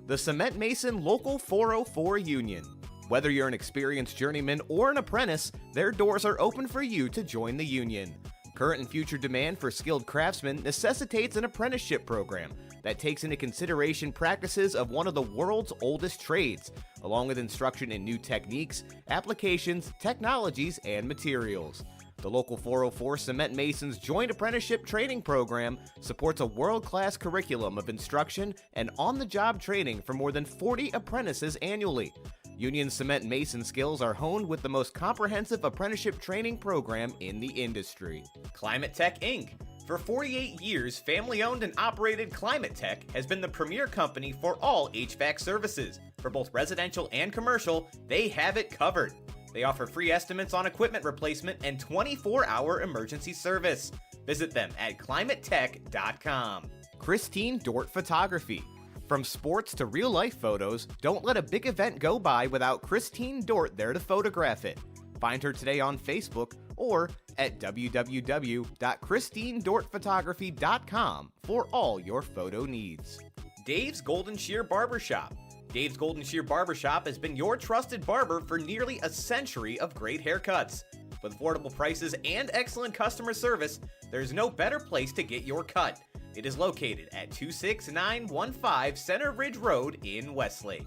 the Cement Mason Local 404 Union. Whether you're an experienced journeyman or an apprentice, their doors are open for you to join the union. Current and future demand for skilled craftsmen necessitates an apprenticeship program that takes into consideration practices of one of the world's oldest trades, along with instruction in new techniques, applications, technologies, and materials. The Local 404 Cement Masons Joint Apprenticeship Training Program supports a world-class curriculum of instruction and on-the-job training for more than 40 apprentices annually. Union Cement Mason skills are honed with the most comprehensive apprenticeship training program in the industry. Climate Tech Inc. For 48 years, family-owned and operated Climate Tech has been the premier company for all HVAC services. For both residential and commercial, they have it covered. They offer free estimates on equipment replacement and 24-hour emergency service. Visit them at climatetech.com. Christine Dort Photography. From sports to real-life photos, don't let a big event go by without Christine Dort there to photograph it. Find her today on Facebook or at www.christinedortphotography.com for all your photo needs. Dave's Golden Shear Barbershop. Dave's Golden Shear Barbershop has been your trusted barber for nearly a century of great haircuts. With affordable prices and excellent customer service, there's no better place to get your cut. It is located at 26915 Center Ridge Road in Westlake.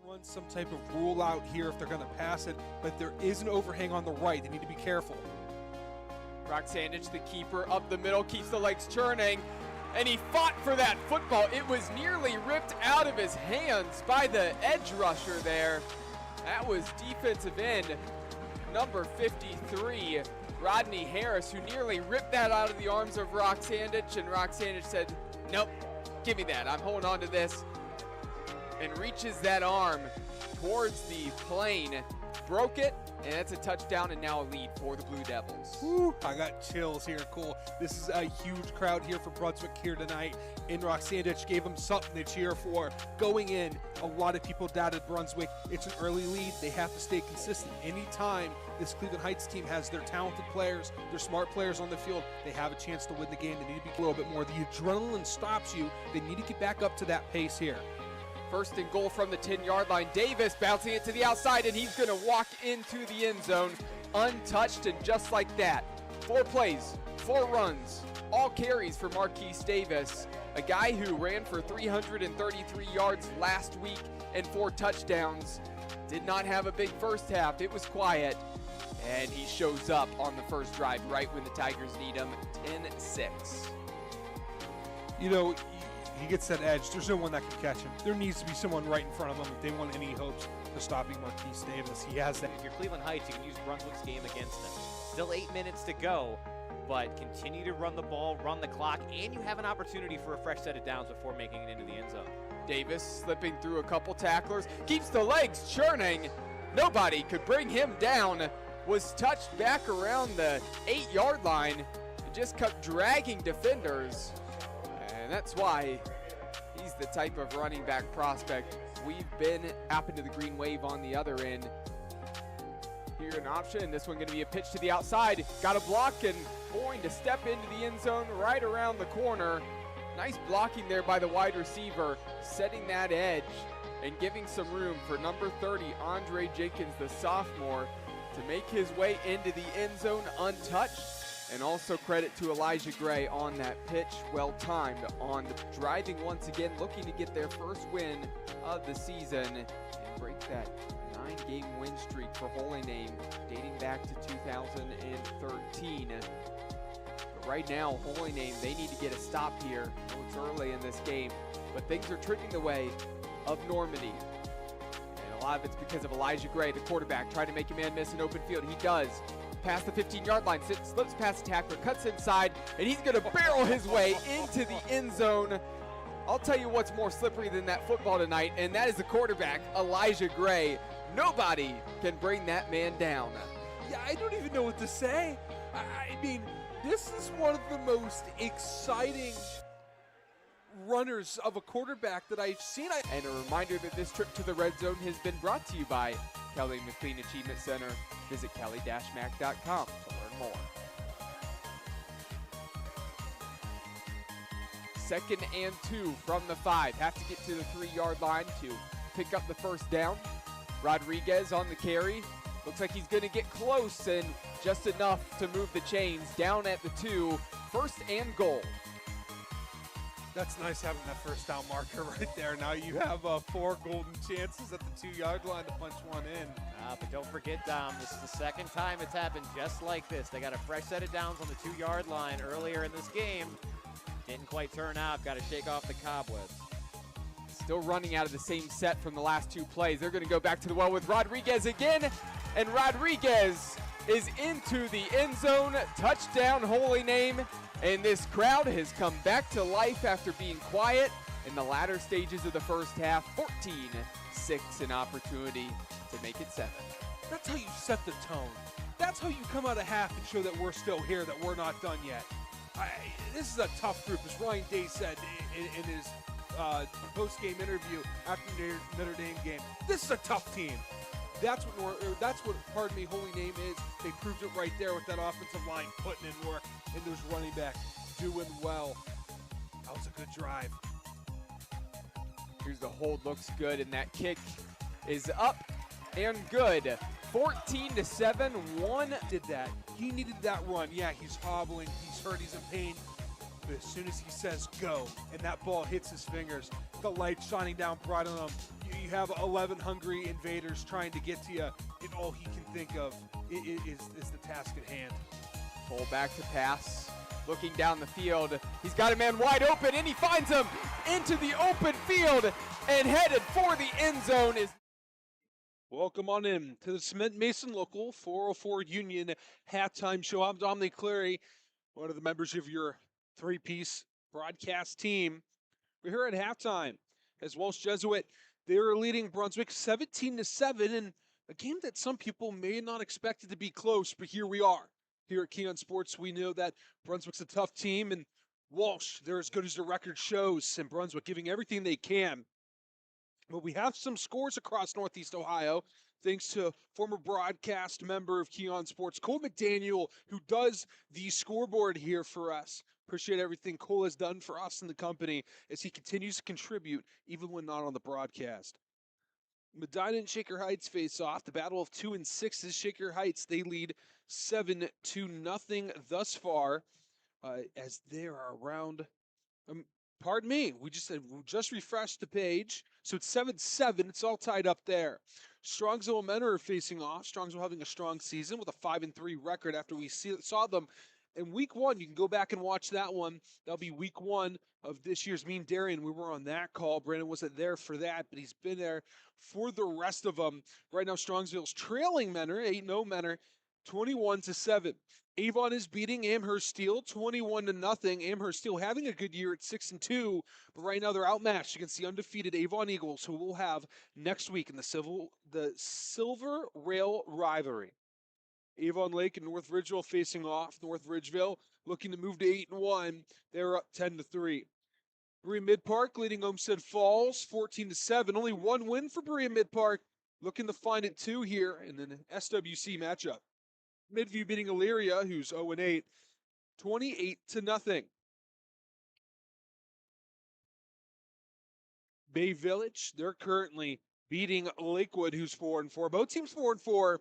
Run some type of rule out here if they're going to pass it, but there is an overhang on the right. They need to be careful. Brock Sandich, the keeper, up the middle, keeps the legs churning, and he fought for that football. It was nearly ripped out of his hands by the edge rusher there. That was defensive end number 53, Rodney Harris, who nearly ripped that out of the arms of Brock Sandich, and Brock Sandich said, nope, give me that, I'm holding on to this, and reaches that arm towards the plane, broke it, and that's a touchdown and now a lead for the Blue Devils. Woo, I got chills here. Cool. This is a huge crowd here for Brunswick here tonight. And Brock Sandich gave them something to cheer for. Going in, a lot of people doubted Brunswick. It's an early lead. They have to stay consistent. Anytime this Cleveland Heights team has their talented players, their smart players on the field, they have a chance to win the game. They need to be a little bit more. The adrenaline stops you. They need to get back up to that pace here. First and goal from the 10-yard line. Davis bouncing it to the outside, and he's going to walk into the end zone untouched, and just like that. 4 plays, 4 runs, all carries for Marquise Davis, a guy who ran for 333 yards last week and 4 touchdowns. Did not have a big first half. It was quiet, and he shows up on the first drive right when the Tigers need him, 10-6. You know, he gets that edge. There's no one that can catch him. There needs to be someone right in front of him if they want any hopes of stopping Marquise Davis. He has that. If you're Cleveland Heights, you can use Brunswick's game against them. Still 8 minutes to go, but continue to run the ball, run the clock, and you have an opportunity for a fresh set of downs before making it into the end zone. Davis slipping through a couple tacklers, keeps the legs churning. Nobody could bring him down. Was touched back around the 8-yard line and just kept dragging defenders. And that's why he's the type of running back prospect we've been. Happened to the green wave on the other end. Here an option. This one going to be a pitch to the outside. Got a block and going to step into the end zone right around the corner. Nice blocking there by the wide receiver, setting that edge and giving some room for number 30, Andre Jenkins, the sophomore, to make his way into the end zone untouched. And also credit to Elijah Gray on that pitch, well timed on the driving once again, looking to get their first win of the season and break that 9-game win streak for Holy Name dating back to 2013. But right now, Holy Name, they need to get a stop here. I know it's early in this game, but things are trending the way of Normandy. And a lot of it's because of Elijah Gray, the quarterback, trying to make a man miss an open field. He does. Past the 15-yard line, slips past the tackler, cuts inside, and he's going to barrel his way into the end zone. I'll tell you what's more slippery than that football tonight, and that is the quarterback, Elijah Gray. Nobody can bring that man down. Yeah, I don't even know what to say. I mean, this is one of the most exciting runners of a quarterback that I've seen. And a reminder that this trip to the red zone has been brought to you by Kelly McLean Achievement Center. Visit kelly-mac.com to learn more. 2nd and 2 from the 5. Have to get to the 3-yard line to pick up the first down. Rodriguez on the carry. Looks like he's going to get close and just enough to move the chains down at the 2. 1st and goal. That's nice having that first down marker right there. Now you have 4 golden chances at the 2-yard line to punch one in. But don't forget, this is the second time it's happened just like this. They got a fresh set of downs on the 2-yard line earlier in this game. Didn't quite turn out. Got to shake off the cobwebs. Still running out of the same set from the last 2 plays. They're going to go back to the well with Rodriguez again. And Rodriguez is into the end zone. Touchdown, Holy Name. And this crowd has come back to life after being quiet in the latter stages of the first half. 14-6, an opportunity to make it 7. That's how you set the tone. That's how you come out of half and show that we're still here, that we're not done yet. This is a tough group, as Ryan Day said in his post-game interview after the Notre Dame game. This is a tough team. That's what Holy Name is. They proved it right there with that offensive line putting in work and those running backs doing well. That was a good drive. Here's the hold, looks good, and that kick is up and good. 14-7, 1 did that. He needed that run. Yeah, he's hobbling, he's hurt, he's in pain. But as soon as he says go, and that ball hits his fingers, the light shining down bright on him, you have 11 hungry invaders trying to get to you, and all he can think of is the task at hand. Pull back to pass, looking down the field. He's got a man wide open, and he finds him into the open field, and headed for the end zone is... Welcome on in to the Cement Mason Local 404 Union halftime show. I'm Dominic Cleary, one of the members of your 3-piece broadcast team. We're here at halftime as Walsh Jesuit, they're leading Brunswick 17-7 in a game that some people may not expect it to be close, but here we are. Here at Keon Sports, we know that Brunswick's a tough team, and Walsh, they're as good as their record shows, and Brunswick giving everything they can. But we have some scores across Northeast Ohio, thanks to former broadcast member of Keon Sports, Cole McDaniel, who does the scoreboard here for us. Appreciate everything Cole has done for us and the company as he continues to contribute, even when not on the broadcast. Medina and Shaker Heights face off. The battle of 2 and 6 is Shaker Heights. They lead 7-0 thus far, as they are around. Pardon me, we just refreshed the page, so it's 7-7. It's all tied up there. Strongsville and Menor are facing off. Strongsville having a strong season with a 5-3 record after we saw them in week 1. You can go back and watch that one. That'll be week 1 of this year's Mean Darien. We were on that call. Brandon wasn't there for that, but he's been there for the rest of them. Right now, Strongsville's trailing Menor, 8-0 Menor, 21-7. Avon is beating Amherst Steel 21-0. Amherst Steel having a good year at 6-2, but right now they're outmatched against the undefeated Avon Eagles, who we'll have next week in the Silver Rail Rivalry. Avon Lake and North Ridgeville facing off. North Ridgeville looking to move to 8-1. They're up 10-3. Berea Mid-Park leading Olmsted Falls 14-7. Only one win for Berea Mid-Park. Looking to find it 2 here in an SWC matchup. Midview beating Elyria, who's 0-8, 28-0. Bay Village, they're currently beating Lakewood, who's 4-4. Both teams 4-4.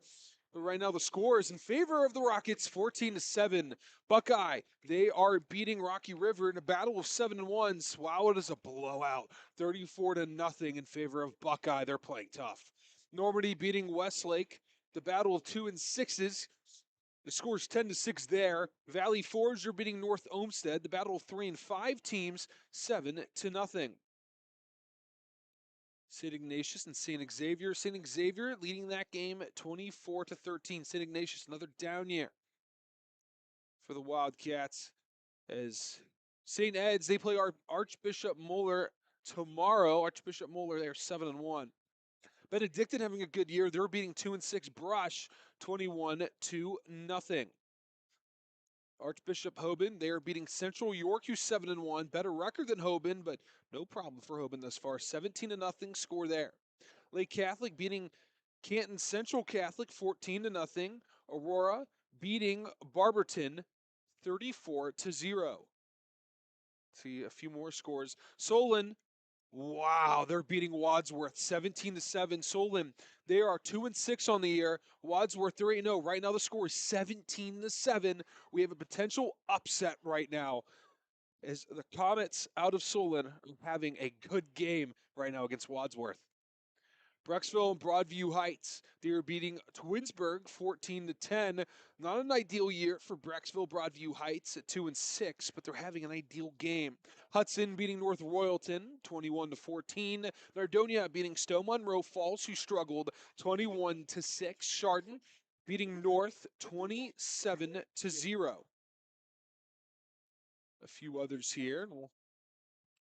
But right now the score is in favor of the Rockets, 14-7. Buckeye, they are beating Rocky River in a battle of 7-1s. Wow, it is a blowout, 34-0 in favor of Buckeye. They're playing tough. Normandy beating Westlake, the battle of 2-6s. The score is 10-6 there. Valley Forge are beating North Olmsted, the battle of 3 and 5 teams, 7-0. St. Ignatius and St. Xavier. St. Xavier leading that game at 24-13. St. Ignatius, another down year for the Wildcats. As St. Ed's, they play Archbishop Moeller tomorrow. Archbishop Moeller, they're 7-1. Benedictine having a good year. They're beating 2-6 Brush, 21-0. Archbishop Hoban, they are beating Central York, who's 7-1. Better record than Hoban, but no problem for Hoban thus far. 17-0 score there. Lake Catholic beating Canton Central Catholic, 14-0. Aurora beating Barberton, 34-0. See a few more scores. Solon, wow, they're beating Wadsworth 17-7. Solon, they are 2-6 on the year. Wadsworth 3-0. Right now the score is 17-7. We have a potential upset right now as the Comets out of Solon are having a good game right now against Wadsworth. Brecksville and Broadview Heights, they are beating Twinsburg 14-10. Not an ideal year for Brecksville, Broadview Heights at 2-6, but they're having an ideal game. Hudson beating North Royalton 21-14. Nardonia beating Stowe Monroe Falls, who struggled 21-6. Chardon beating North 27-0. A few others here, and we'll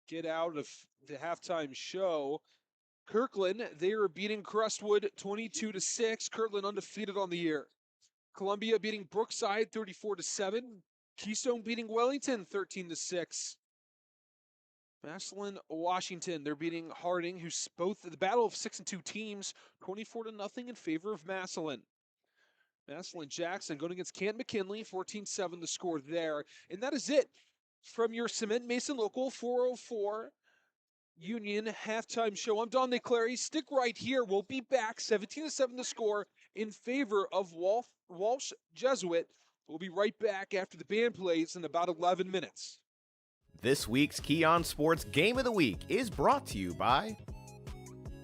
get out of the halftime show. Kirkland, they are beating Crestwood 22-6. Kirkland undefeated on the year. Columbia beating Brookside 34-7. Keystone beating Wellington 13-6. Massillon, Washington, they're beating Harding, who's both the battle of 6-2 teams, 24-0 in favor of Massillon. Massillon Jackson going against Canton McKinley, 14-7 the score there. And that is it from your Cement Mason Local 404 Union halftime show. I'm Don Clary. Stick right here. We'll be back. 17-7 the score in favor of Walsh Jesuit. We'll be right back after the band plays in about 11 minutes. This week's Keon Sports Game of the Week is brought to you by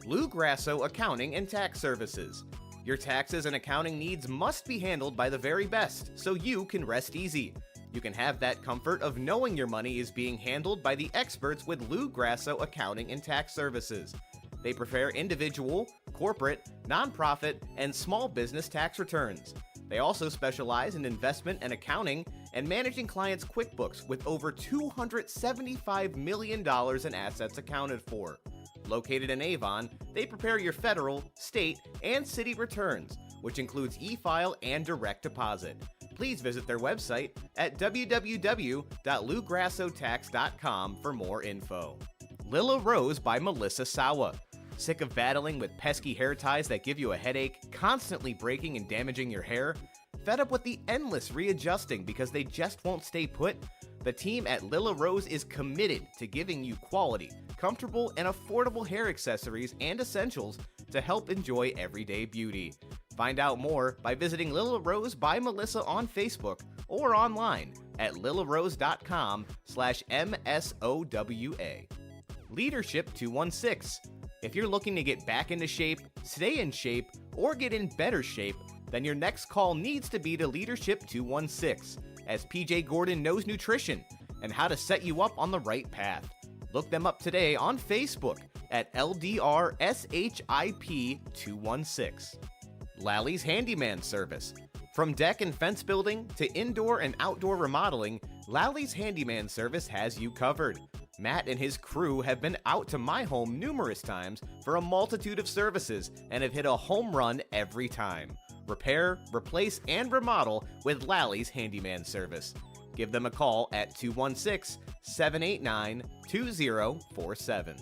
Lou Grasso Accounting and Tax Services. Your taxes and accounting needs must be handled by the very best, so you can rest easy. You can have that comfort of knowing your money is being handled by the experts with Lou Grasso Accounting and Tax Services. They prepare individual, corporate, nonprofit, and small business tax returns. They also specialize in investment and accounting and managing clients' QuickBooks with over $275 million in assets accounted for. Located in Avon, they prepare your federal, state, and city returns, which includes e-file and direct deposit. Please visit their website at www.lougrassotax.com for more info. Lilla Rose by Melissa Sawa. Sick of battling with pesky hair ties that give you a headache, constantly breaking and damaging your hair? Fed up with the endless readjusting because they just won't stay put? The team at Lilla Rose is committed to giving you quality, comfortable, and affordable hair accessories and essentials to help enjoy everyday beauty. Find out more by visiting Lilla Rose by Melissa on Facebook or online at lillarose.com/MSOWA. Leadership 216. If you're looking to get back into shape, stay in shape, or get in better shape, then your next call needs to be to Leadership 216, as PJ Gordon knows nutrition and how to set you up on the right path. Look them up today on Facebook at LDRSHIP216. Lally's Handyman Service. From deck and fence building to indoor and outdoor remodeling, Lally's Handyman Service has you covered. Matt and his crew have been out to my home numerous times for a multitude of services and have hit a home run every time. Repair, replace, and remodel with Lally's Handyman Service. Give them a call at 216-789-2047.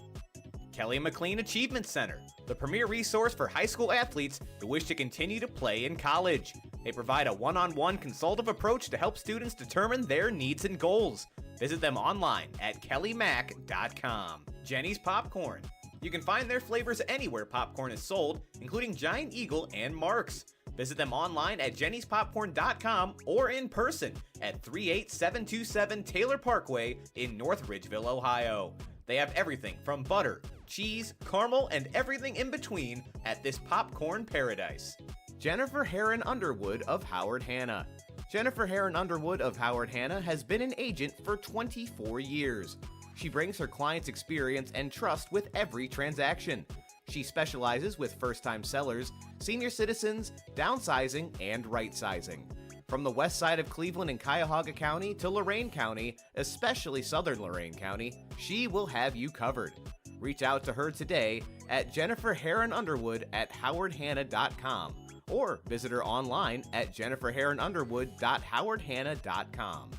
Kelly McLean Achievement Center, the premier resource for high school athletes who wish to continue to play in college. They provide a one-on-one consultative approach to help students determine their needs and goals. Visit them online at kellymac.com. Jenny's Popcorn. You can find their flavors anywhere popcorn is sold, including Giant Eagle and Mark's. Visit them online at jennyspopcorn.com or in person at 38727 Taylor Parkway in North Ridgeville, Ohio. They have everything from butter, cheese, caramel, and everything in between at this popcorn paradise. Jennifer Heron Underwood of Howard Hanna. Jennifer Heron Underwood of Howard Hanna has been an agent for 24 years. She brings her clients' experience and trust with every transaction. She specializes with first-time sellers, senior citizens, downsizing, and right-sizing. From the west side of Cleveland and Cuyahoga County to Lorain County, especially southern Lorain County, she will have you covered. Reach out to her today at Jennifer Heron Underwood at howardhanna.com or visit her online at jenniferheronunderwood.howardhanna.com.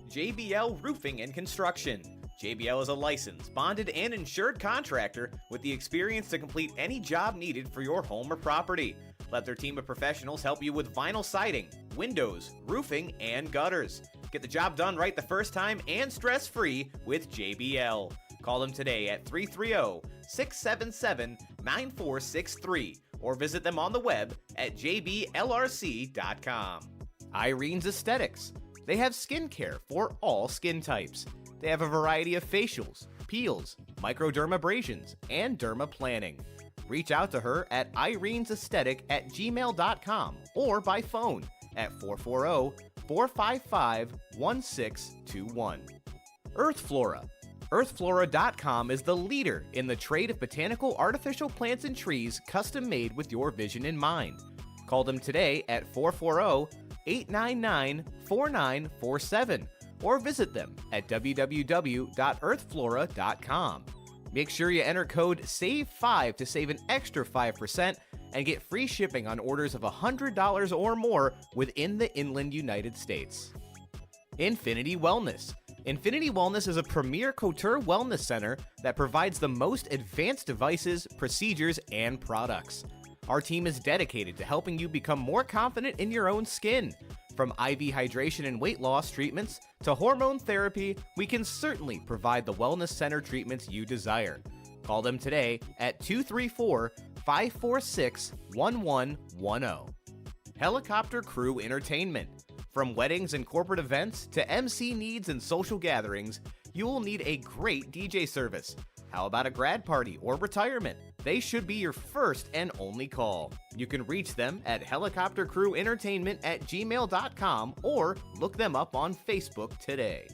JBL Roofing and Construction. JBL is a licensed, bonded, and insured contractor with the experience to complete any job needed for your home or property. Let their team of professionals help you with vinyl siding, windows, roofing, and gutters. Get the job done right the first time and stress-free with JBL. Call them today at 330-677-9463 or visit them on the web at jblrc.com. Irene's Aesthetics. They have skincare for all skin types. They have a variety of facials, peels, microdermabrasions, and dermaplaning. Reach out to her at irene'saesthetic@gmail.com or by phone at 440-455-1621. Earthflora. Earthflora.com is the leader in the trade of botanical artificial plants and trees custom made with your vision in mind. Call them today at 440-899-4947 or visit them at www.earthflora.com. Make sure you enter code SAVE5 to save an extra 5% and get free shipping on orders of $100 or more within the inland United States. Infinity Wellness. Infinity Wellness is a premier couture wellness center that provides the most advanced devices, procedures, and products. Our team is dedicated to helping you become more confident in your own skin. From IV hydration and weight loss treatments to hormone therapy, we can certainly provide the wellness center treatments you desire. Call them today at 234-546-1110. Helicopter Crew Entertainment. From weddings and corporate events to MC needs and social gatherings, you will need a great DJ service. How about a grad party or retirement? They should be your first and only call. You can reach them at helicoptercrewentertainment@gmail.com or look them up on Facebook today.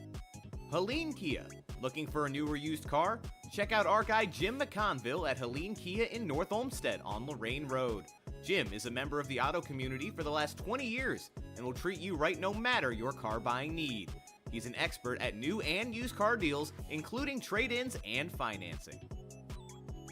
Helene Kia. Looking for a new or used car? Check out our guy Jim McConville at Helene Kia in North Olmsted on Lorraine Road. Jim is a member of the auto community for the last 20 years and will treat you right no matter your car buying need. He's an expert at new and used car deals, including trade-ins and financing.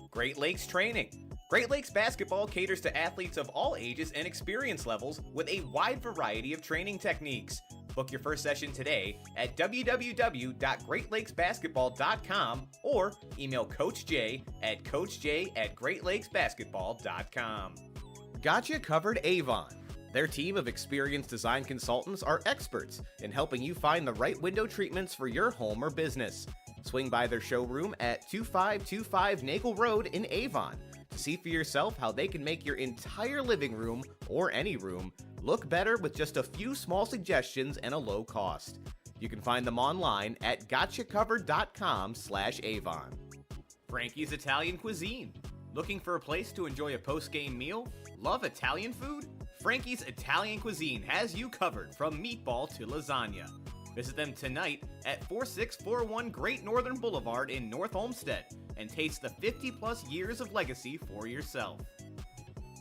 Great Lakes Training. Great Lakes Basketball caters to athletes of all ages and experience levels with a wide variety of training techniques. Book your first session today at www.greatlakesbasketball.com or email Coach J at coachj@greatlakesbasketball.com. Gotcha Covered Avon. Their team of experienced design consultants are experts in helping you find the right window treatments for your home or business. Swing by their showroom at 2525 Nagel Road in Avon to see for yourself how they can make your entire living room or any room look better with just a few small suggestions and a low cost. You can find them online at gotchacovered.com/Avon. Frankie's Italian Cuisine. Looking for a place to enjoy a post-game meal? Love Italian food? Frankie's Italian Cuisine has you covered from meatball to lasagna. Visit them tonight at 4641 Great Northern Boulevard in North Olmsted and taste the 50-plus years of legacy for yourself.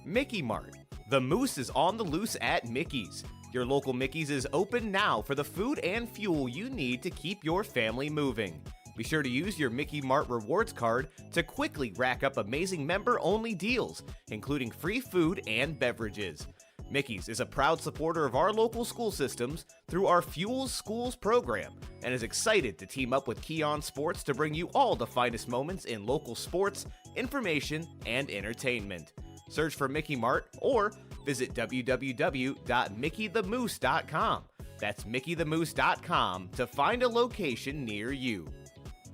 Mickey Mart. The moose is on the loose at Mickey's. Your local Mickey's is open now for the food and fuel you need to keep your family moving. Be sure to use your Mickey Mart Rewards card to quickly rack up amazing member-only deals, including free food and beverages. Mickey's is a proud supporter of our local school systems through our Fuels Schools program and is excited to team up with Keon Sports to bring you all the finest moments in local sports, information, and entertainment. Search for Mickey Mart or visit www.mickeythemoose.com. That's mickeythemoose.com to find a location near you.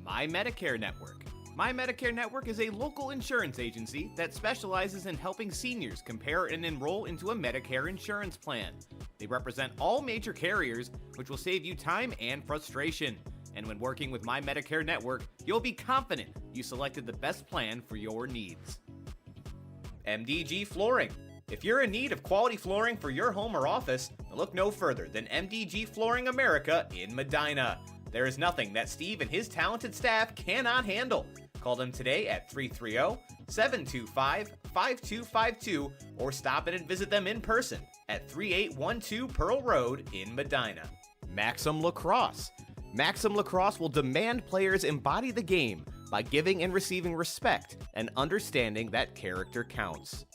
My Medicare Network. My Medicare Network is a local insurance agency that specializes in helping seniors compare and enroll into a Medicare insurance plan. They represent all major carriers, which will save you time and frustration. And when working with My Medicare Network, you'll be confident you selected the best plan for your needs. MDG Flooring. If you're in need of quality flooring for your home or office, look no further than MDG Flooring America in Medina. There is nothing that Steve and his talented staff cannot handle. Call them today at 330-725-5252 or stop in and visit them in person at 3812 Pearl Road in Medina. Maxim Lacrosse. Maxim Lacrosse will demand players embody the game by giving and receiving respect and understanding that character counts.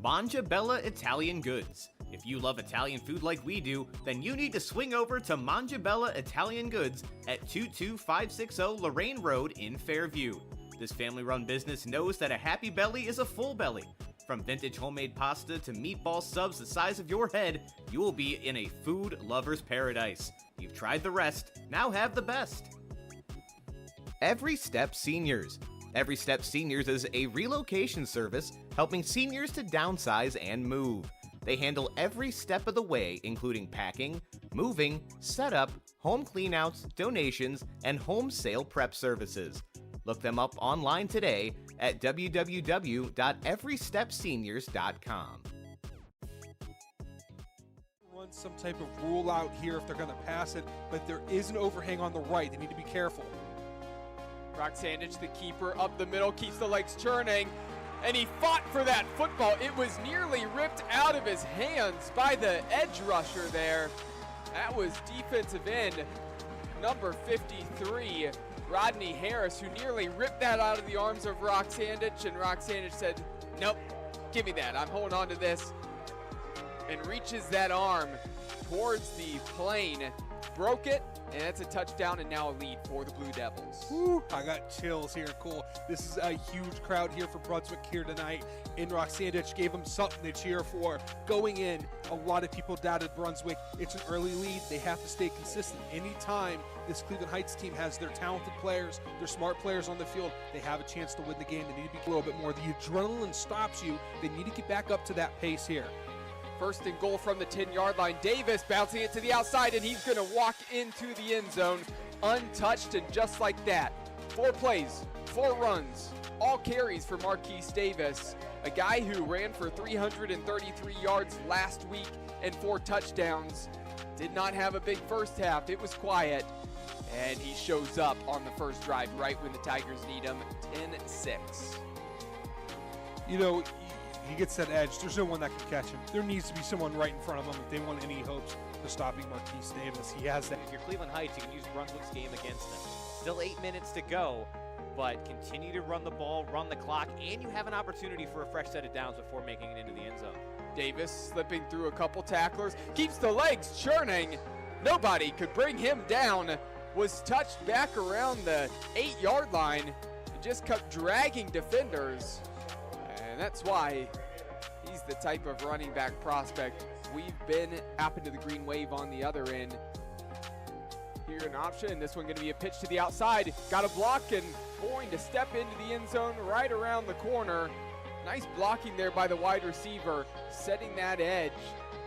Mangia Bella Italian Goods. If you love Italian food like we do, then you need to swing over to Mangia Bella Italian Goods at 22560 Lorraine Road in Fairview. This family-run business knows that a happy belly is a full belly. From vintage homemade pasta to meatball subs the size of your head, you will be in a food lover's paradise. You've tried the rest, now have the best. Every Step Seniors. Every Step Seniors is a relocation service helping seniors to downsize and move. They handle every step of the way, including packing, moving, setup, home cleanouts, donations, and home sale prep services. Look them up online today at www.everystepseniors.com. Run some type of rule out here if they're going to pass it, but there is an overhang on the right. They need to be careful. Roxandich, the keeper, up the middle, keeps the legs churning, and he fought for that football. It was nearly ripped out of his hands by the edge rusher there. That was defensive end number 53, Rodney Harris, who nearly ripped that out of the arms of Roxandich, and Roxandich said, nope, give me that. I'm holding on to this, and reaches that arm towards the plane, broke it, and that's a touchdown and now a lead for the Blue Devils. Woo, I got chills here. Cool. This is a huge crowd here for Brunswick here tonight. And Roxandich gave them something to cheer for. Going in, a lot of people doubted Brunswick. It's an early lead. They have to stay consistent. Anytime this Cleveland Heights team has their talented players, their smart players on the field, they have a chance to win the game. They need to be a little bit more. The adrenaline stops you. They need to get back up to that pace here. First and goal from the 10-yard line. Davis bouncing it to the outside, and he's going to walk into the end zone untouched, and just like that. 4 plays, 4 runs, all carries for Marquise Davis, a guy who ran for 333 yards last week and 4 touchdowns. Did not have a big first half. It was quiet, and he shows up on the first drive right when the Tigers need him, 10-6. You know, he gets that edge. There's no one that can catch him. There needs to be someone right in front of him if they want any hopes of stopping Marquise Davis. He has that. If you're Cleveland Heights, you can use Brunswick's game against them. Still 8 minutes to go, but continue to run the ball, run the clock, and you have an opportunity for a fresh set of downs before making it into the end zone. Davis slipping through a couple tacklers, keeps the legs churning. Nobody could bring him down. Was touched back around the 8-yard line and just kept dragging defenders. And that's why he's the type of running back prospect we've been. Happened to the green wave on the other end. Here an option. This one going to be a pitch to the outside. Got a block and going to step into the end zone right around the corner. Nice blocking there by the wide receiver, setting that edge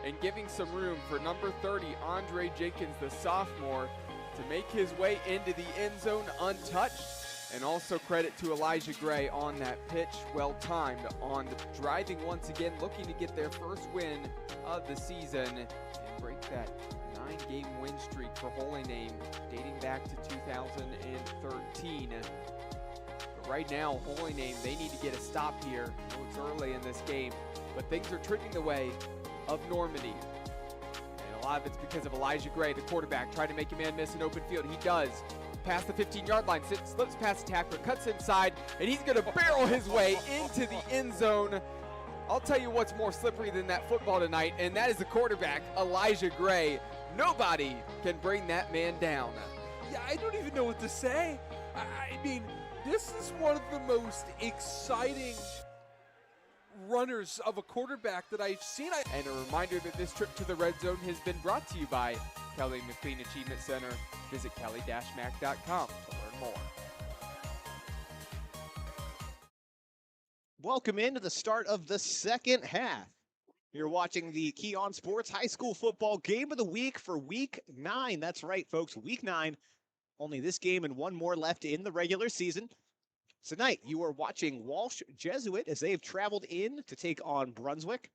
and giving some room for number 30, Andre Jenkins, the sophomore, to make his way into the end zone untouched. And also credit to Elijah Gray on that pitch, well timed on driving once again, looking to get their first win of the season and break that 9-game win streak for Holy Name dating back to 2013. But right now, Holy Name, they need to get a stop here. I know it's early in this game, but things are trending the way of Normandy. And a lot of it's because of Elijah Gray, the quarterback, trying to make a man miss an open field. He does. Past the 15-yard line, slips past the tackler, cuts inside, and he's going to barrel his way into the end zone. I'll tell you what's more slippery than that football tonight, and that is the quarterback, Elijah Gray. Nobody can bring that man down. Yeah, I don't even know what to say. I mean, this is one of the most exciting runners of a quarterback that I've seen. And a reminder that this trip to the Red Zone has been brought to you by Kelly McLean Achievement Center. Visit kelly-mac.com to learn more. Welcome into the start of the second half. You're watching the Key On Sports High School Football Game of the Week for Week 9. That's right, folks, Week 9. Only this game and one more left in the regular season. Tonight, you are watching Walsh Jesuit as they have traveled in to take on Brunswick.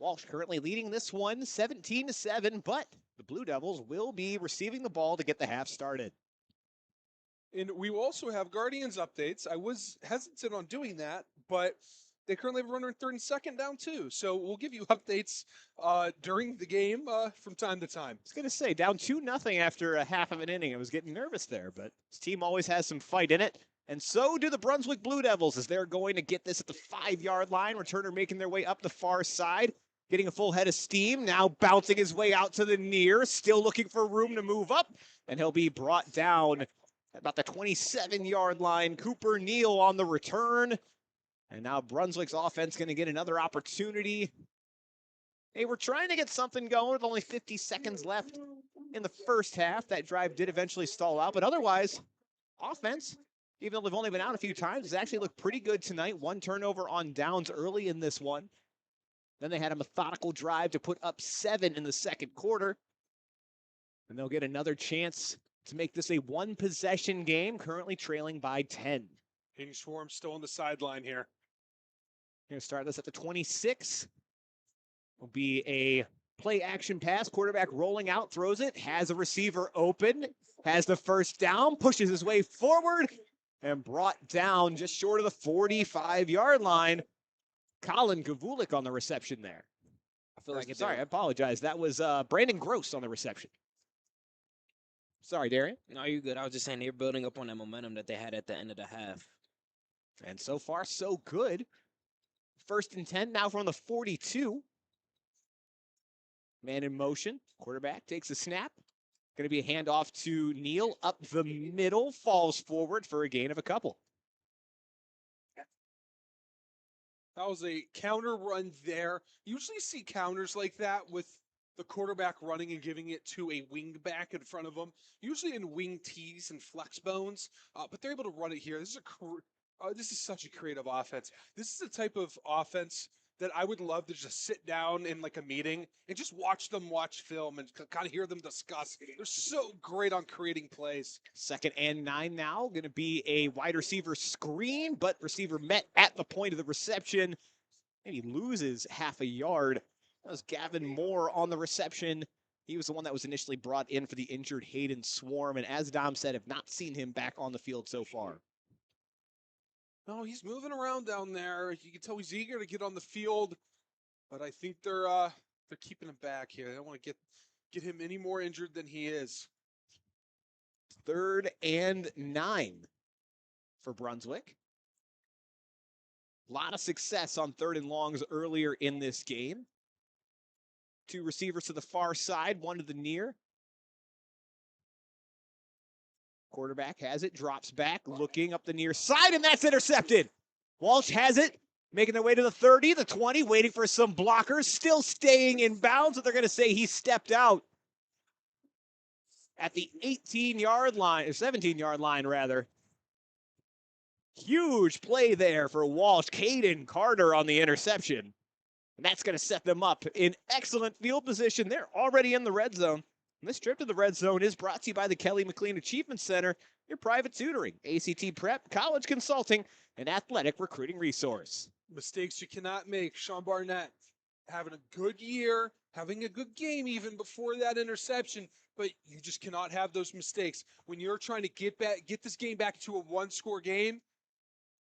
Walsh currently leading this one 17-7, but the Blue Devils will be receiving the ball to get the half started. And we will also have Guardians updates. I was hesitant on doing that, but they currently have a runner in third and second down too. So we'll give you updates during the game from time to time. I was going to say, down 2-0 after a half of an inning. I was getting nervous there, but this team always has some fight in it. And so do the Brunswick Blue Devils as they're going to get this at the 5-yard line. Returner making their way up the far side, getting a full head of steam, now bouncing his way out to the near, still looking for room to move up, and he'll be brought down at about the 27-yard line. Cooper Neal on the return. And now Brunswick's offense going to get another opportunity. They were trying to get something going with only 50 seconds left in the first half. That drive did eventually stall out, but otherwise, offense, even though they've only been out a few times, has actually looked pretty good tonight. One turnover on downs early in this one. Then they had a methodical drive to put up 7 in the second quarter. And they'll get another chance to make this a one-possession game, currently trailing by 10. Hayden Schwarm still on the sideline here. Going to start this at the 26. Will be a play action pass. Quarterback rolling out, throws it, has a receiver open, has the first down, pushes his way forward, and brought down just short of the 45-yard line. Colin Gavulik on the reception there. I feel like Sorry, I apologize. That was Brandon Gross on the reception. Sorry, Darian. No, you're good. I was just saying they're building up on that momentum that they had at the end of the half. And so far, so good. First and 10 now from the 42. Man in motion. Quarterback takes a snap. Going to be a handoff to Neal up the middle. Falls forward for a gain of a couple. That was a counter run there. Usually see counters like that with the quarterback running and giving it to a wing back in front of them. Usually in wing tees and flex bones, but they're able to run it here. This is such a creative offense. This is the type of offense that I would love to just sit down in like a meeting and just watch film and kind of hear them discuss. They're so great on creating plays. 2nd and 9 now. Going to be a wide receiver screen, but receiver met at the point of the reception. Maybe loses half a yard. That was Gavin Moore on the reception. He was the one that was initially brought in for the injured Hayden Swarm. And as Dom said, have not seen him back on the field so far. No, he's moving around down there. You can tell he's eager to get on the field, but I think they're keeping him back here. They don't want to get him any more injured than he is. 3rd and 9 for Brunswick. A lot of success on 3rd and longs earlier in this game. 2 receivers to the far side, 1 to the near. Quarterback has it, drops back, looking up the near side, and that's intercepted. Walsh has it, making their way to the 30, the 20, waiting for some blockers, still staying in bounds, but they're going to say he stepped out at the 18-yard line, or 17-yard line, rather. Huge play there for Walsh. Caden Carter on the interception. And that's going to set them up in excellent field position. They're already in the red zone. And this trip to the red zone is brought to you by the Kelly McLean Achievement Center, your private tutoring, ACT prep, college consulting, and athletic recruiting resource. Mistakes you cannot make. Sean Barnett having a good year, having a good game even before that interception, but you just cannot have those mistakes. When you're trying to get this game back to a one-score game,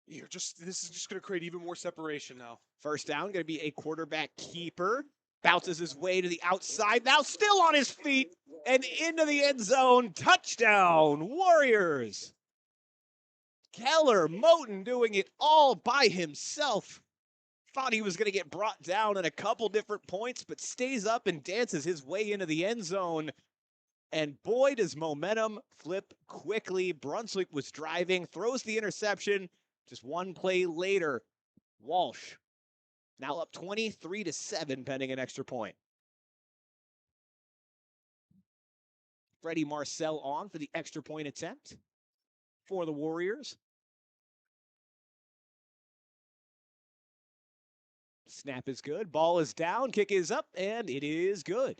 this is just going to create even more separation now. First down, going to be a quarterback keeper. Bounces his way to the outside, now still on his feet, and into the end zone. Touchdown, Warriors. Keller Moten doing it all by himself. Thought he was going to get brought down at a couple different points, but stays up and dances his way into the end zone. And boy, does momentum flip quickly. Brunswick was driving, throws the interception. Just one play later, Walsh now up 23-7, pending an extra point. Freddie Marcel on for the extra point attempt for the Warriors. Snap is good. Ball is down. Kick is up, and it is good.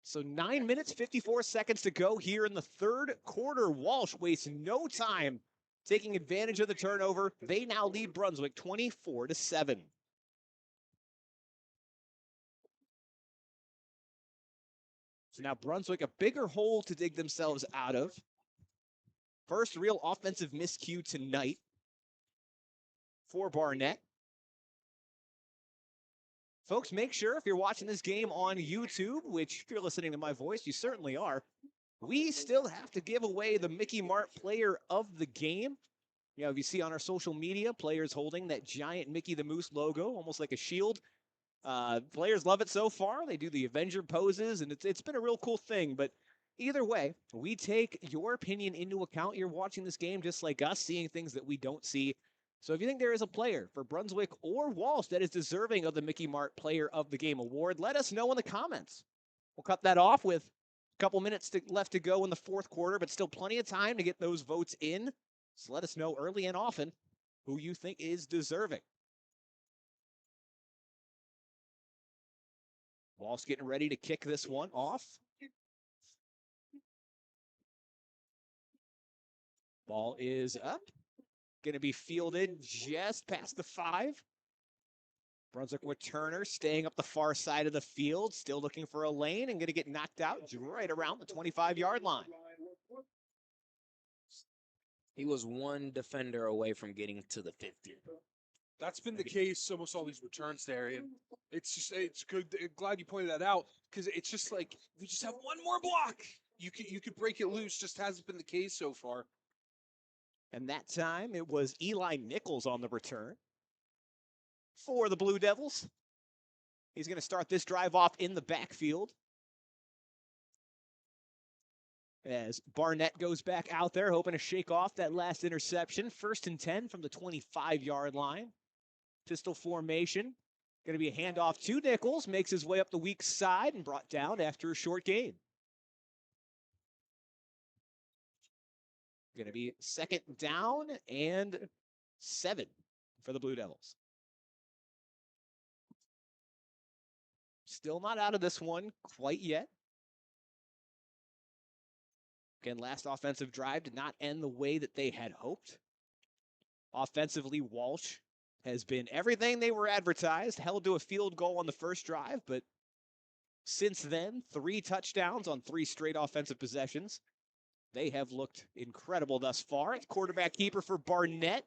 So 9 minutes, 54 seconds to go here in the third quarter. Walsh wastes no time taking advantage of the turnover. They now lead Brunswick 24-7. So now Brunswick, a bigger hole to dig themselves out of. First real offensive miscue tonight for Barnett. Folks, make sure if you're watching this game on YouTube, which if you're listening to my voice, you certainly are, we still have to give away the Mickey Mart Player of the Game. You know, if you see on our social media, players holding that giant Mickey the Moose logo, almost like a shield. Players love it so far. They do the Avenger poses, and it's been a real cool thing. But either way, we take your opinion into account. You're watching this game just like us, seeing things that we don't see. So if you think there is a player for Brunswick or Walsh that is deserving of the Mickey Mart Player of the Game award, let us know in the comments. We'll cut that off with a couple minutes left to go in the fourth quarter, but still plenty of time to get those votes in. So let us know early and often who you think is deserving. Walsh getting ready to kick this one off. Ball is up. Going to be fielded just past the 5. Brunswick returner staying up the far side of the field, still looking for a lane and going to get knocked out right around the 25-yard line. He was one defender away from getting to the 50. That's been the case almost all these returns there. And it's good. Glad you pointed that out because it's just like we just have one more block. You could break it loose. Just hasn't been the case so far. And that time it was Eli Nichols on the return for the Blue Devils. He's going to start this drive off in the backfield. As Barnett goes back out there, hoping to shake off that last interception. 1st and 10 from the 25-yard line. Pistol formation. Going to be a handoff to Nichols. Makes his way up the weak side and brought down after a short gain. Going to be 2nd down and 7 for the Blue Devils. Still not out of this one quite yet. Again, last offensive drive did not end the way that they had hoped. Offensively, Walsh has been everything they were advertised, held to a field goal on the first drive, but since then, 3 touchdowns on 3 straight offensive possessions. They have looked incredible thus far. It's quarterback keeper for Barnett.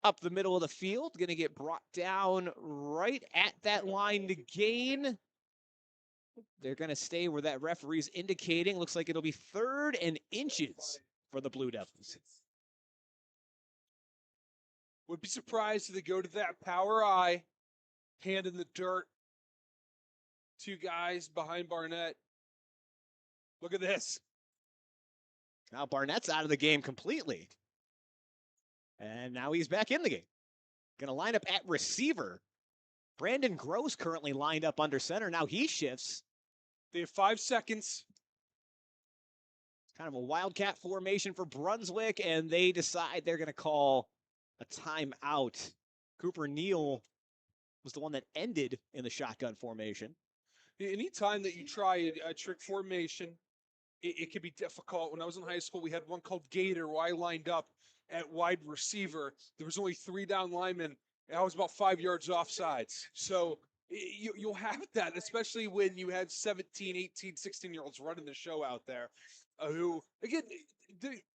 Up the middle of the field. Going to get brought down right at that line to gain. They're going to stay where that referee's indicating. Looks like it'll be 3rd and inches for the Blue Devils. Would be surprised if they go to that power eye. Hand in the dirt. 2 guys behind Barnett. Look at this. Now Barnett's out of the game completely. And now he's back in the game. Going to line up at receiver. Brandon Gross currently lined up under center. Now he shifts. They have 5 seconds. Kind of a wildcat formation for Brunswick, and they decide they're going to call a timeout. Cooper Neal was the one that ended in the shotgun formation. Anytime that you try a trick formation, it can be difficult. When I was in high school, we had one called Gator where I lined up at wide receiver. There was only 3 down linemen, and I was about 5 yards off sides. So you'll have that, especially when you had 17, 18, 16-year-olds running the show out there who, again,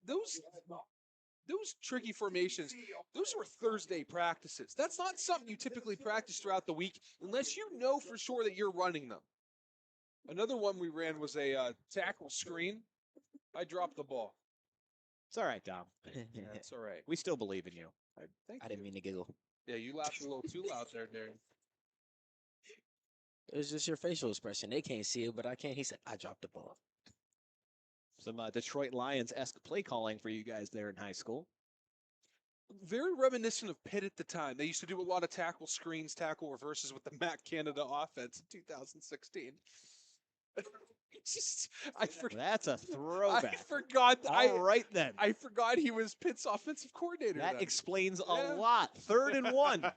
those tricky formations, those were Thursday practices. That's not something you typically practice throughout the week unless you know for sure that you're running them. Another one we ran was a tackle screen. I dropped the ball. It's all right, Dom. Yeah, it's all right. We still believe in you. I didn't mean to giggle. Yeah, you laughed a little too loud there, Darren. It was just your facial expression. They can't see it, but I can. He said, I dropped the ball. Some Detroit Lions-esque play calling for you guys there in high school. Very reminiscent of Pitt at the time. They used to do a lot of tackle screens, tackle reverses with the Matt Canada offense in 2016. That's a throwback. I forgot. All right, then. I forgot he was Pitt's offensive coordinator. That then. explains a lot. 3rd and 1.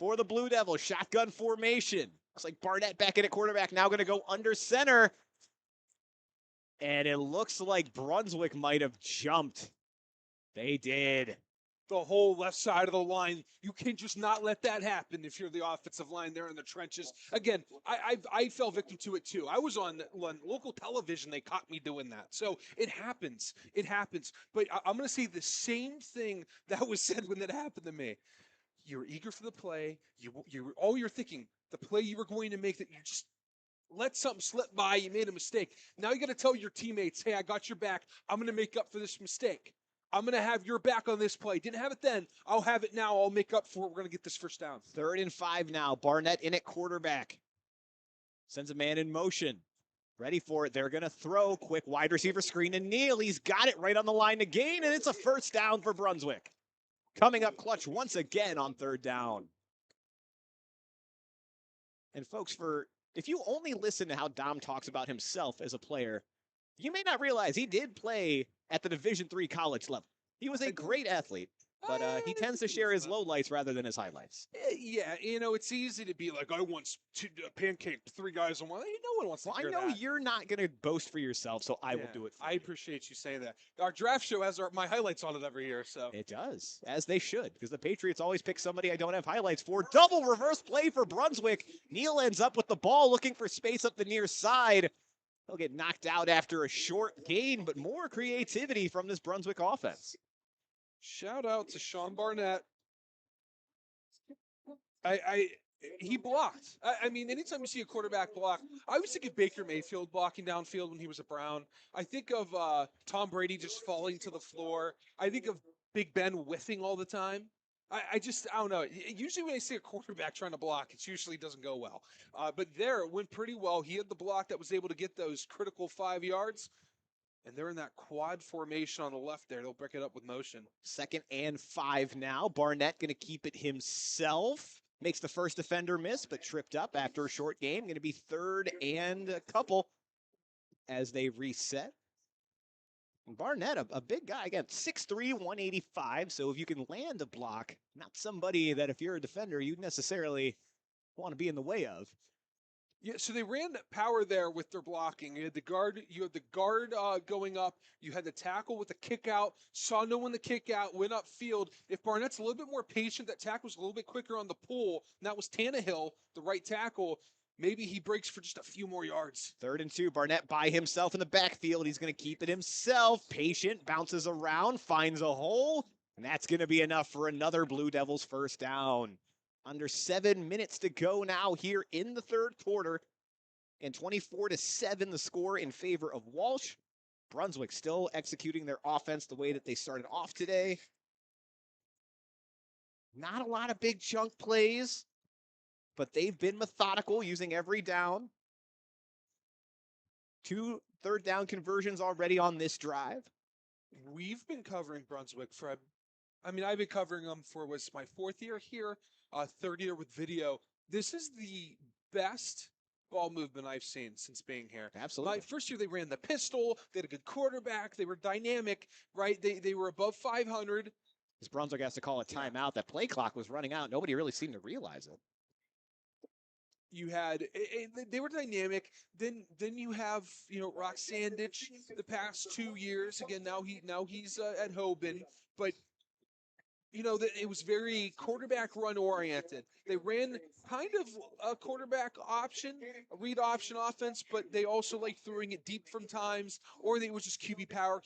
for the Blue Devils. Shotgun formation. Looks like Barnett back in at quarterback, now going to go under center. And it looks like Brunswick might have jumped. They did. The whole left side of the line. You can just not let that happen if you're the offensive line there in the trenches. Again, I fell victim to it too. I was on local television. They caught me doing that. So it happens. It happens. But I'm going to say the same thing that was said when that happened to me. You're eager for the play. You're thinking the play you were going to make, that you just let something slip by. You made a mistake. Now you got to tell your teammates, hey, I got your back. I'm going to make up for this mistake. I'm going to have your back on this play. Didn't have it then. I'll have it now. I'll make up for it. We're going to get this first down. 3rd and 5 now. Barnett in at quarterback. Sends a man in motion. Ready for it. They're going to throw. Quick wide receiver screen and Neal. He's got it right on the line to gain, and it's a first down for Brunswick. Coming up clutch once again on 3rd down. And folks, if you only listen to how Dom talks about himself as a player, you may not realize he did play at the Division III college level. He was a great athlete, but he tends to share his lowlights rather than his highlights. Yeah, it's easy to be like, I once pancaked 3 guys on one. No one wants to hear I know that. you're not going to boast for yourself, so I will do it for I you. appreciate you saying that. Our draft show has my highlights on it every year. So It does, as they should, because the Patriots always pick somebody I don't have highlights for. Double reverse play for Brunswick. Neal ends up with the ball, looking for space up the near side. He'll get knocked out after a short gain, but more creativity from this Brunswick offense. shout out to Sean Barnett. He blocked. I mean, anytime you see a quarterback block, I always think of Baker Mayfield blocking downfield when he was a Brown. I think of Tom Brady just falling to the floor. I think of Big Ben whiffing all the time. I don't know. Usually when I see a quarterback trying to block, it usually doesn't go well. But there, it went pretty well. He had the block that was able to get those critical 5 yards. And they're in that quad formation on the left there. They'll break it up with motion. 2nd and 5 now. Barnett going to keep it himself. Makes the first defender miss, but tripped up after a short game. Going to be 3rd and a couple as they reset. Barnett, a big guy, again, 6'3", 185. So if you can land a block, not somebody that if you're a defender, you'd necessarily want to be in the way of. Yeah, so they ran power there with their blocking. You had the guard going up. You had the tackle with the kick out. Saw no one the kick out, went upfield. If Barnett's a little bit more patient, that tackle was a little bit quicker on the pull. And that was Tannehill, the right tackle. Maybe he breaks for just a few more yards. 3rd and 2, Barnett by himself in the backfield. He's going to keep it himself. Patient, bounces around, finds a hole. And that's going to be enough for another Blue Devils first down. Under 7 minutes to go now here in the 3rd quarter. And 24-7 the score in favor of Walsh. Brunswick still executing their offense the way that they started off today. Not a lot of big chunk plays, but they've been methodical using every down. 2 third down conversions already on this drive. We've been covering Brunswick I've been covering them for my 4th year here, 3rd year with video. This is the best ball movement I've seen since being here. Absolutely. My first year they ran the pistol. They had a good quarterback. They were dynamic, right? They were above 500. As Brunswick has to call a timeout. That play clock was running out. Nobody really seemed to realize it. You had they were dynamic. Then you have Rock Sandich the past 2 years. Again, now he's at Hoban, but it was very quarterback run oriented. They ran kind of a quarterback option, a read option offense, but they also like throwing it deep from times, or they was just QB power,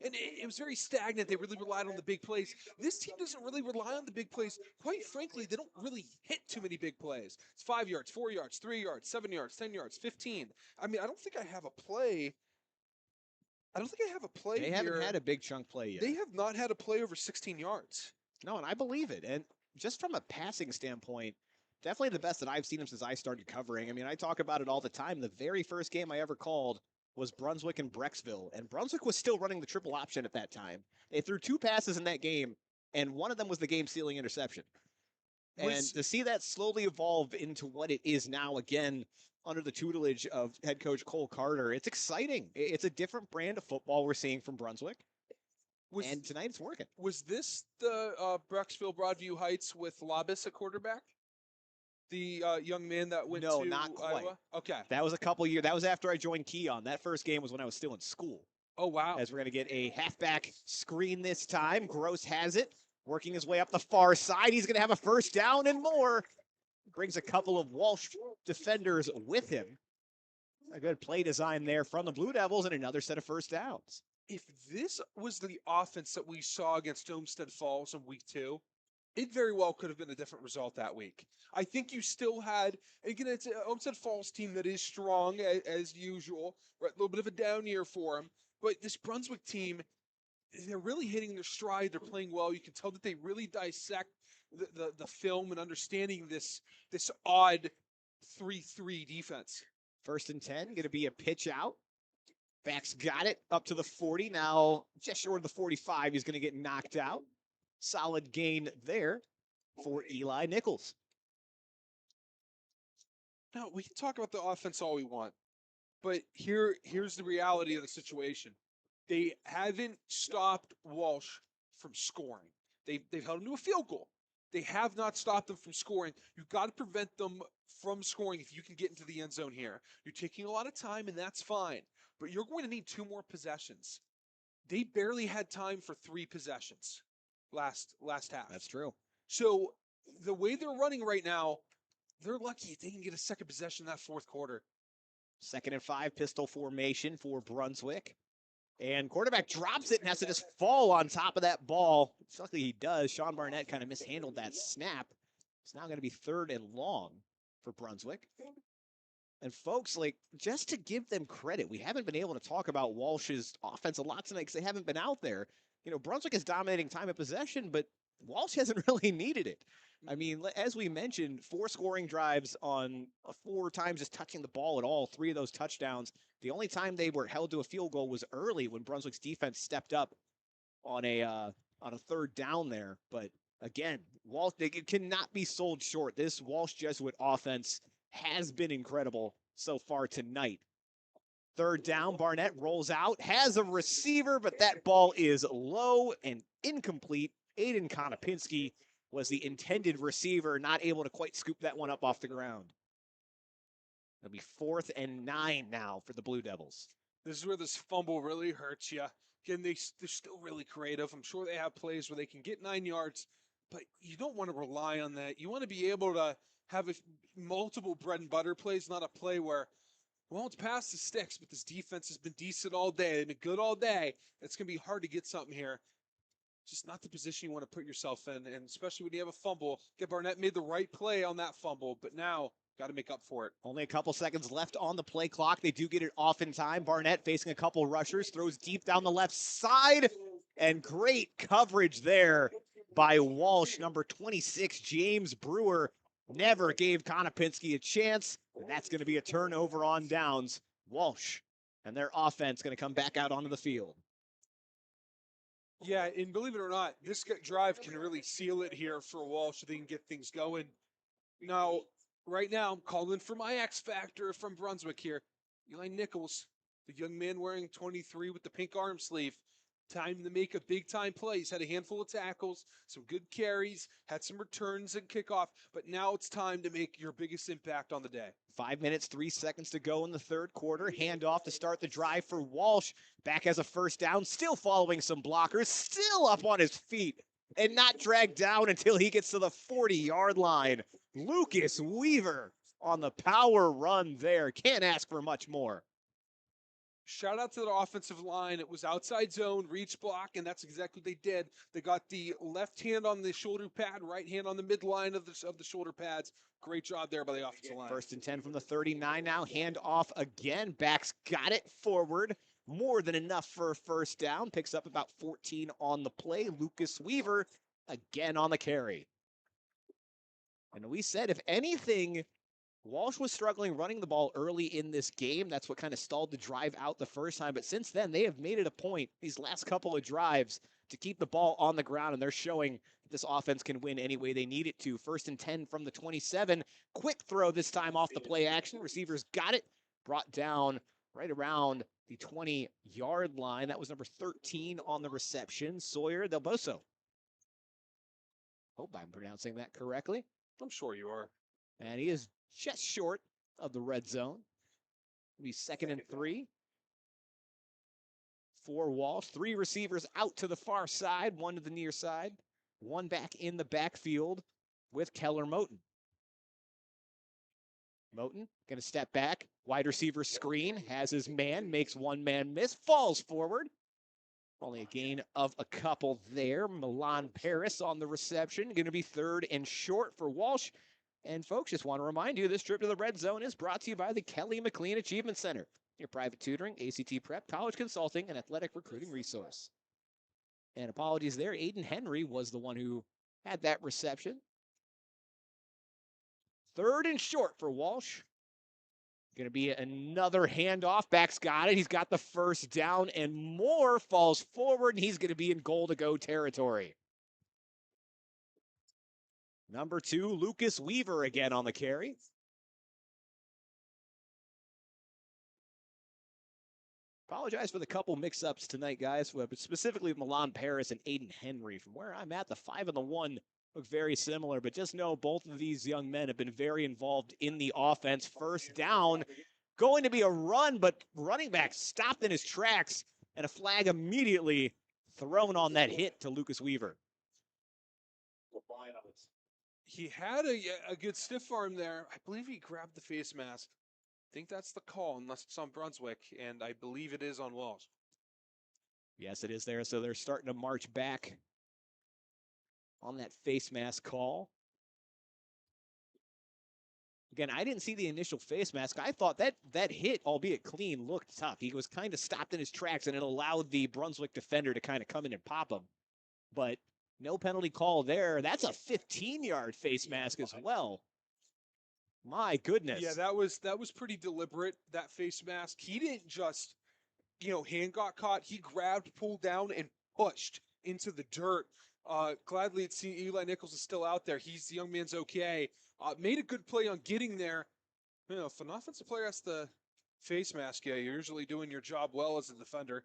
and it was very stagnant. They really relied on the big plays. This team doesn't really rely on the big plays. Quite frankly, they don't really hit too many big plays. It's 5 yards, 4 yards, 3 yards, 7 yards, 10 yards, 15. I don't think I have a play. They haven't had a big chunk play yet. They have not had a play over 16 yards. No, and I believe it. And just from a passing standpoint, definitely the best that I've seen them since I started covering. I talk about it all the time. The very first game I ever called was Brunswick and Brecksville, and Brunswick was still running the triple option at that time. They threw 2 passes in that game, and one of them was the game-sealing interception. And to see that slowly evolve into what it is now, again, under the tutelage of head coach Cole Carter, it's exciting. It's a different brand of football we're seeing from Brunswick. and tonight it's working. Was this the Brecksville Broadview Heights with Labis at quarterback? The young man that went No, to not quite. Iowa? Okay. That was a couple years. That was after I joined Keon. That first game was when I was still in school. Oh, wow. As we're going to get a halfback screen this time. Gross has it, working his way up the far side. He's going to have a first down and more. Brings a couple of Walsh defenders with him. A good play design there from the Blue Devils and another set of first downs. If this was the offense that we saw against Olmsted Falls in week 2, it very well could have been a different result that week. I think you still had, again, it's an Olmsted Falls team that is strong as usual, right? A little bit of a down year for them. But this Brunswick team, they're really hitting their stride. They're playing well. You can tell that they really dissect the film and understanding this odd 3-3 defense. 1st and 10, going to be a pitch out. Back's got it up to the 40. Now just short of the 45, he's going to get knocked out. Solid gain there for Eli Nichols. Now, we can talk about the offense all we want, but here's the reality of the situation. They haven't stopped Walsh from scoring. They've held him to a field goal. They have not stopped them from scoring. You've got to prevent them from scoring if you can get into the end zone here. You're taking a lot of time, and that's fine, but you're going to need 2 more possessions. They barely had time for 3 possessions last half. That's true. So the way they're running right now, they're lucky if they can get a second possession in that 4th quarter. 2nd and 5, pistol formation for Brunswick. And quarterback drops it and has to just fall on top of that ball. Luckily he does. Sean Barnett kind of mishandled that snap. It's now going to be 3rd and long for Brunswick. And folks, like, just to give them credit, we haven't been able to talk about Walsh's offense a lot tonight because they haven't been out there. You know, Brunswick is dominating time of possession, but Walsh hasn't really needed it. I mean, as we mentioned, 4 scoring drives on 4 times just touching the ball at all, 3 of those touchdowns. The only time they were held to a field goal was early when Brunswick's defense stepped up on a 3rd down there. But again, Walsh, they cannot be sold short. This Walsh Jesuit offense has been incredible so far tonight. 3rd down, Barnett rolls out, has a receiver, but that ball is low and incomplete. Aiden Konopinski was the intended receiver, not able to quite scoop that one up off the ground. It'll be 4th and 9 now for the Blue Devils. This is where this fumble really hurts you. Again, they're still really creative. I'm sure they have plays where they can get 9 yards, but you don't want to rely on that. You want to be able to have multiple bread and butter plays, not a play where, well, it's past the sticks, but this defense has been decent all day. They've been good all day. It's going to be hard to get something here. Just not the position you want to put yourself in, and especially when you have a fumble. Get Barnett made the right play on that fumble, but now got to make up for it. Only a couple seconds left on the play clock. They do get it off in time. Barnett facing a couple rushers, throws deep down the left side, and great coverage there by Walsh. Number 26, James Brewer, never gave Konopinski a chance, and that's going to be a turnover on downs. Walsh and their offense going to come back out onto the field. Yeah, and believe it or not, this drive can really seal it here for Walsh so they can get things going. Now, right now, I'm calling for my X Factor from Brunswick here. Eli Nichols, the young man wearing 23 with the pink arm sleeve. Time to make a big-time play. He's had a handful of tackles, some good carries, had some returns and kickoff, but now it's time to make your biggest impact on the day. 5 minutes, 3 seconds to go in the 3rd quarter. Handoff to start the drive for Walsh. Back as a first down, still following some blockers, still up on his feet, and not dragged down until he gets to the 40-yard line. Lucas Weaver on the power run there. Can't ask for much more. Shout out to the offensive line. It was outside zone, reach block, and that's exactly what they did. They got the left hand on the shoulder pad, right hand on the midline of the shoulder pads. Great job there by the offensive line. 1st and 10 from the 39 now. Hand off again. Backs got it forward. More than enough for a first down. Picks up about 14 on the play. Lucas Weaver again on the carry. And we said, if anything, Walsh was struggling running the ball early in this game. That's what kind of stalled the drive out the first time. But since then, they have made it a point, these last couple of drives, to keep the ball on the ground. And they're showing that this offense can win any way they need it to. 1st and 10 from the 27. Quick throw this time off the play action. Receivers got it. Brought down right around the 20-yard line. That was number 13 on the reception, Sawyer Del Boso. Hope I'm pronouncing that correctly. I'm sure you are. And he is just short of the red zone. It'll be 2nd and 3 for Walsh. 3 receivers out to the far side, 1 to the near side, 1 back in the backfield with Keller Moten. Moten going to step back, wide receiver screen, has his man, makes one man miss, falls forward. Only a gain of a couple there. Milan Paris on the reception. Going to be 3rd and short for Walsh. And folks, just want to remind you, this trip to the red zone is brought to you by the Kelly McLean Achievement Center, your private tutoring, ACT prep, college consulting, and athletic recruiting resource. And apologies there, Aiden Henry was the one who had that reception. 3rd and short for Walsh. Going to be another handoff. Back's got it. He's got the first down and more. Falls forward, and he's going to be in goal-to-go territory. Number 2, Lucas Weaver again on the carry. Apologize for the couple mix-ups tonight, guys, but specifically with Milan Paris and Aiden Henry. From where I'm at, the 5 and the 1 look very similar, but just know both of these young men have been very involved in the offense. First down, going to be a run, but running back stopped in his tracks, and a flag immediately thrown on that hit to Lucas Weaver. He had a good stiff arm there. I believe he grabbed the face mask. I think that's the call, unless it's on Brunswick, and I believe it is on Walsh. Yes, it is there, so they're starting to march back on that face mask call. Again, I didn't see the initial face mask. I thought that hit, albeit clean, looked tough. He was kind of stopped in his tracks, and it allowed the Brunswick defender to kind of come in and pop him. But no penalty call there. That's a 15-yard face mask as well. My goodness. Yeah, that was pretty deliberate, that face mask. He didn't just, hand got caught. He grabbed, pulled down, and pushed into the dirt. Gladly to see Eli Nichols is still out there. The young man's okay. Made a good play on getting there. If an offensive player has the face mask, you're usually doing your job well as a defender.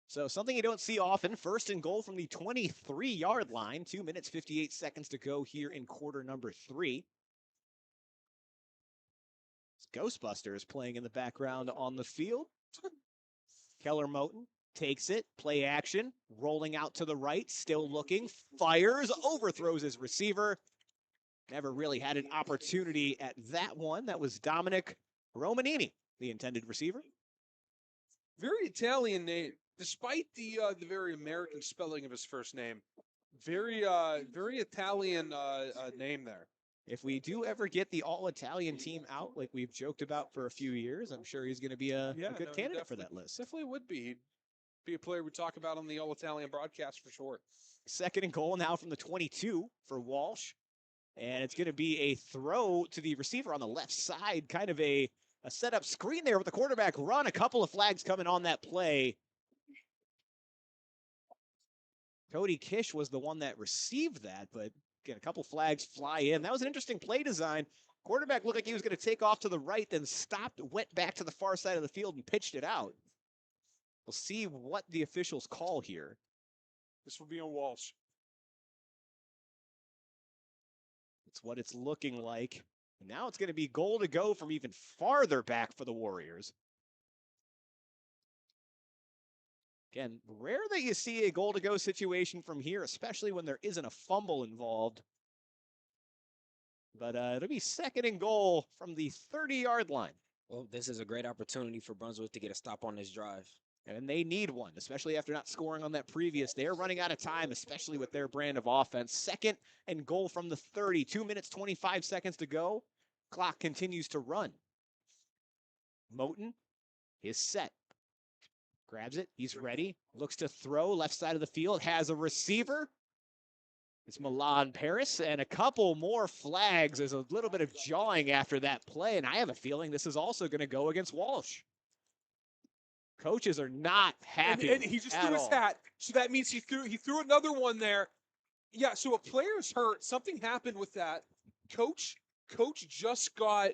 So something you don't see often. 1st and goal from the 23-yard line. 2 minutes, 58 seconds to go here in quarter number 3. Ghostbusters playing in the background on the field. Keller Moten takes it, play action, rolling out to the right, still looking, fires, overthrows his receiver. Never really had an opportunity at that one. That was Dominic Romanini, the intended receiver. Very Italian name, despite the very American spelling of his first name. Very Italian name there. If we do ever get the all-Italian team out, like we've joked about for a few years, I'm sure he's going to be a good candidate for that list. Definitely would be. He'd be a player we talk about on the all-Italian broadcast for sure. 2nd and goal now from the 22 for Walsh. And it's going to be a throw to the receiver on the left side, kind of a setup screen there with the quarterback run. A couple of flags coming on that play. Cody Kish was the one that received that, but again, a couple flags fly in. That was an interesting play design. Quarterback looked like he was going to take off to the right, then stopped, went back to the far side of the field and pitched it out. We'll see what the officials call here. This will be on Walsh. It's what it's looking like. And now it's going to be goal to go from even farther back for the Warriors. Again, rare that you see a goal to go situation from here, especially when there isn't a fumble involved. But it'll be 2nd and goal from the 30-yard line. Well, this is a great opportunity for Brunswick to get a stop on this drive. And they need one, especially after not scoring on that previous. They're running out of time, especially with their brand of offense. 2nd and goal from the 30. 2 minutes, 25 seconds to go. Clock continues to run. Moten is set. Grabs it. He's ready. Looks to throw. Left side of the field. Has a receiver. It's Milan Paris. And a couple more flags. There's a little bit of jawing after that play. And I have a feeling this is also going to go against Walsh. Coaches are not happy. And he just threw his hat. So that means he threw another one there. Yeah, so a player's hurt. Something happened with that. Coach just got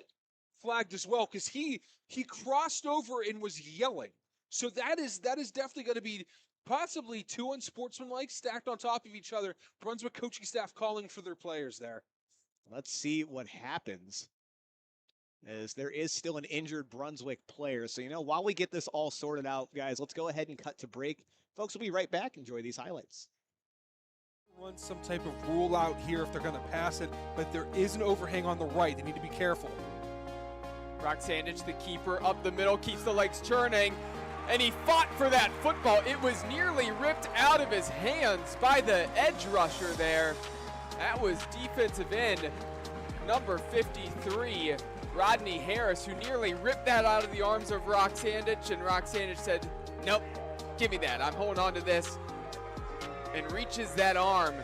flagged as well because he crossed over and was yelling. So that is definitely going to be possibly two unsportsmanlike stacked on top of each other. Brunswick coaching staff calling for their players there. Let's see what happens, as there is still an injured Brunswick player. So, while we get this all sorted out, guys, let's go ahead and cut to break. Folks, we'll be right back. Enjoy these highlights. Run some type of rule out here if they're going to pass it, but there is an overhang on the right. They need to be careful. Sandich, the keeper, up the middle, keeps the legs churning, and he fought for that football. It was nearly ripped out of his hands by the edge rusher there. That was defensive end number 53, Rodney Harris, who nearly ripped that out of the arms of Sandich, and Sandich said, nope, give me that. I'm holding on to this, and reaches that arm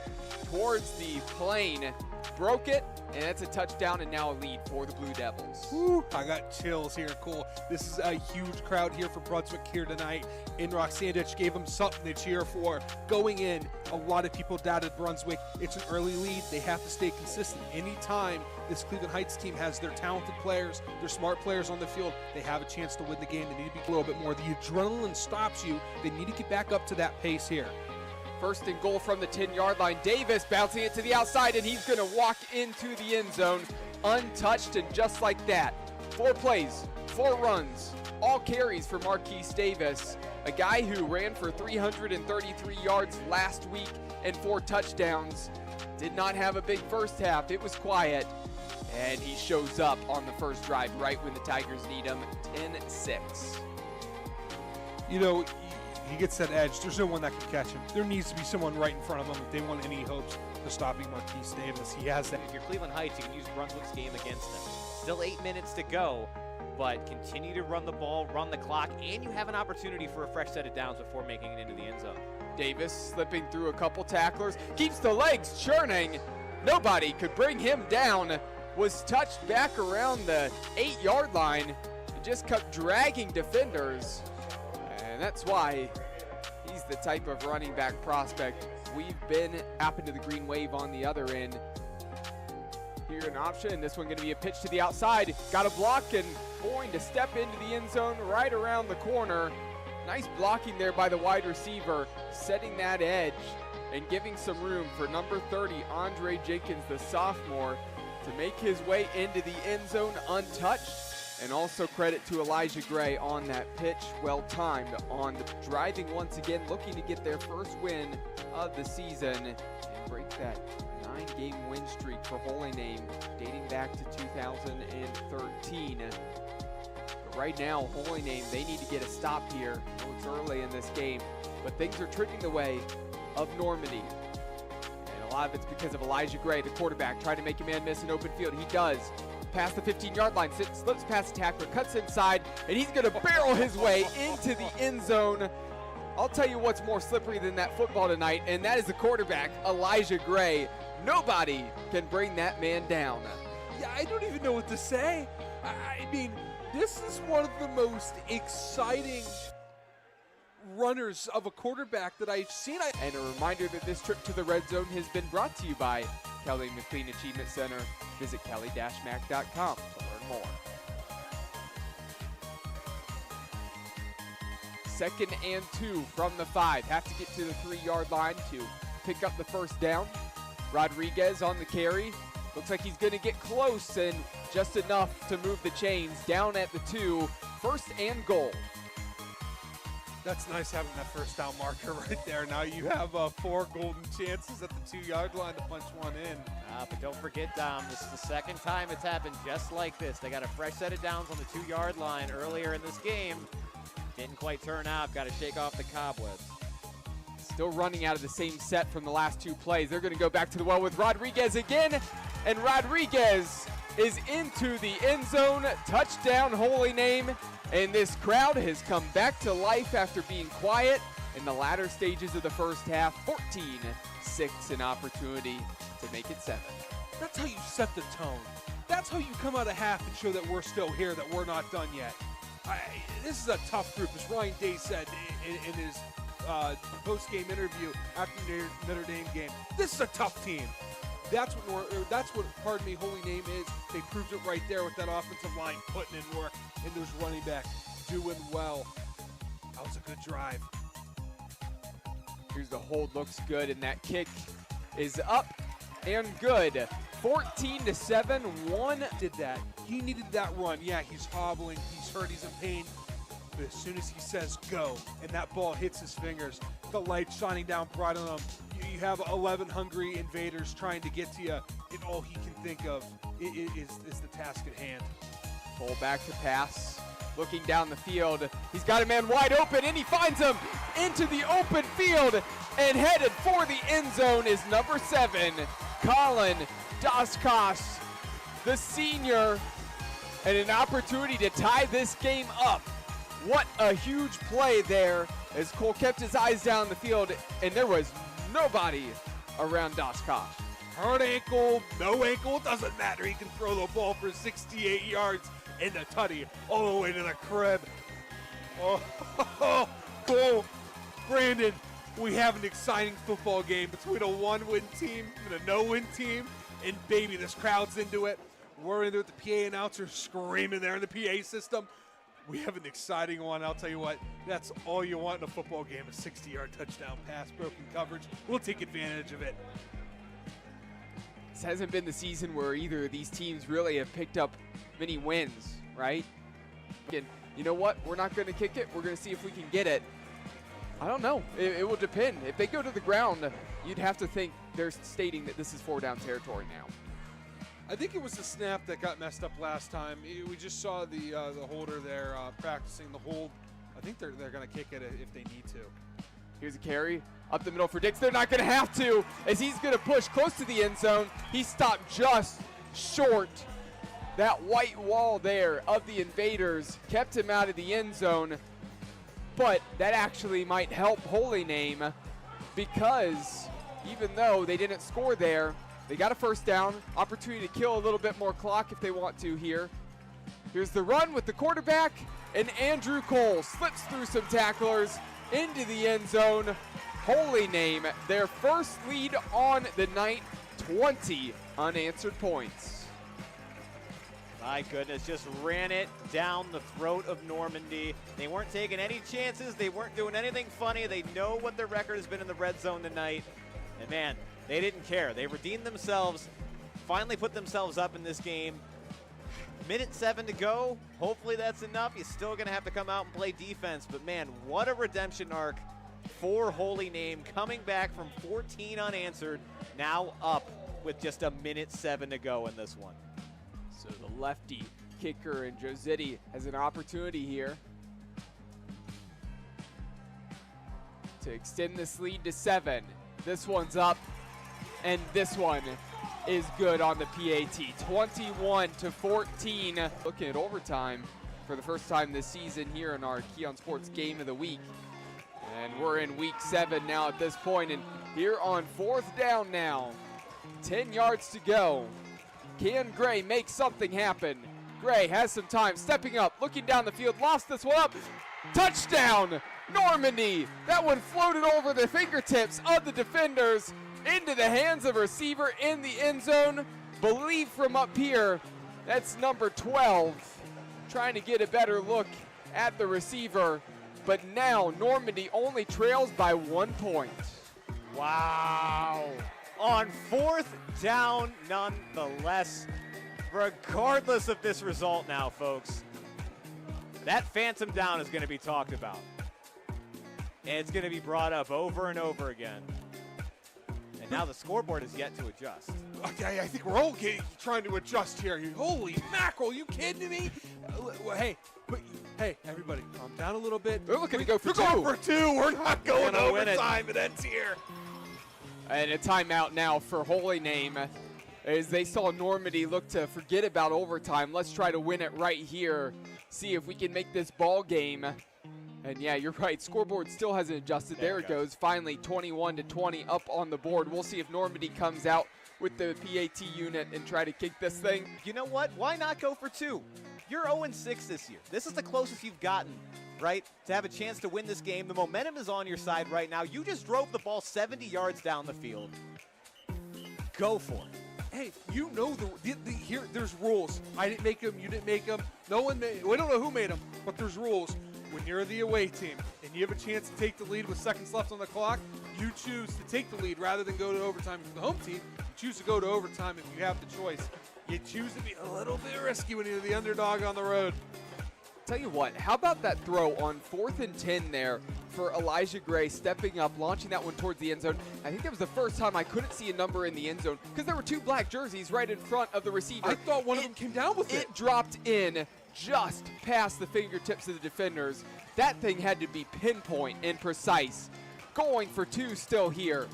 towards the plane, broke it, and that's a touchdown and now a lead for the Blue Devils. Woo, I got chills here. Cool. This is a huge crowd here for Brunswick here tonight. Sandich gave them something to cheer for. Going in, a lot of people doubted Brunswick. It's an early lead. They have to stay consistent. Anytime this Cleveland Heights team has their talented players, their smart players on the field, they have a chance to win the game. They need to be a little bit more. The adrenaline stops you. They need to get back up to that pace here. First and goal from the 10-yard line. Davis bouncing it to the outside, and he's going to walk into the end zone untouched, and just like that, 4 plays, 4 runs, all carries for Marquise Davis, a guy who ran for 333 yards last week and 4 touchdowns. Did not have a big first half. It was quiet, and he shows up on the first drive right when the Tigers need him, 10-6. He gets that edge. There's no one that can catch him. There needs to be someone right in front of him if they want any hopes of stopping Marquise Davis. He has that. If you're Cleveland Heights, you can use Brunswick's game against them. Still 8 minutes to go, but continue to run the ball, run the clock, and you have an opportunity for a fresh set of downs before making it into the end zone. Davis slipping through a couple tacklers, keeps the legs churning. Nobody could bring him down. Was touched back around the 8-yard line and just kept dragging defenders. And that's why he's the type of running back prospect we've been. Happened to the green wave on the other end. Here an option. This one going to be a pitch to the outside. Got a block and going to step into the end zone right around the corner. Nice blocking there by the wide receiver, setting that edge and giving some room for number 30, Andre Jenkins, the sophomore, to make his way into the end zone untouched. And also credit to Elijah Gray on that pitch, well timed on the driving once again, looking to get their first win of the season and break that 9-game win streak for Holy Name dating back to 2013. But right now, Holy Name, they need to get a stop here. I know it's early in this game, but things are trending the way of Normandy. And a lot of it's because of Elijah Gray, the quarterback, trying to make a man miss an open field. He does. Past the 15-yard line, slips past the tackler, cuts inside, and he's going to barrel his way into the end zone. I'll tell you what's more slippery than that football tonight, and that is the quarterback, Elijah Gray. Nobody can bring that man down. Yeah, I don't even know what to say. I mean, this is one of the most exciting runners of a quarterback that I've seen. And a reminder that this trip to the Red Zone has been brought to you by Kelly McLean Achievement Center. Visit kelly-mac.com to learn more. 2nd and 2 from the 5. Have to get to the 3-yard line to pick up the first down. Rodriguez on the carry. Looks like he's going to get close and just enough to move the chains. Down at the 2. 1st and goal. That's nice having that first down marker right there. Now you have 4 golden chances at the 2-yard line to punch one in. But don't forget, Dom, this is the second time it's happened just like this. They got a fresh set of downs on the 2-yard line earlier in this game. Didn't quite turn out. Got to shake off the cobwebs. Still running out of the same set from the last 2 plays. They're going to go back to the well with Rodriguez again. And Rodriguez is into the end zone. Touchdown, Holy Name. And this crowd has come back to life after being quiet in the latter stages of the first half. 14-6, an opportunity to make it 7. That's how you set the tone. That's how you come out of half and show that we're still here, that we're not done yet. This is a tough group, as Ryan Day said in his post-game interview after the Notre Dame game. This is a tough team. That's what Holy Name is. They proved it right there with that offensive line putting in work and those running backs doing well. That was a good drive. Here's the hold, looks good, and that kick is up and good. 14-7, one. Did that. He needed that run. Yeah, he's hobbling, he's hurt, he's in pain. But as soon as he says go, and that ball hits his fingers, the light shining down bright on him, you have 11 hungry invaders trying to get to you, and all he can think of is the task at hand. Pull back to pass, looking down the field. He's got a man wide open, and he finds him into the open field, and headed for the end zone is number 7, Colin Daskos, the senior, and an opportunity to tie this game up. What a huge play there as Cole kept his eyes down the field, and there was nobody around Daskos. Hurt ankle, no ankle, it doesn't matter. He can throw the ball for 68 yards in the tutty all the way to the crib. Oh, Cole, Brandon, we have an exciting football game between a one-win team and a no-win team, and baby, this crowd's into it. We're in there with the PA announcer screaming there in the PA system. We have an exciting one. I'll tell you what, that's all you want in a football game, a 60-yard touchdown pass, broken coverage. We'll take advantage of it. This hasn't been the season where either of these teams really have picked up many wins, right? And you know what? We're not going to kick it. We're going to see if we can get it. I don't know. It will depend. If they go to the ground, you'd have to think they're stating that this is 4-down territory now. I think it was the snap that got messed up last time. We just saw the holder there practicing the hold. I think they're going to kick it if they need to. Here's a carry up the middle for Dix. They're not going to have to, as he's going to push close to the end zone. He stopped just short. That white wall there of the invaders kept him out of the end zone. But that actually might help Holy Name, because even though they didn't score there, they got a first down, opportunity to kill a little bit more clock if they want to here. Here's the run with the quarterback, and Andrew Cole slips through some tacklers into the end zone. Holy Name, their first lead on the night, 20 unanswered points. My goodness, just ran it down the throat of Normandy. They weren't taking any chances. They weren't doing anything funny. They know what their record has been in the red zone tonight. And man, they didn't care. They redeemed themselves, finally put themselves up in this game. Minute 7 to go. Hopefully that's enough. You're still going to have to come out and play defense. But man, what a redemption arc for Holy Name, coming back from 14 unanswered, now up with just a minute 7 to go in this one. So the lefty kicker and Josetti has an opportunity here to extend this lead to 7. This one's up, and this one is good on the PAT. 21-14. Looking at overtime for the first time this season here in our Keon Sports Game of the Week. And we're in week 7 now at this point, and here on 4th down now. 10 yards to go. Can Gray make something happen? Gray has some time, stepping up, looking down the field, lost this one up. Touchdown, Normandy. That one floated over the fingertips of the defenders into the hands of a receiver in the end zone. Believe from up here, that's number 12. Trying to get a better look at the receiver. But now Normandy only trails by 1 point. Wow. On 4th down, nonetheless, regardless of this result now, folks, that phantom down is going to be talked about. And it's going to be brought up over and over again. And now the scoreboard is yet to adjust. Okay, I think we're all trying to adjust here. Holy mackerel, you kidding me? Hey, everybody, calm down a little bit. They're looking to go for We're 2. going for 2. We're not going Gonna win it. overtime. It ends here. And a timeout now for Holy Name, as they saw Normandy look to forget about overtime. Let's try to win it right here. See if we can make this ball game. And yeah, you're right. Scoreboard still hasn't adjusted. There it goes. Finally, 21-20 up on the board. We'll see if Normandy comes out with the PAT unit and try to kick this thing. You know what? Why not go for 2? You're 0-6 this year. This is the closest you've gotten, right, to have a chance to win this game. The momentum is on your side right now. You just drove the ball 70 yards down the field. Go for it. Hey, you know here. There's rules. I didn't make them. You didn't make them. No one made. We don't know who made them, but there's rules. when you're the away team and you have a chance to take the lead with seconds left on the clock, you choose to take the lead rather than go to overtime. If you're the home team, you choose to go to overtime if you have the choice. You choose to be a little bit risky when you're the underdog on the road. Tell you what, how about that throw on 4th and 10 there for Elijah Gray stepping up, launching that one towards the end zone. I think that was the first time I couldn't see a number in the end zone because there were 2 black jerseys right in front of the receiver. I thought one of them came down with it. It dropped in just past the fingertips of the defenders. That thing had to be pinpoint and precise. Going for 2 still here.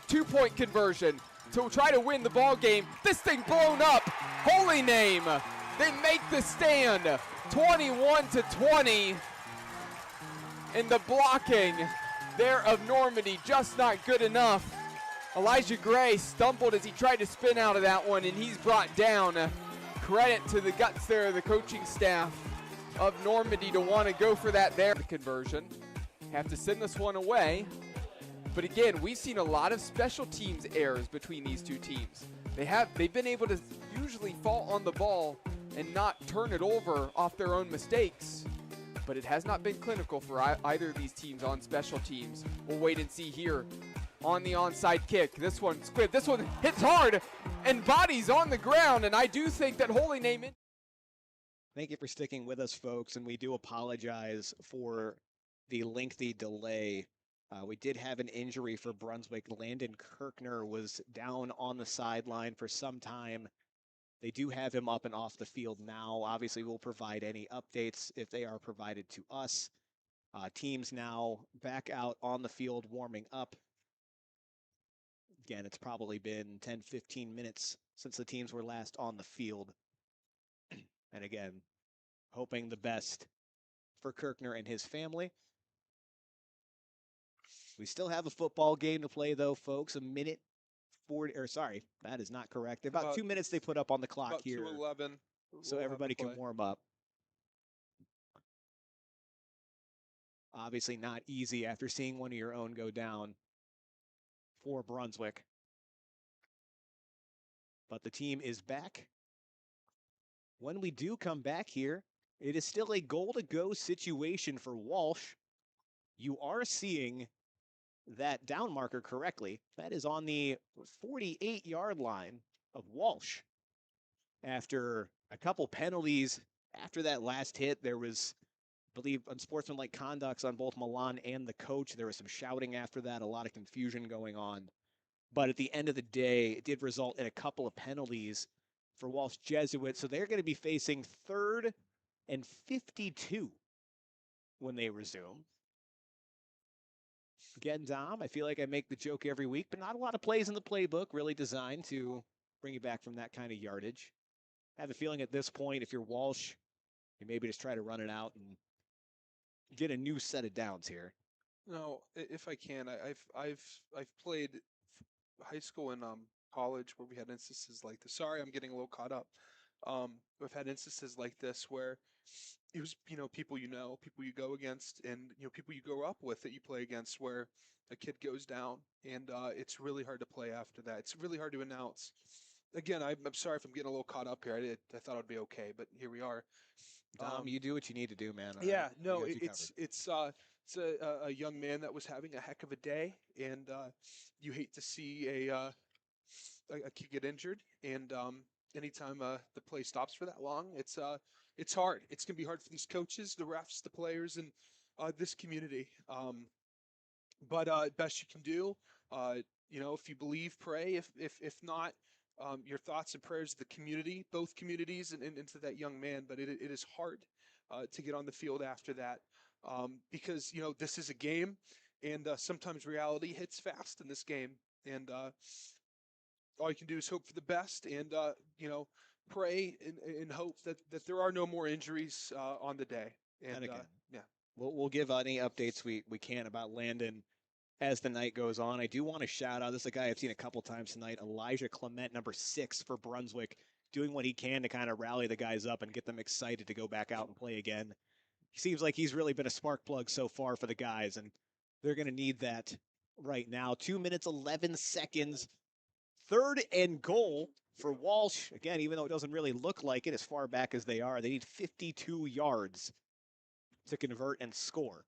2-point conversion to try to win the ball game. This thing blown up. Holy name. They make the stand, 21-20. And the blocking there of Normandy just not good enough. Elijah Gray stumbled as he tried to spin out of that one, and he's brought down. Credit to the guts there of the coaching staff of Normandy to want to go for that there. The conversion. Have to send this one away. But again, we've seen a lot of special teams errors between these 2 teams. They've been able to usually fall on the ball and not turn it over off their own mistakes. But it has not been clinical for either of these teams on special teams. We'll wait and see here on the onside kick. This one, Squib, this one hits hard and bodies on the ground. And I do think that Holy Name... Thank you for sticking with us, folks, and we do apologize for the lengthy delay. We did have an injury for Brunswick. Landon Kirkner was down on the sideline for some time. They do have him up and off the field now. Obviously, we'll provide any updates if they are provided to us. Teams now back out on the field warming up. Again, it's probably been 10, 15 minutes since the teams were last on the field. And again, hoping the best for Kirkner and his family. We still have a football game to play, though, folks. A minute 40, or sorry, that is not correct. About 2 minutes they put up on the clock here. 2:11. So everybody can warm up. Obviously not easy after seeing one of your own go down for Brunswick. But the team is back. When we do come back here, it is still a goal-to-go situation for Walsh. You are seeing that down marker correctly. That is on the 48-yard line of Walsh. After a couple penalties after that last hit, there was, I believe, unsportsmanlike conducts on both Milan and the coach. There was some shouting after that, a lot of confusion going on. But at the end of the day, it did result in a couple of penalties for Walsh Jesuit. So they're going to be facing 3rd and 52 when they resume. Again, Dom, I feel like I make the joke every week, but not a lot of plays in the playbook really designed to bring you back from that kind of yardage. I have a feeling at this point, if you're Walsh, you maybe just try to run it out and get a new set of downs here. No, if I can, I've played high school and college where we had instances like this. Sorry, I'm getting a little caught up. We've had instances like this where it was, people people you go against, and people you grow up with that you play against, where a kid goes down, and it's really hard to play after that. It's really hard to announce. Again, I'm sorry if I'm getting a little caught up here. I thought I'd be okay, but here we are. Dom, you do what you need to do, man. Yeah, no, it's a young man that was having a heck of a day, and you hate to see a kid get injured, and anytime the play stops for that long, it's hard. It's gonna be hard for these coaches, the refs, the players, and this community. But best you can do. If you believe, pray. If not, your thoughts and prayers to the community, both communities, and to that young man. But it is hard to get on the field after that because this is a game, and sometimes reality hits fast in this game, and all you can do is hope for the best, and pray and hope that there are no more injuries on the day. And again, yeah, we'll give any updates we can about Landon as the night goes on. I do want to shout out, this is a guy I've seen a couple times tonight, Elijah Clement, number 6 for Brunswick, doing what he can to kind of rally the guys up and get them excited to go back out and play again. He seems like he's really been a spark plug so far for the guys, and they're going to need that right now. 2 minutes, 11 seconds, 3rd and goal for Walsh. Again, even though it doesn't really look like it as far back as they are, they need 52 yards to convert and score.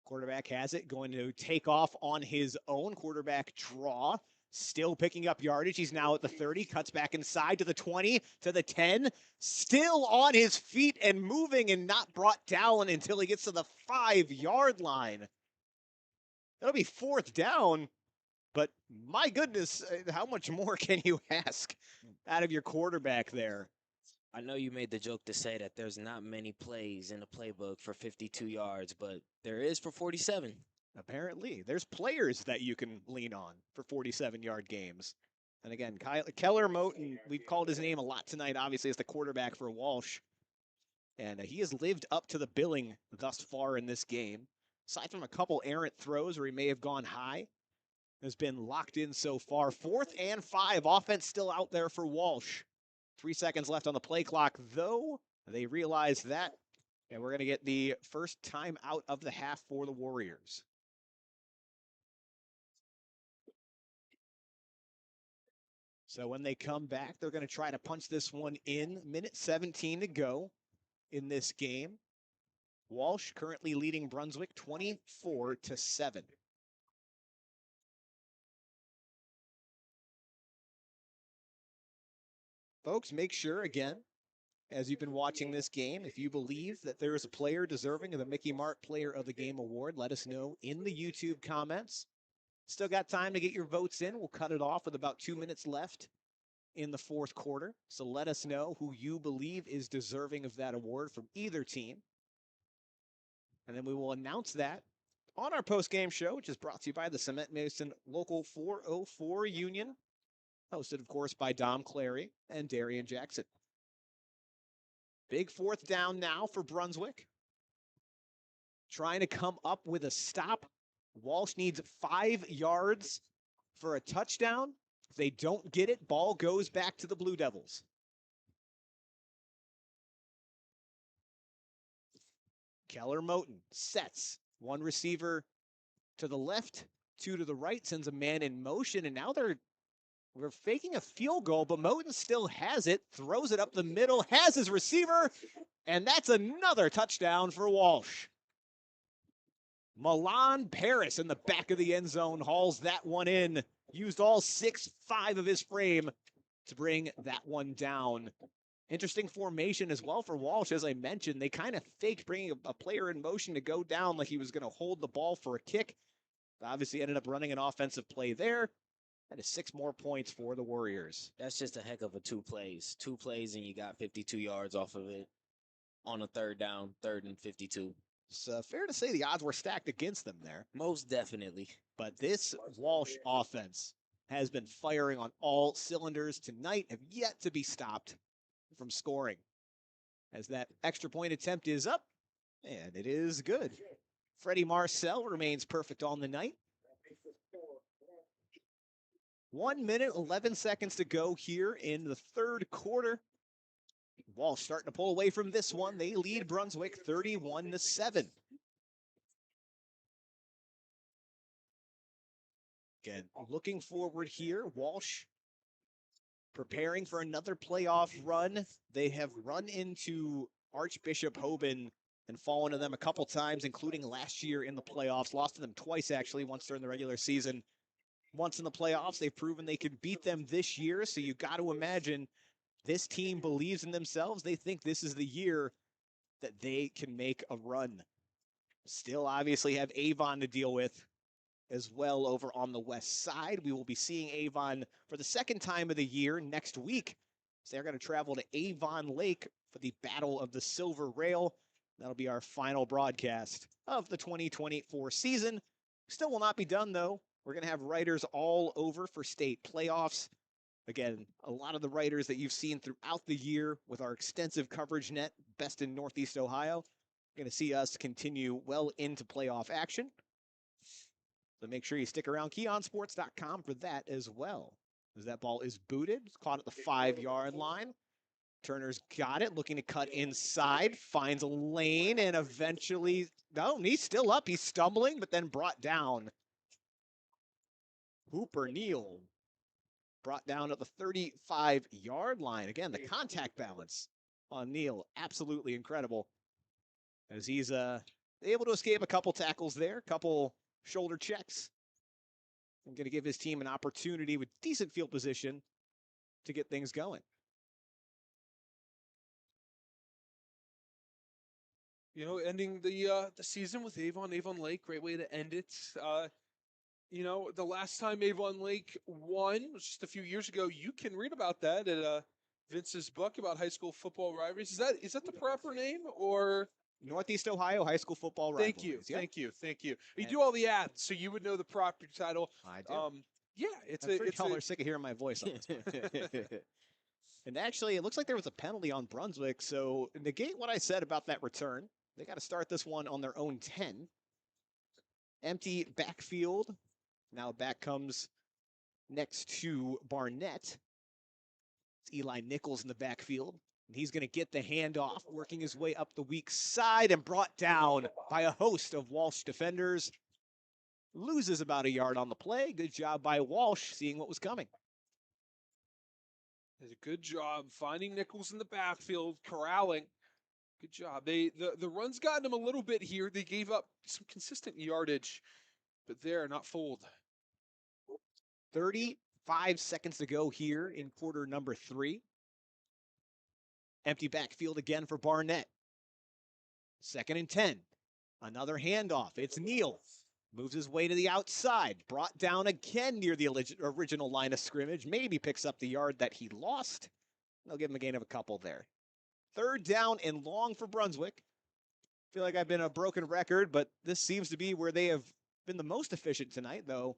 Quarterback has it, going to take off on his own. Quarterback draw, still picking up yardage. He's now at the 30, cuts back inside to the 20, to the 10. Still on his feet and moving and not brought down until he gets to the 5-yard line. That'll be 4th down, but my goodness, how much more can you ask out of your quarterback there? I know you made the joke to say that there's not many plays in the playbook for 52 yards, but there is for 47. Apparently, there's players that you can lean on for 47-yard games. And again, Keller Moten, we've called his name a lot tonight, obviously, as the quarterback for Walsh. And he has lived up to the billing thus far in this game. Aside from a couple errant throws where he may have gone high, has been locked in so far. 4th and 5, offense still out there for Walsh. 3 seconds left on the play clock, though. They realize that, and we're going to get the first time out of the half for the Warriors. So when they come back, they're going to try to punch this one in. Minute 17 to go in this game. Walsh currently leading Brunswick 24-7. Folks, make sure, again, as you've been watching this game, if you believe that there is a player deserving of the Mickey Mart Player of the Game award, let us know in the YouTube comments. Still got time to get your votes in. We'll cut it off with about 2 minutes left in the 4th quarter. So let us know who you believe is deserving of that award from either team. And then we will announce that on our post-game show, which is brought to you by the Cement Mason Local 404 Union. Hosted, of course, by Dom Clary and Darian Jackson. Big 4th down now for Brunswick. Trying to come up with a stop. Walsh needs 5 yards for a touchdown. If they don't get it, ball goes back to the Blue Devils. Keller Moten sets. 1 receiver to the left, 2 to the right, sends a man in motion, and now we're faking a field goal, but Moten still has it, throws it up the middle, has his receiver, and that's another touchdown for Walsh. Milan Paris in the back of the end zone hauls that one in, used all 6'5" of his frame to bring that one down. Interesting formation as well for Walsh. As I mentioned, they kind of faked bringing a player in motion to go down like he was going to hold the ball for a kick. Obviously ended up running an offensive play there. That is 6 more points for the Warriors. That's just a heck of a 2 plays. 2 plays and you got 52 yards off of it on a 3rd down, 3rd and 52. It's fair to say the odds were stacked against them there. Most definitely. But this Walsh offense has been firing on all cylinders tonight, have yet to be stopped from scoring. As that extra point attempt is up, and it is good. Freddie Marcel remains perfect on the night. 1 minute, 11 seconds to go here in the 3rd quarter. Walsh starting to pull away from this one. They lead Brunswick 31-7. Again, looking forward here, Walsh preparing for another playoff run. They have run into Archbishop Hoban and fallen to them a couple times, including last year in the playoffs. Lost to them twice, actually, once during the regular season. Once in the playoffs, they've proven they can beat them this year, so you got to imagine this team believes in themselves. They think this is the year that they can make a run. Still obviously have Avon to deal with as well over on the west side. We will be seeing Avon for the 2nd time of the year next week. So they're going to travel to Avon Lake for the Battle of the Silver Rail. That'll be our final broadcast of the 2024 season. Still will not be done, though. We're going to have writers all over for state playoffs. Again, a lot of the writers that you've seen throughout the year with our extensive coverage net, best in Northeast Ohio. You're going to see us continue well into playoff action. So make sure you stick around KeonSports.com for that as well. As that ball is booted, it's caught at the 5-yard line. Turner's got it, looking to cut inside, finds a lane, and eventually, no, he's still up. He's stumbling, but then brought down. Hooper Neal brought down at the 35-yard line. Again, the contact balance on Neal, absolutely incredible. as he's able to escape a couple tackles there, a couple shoulder checks. I'm going to give his team an opportunity with decent field position to get things going. You know, ending the season with Avon Lake, great way to end it. You know, the last time Avon Lake won was just a few years ago. You can read about that at Vince's book about high school football rivalries. Is that the proper name, or Northeast Ohio High School Football Rivalries. Thank you. You do all the ads, so you would know the proper title. I do. Yeah, I'm sure y'all are sick of hearing my voice on this one. And actually, it looks like there was a penalty on Brunswick, so negate what I said about that return. They got to start this one on their own 10. Empty backfield. Now back comes next to Barnett. It's Eli Nichols in the backfield. And he's going to get the handoff, working his way up the weak side and brought down by a host of Walsh defenders. Loses about a yard on the play. Good job by Walsh, seeing what was coming. Did a good job finding Nichols in the backfield, corralling. Good job. The run's gotten them a little bit here. They gave up some consistent yardage, but they're not fooled. 35 seconds to go here in quarter number 3. Empty backfield again for Barnett. 2nd and 10. Another handoff. It's Neal. Moves his way to the outside. Brought down again near the original line of scrimmage. Maybe picks up the yard that he lost. They'll give him a gain of a couple there. 3rd down and long for Brunswick. Feel like I've been a broken record, but this seems to be where they have been the most efficient tonight, though.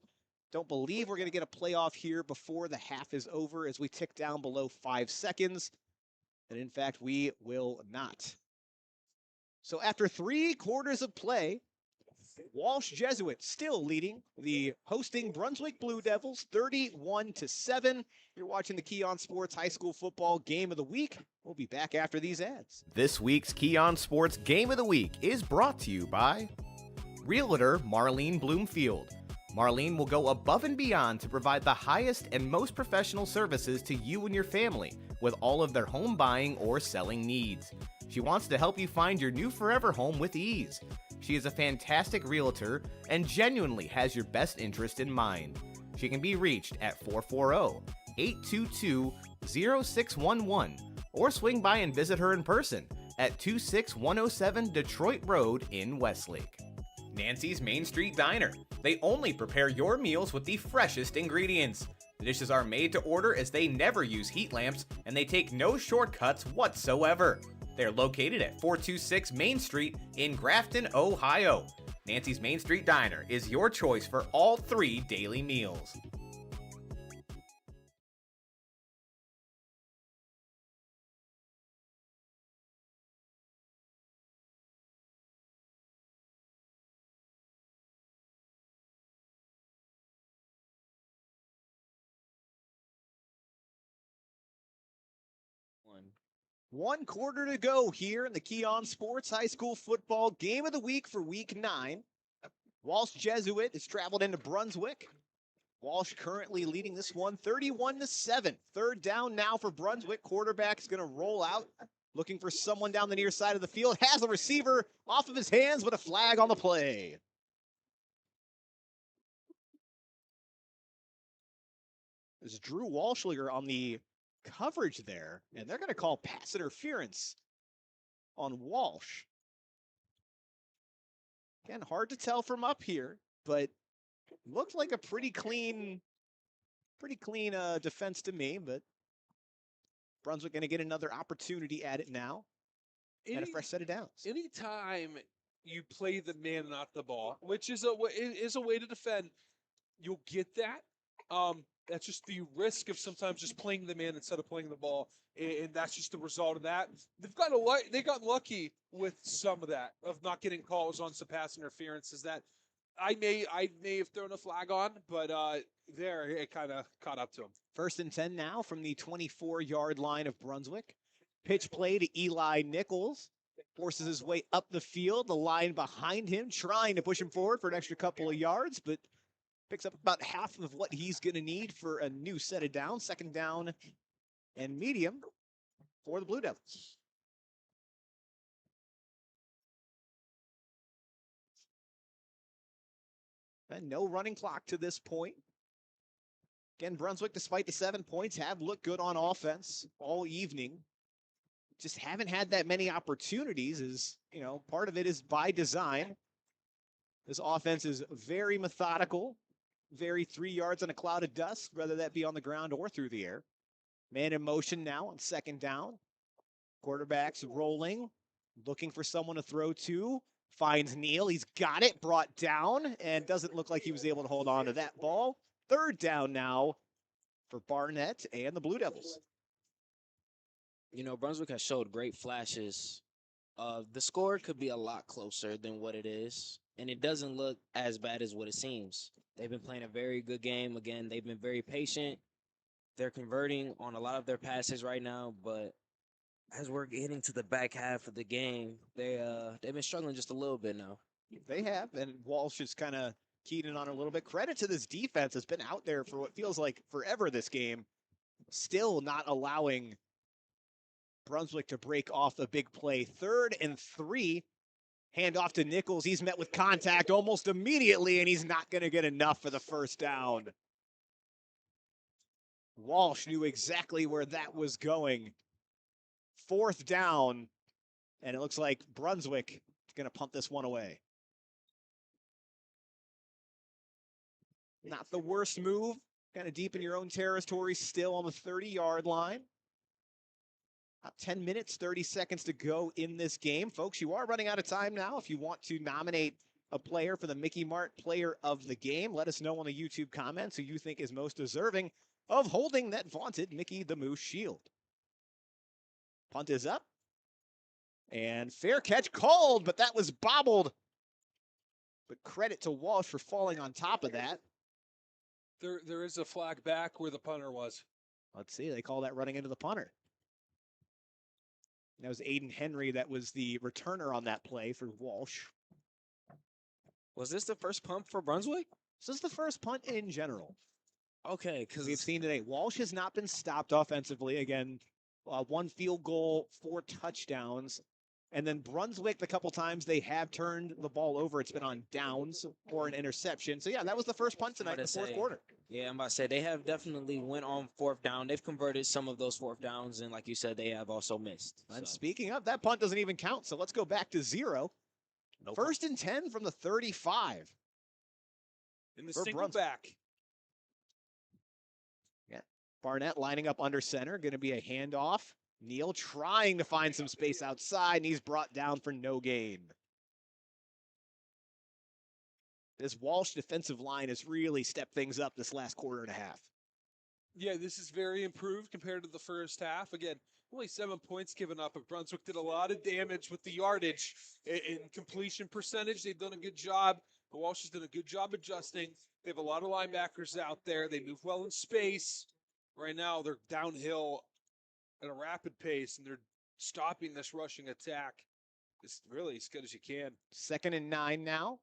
Don't believe we're going to get a playoff here before the half is over as we tick down below 5 seconds. And in fact, we will not. So after 3 quarters of play, Walsh Jesuit still leading the hosting Brunswick Blue Devils 31-7. You're watching the Keon Sports High School Football Game of the Week. We'll be back after these ads. This week's Keon Sports Game of the Week is brought to you by Realtor Marlene Bloomfield. Marlene will go above and beyond to provide the highest and most professional services to you and your family with all of their home buying or selling needs. She wants to help you find your new forever home with ease. She is a fantastic realtor and genuinely has your best interest in mind. She can be reached at 440-822-0611 or swing by and visit her in person at 26107 Detroit Road in Westlake. Nancy's Main Street Diner. They only prepare your meals with the freshest ingredients. The dishes are made to order as they never use heat lamps and they take no shortcuts whatsoever. They're located at 426 Main Street in Grafton, Ohio. Nancy's Main Street Diner is your choice for all 3 daily meals. One quarter to go here in the Keon Sports High School Football Game of the Week for Week 9. Walsh Jesuit has traveled into Brunswick. Walsh currently leading this one 31-7. 3rd down now for Brunswick. Quarterback's going to roll out, looking for someone down the near side of the field. Has a receiver off of his hands with a flag on the play. There's Drew Walshliger on the coverage there, and they're going to call pass interference on Walsh. Again, hard to tell from up here, but looked like a pretty clean defense to me, but Brunswick going to get another opportunity at it now and a fresh set of downs. Anytime you play the man, not the ball, which is a way to defend, you'll get that. That's just the risk of sometimes just playing the man instead of playing the ball, and that's just the result of that. They got lucky with some of that, of not getting calls on some pass interferences that I may have thrown a flag on, but there it kind of caught up to him. 1st and 10 now from the 24-yard line of Brunswick. Pitch play to Eli Nichols. Forces his way up the field. The line behind him trying to push him forward for an extra couple of yards, but picks up about half of what he's going to need for a new set of downs. 2nd down and medium for the Blue Devils. And no running clock to this point. Again, Brunswick, despite the 7 points, have looked good on offense all evening. Just haven't had that many opportunities. Part of it is by design. This offense is very methodical, very 3 yards in a cloud of dust, whether that be on the ground or through the air. Man in motion now on 2nd down. Quarterback's rolling, looking for someone to throw to. Finds Neal. He's got it, brought down, and doesn't look like he was able to hold on to that ball. 3rd down now for Barnett and the Blue Devils. Brunswick has showed great flashes. The score could be a lot closer than what it is, and it doesn't look as bad as what it seems. They've been playing a very good game. Again, they've been very patient. They're converting on a lot of their passes right now, but as we're getting to the back half of the game, they've been struggling just a little bit now. They have, and Walsh is kind of keyed in on it a little bit. Credit to this defense that's been out there for what feels like forever this game, still not allowing Brunswick to break off a big play. 3rd and 3, hand off to Nichols. He's met with contact almost immediately, and he's not going to get enough for the 1st down. Walsh knew exactly where that was going. 4th down, and it looks like Brunswick is going to punt this one away. Not the worst move, kind of deep in your own territory, still on the 30-yard line. About 10 minutes, 30 seconds to go in this game. Folks, you are running out of time now. If you want to nominate a player for the Mickey Mart Player of the Game, let us know on the YouTube comments who you think is most deserving of holding that vaunted Mickey the Moose shield. Punt is up. And fair catch called, but that was bobbled. But credit to Walsh for falling on top of that. There is a flag back where the punter was. Let's see, they call that running into the punter. That was Aiden Henry that was the returner on that play for Walsh. Was this the first punt for Brunswick? This is the first punt in general. Okay, because We've seen today, Walsh has not been stopped offensively. Again, 1 field goal, 4 touchdowns. And then Brunswick, the couple times they have turned the ball over, it's been on downs or an interception. So, yeah, that was the first punt tonight in the 4th quarter. Yeah, I'm about to say, they have definitely went on 4th down. They've converted some of those 4th downs, and like you said, they have also missed. And So. speaking of, that punt doesn't even count, so let's go back to 0. Nope. 1st and 10 from the 35. In the for single Brunswick. back. Yeah, Barnett lining up under center, going to be a handoff. Neal trying to find some space outside, and he's brought down for no gain. This Walsh defensive line has really stepped things up this last quarter and a half. Yeah, this is very improved compared to the first half. Again, only 7 points given up, but Brunswick did a lot of damage with the yardage and completion percentage. They've done a good job. The Walsh has done a good job adjusting. They have a lot of linebackers out there. They move well in space. Right now, they're downhill at a rapid pace, and they're stopping this rushing attack as really as good as you can. 2nd and 9 now.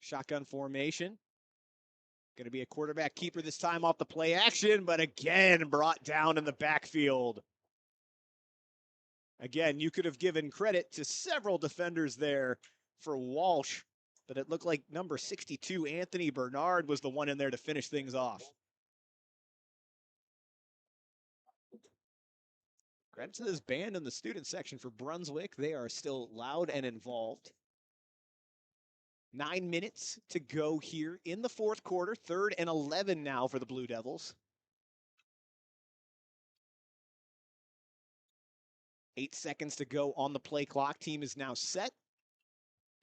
Shotgun formation. Going to be a quarterback keeper this time off the play action, but again brought down in the backfield. Again, you could have given credit to several defenders there for Walsh, but it looked like number 62, Anthony Bernard, was the one in there to finish things off. Credit to this band in the student section for Brunswick. They are still loud and involved. 9 minutes to go here in the 4th quarter. 3rd and 11 now for the Blue Devils. 8 seconds to go on the play clock. Team is now set.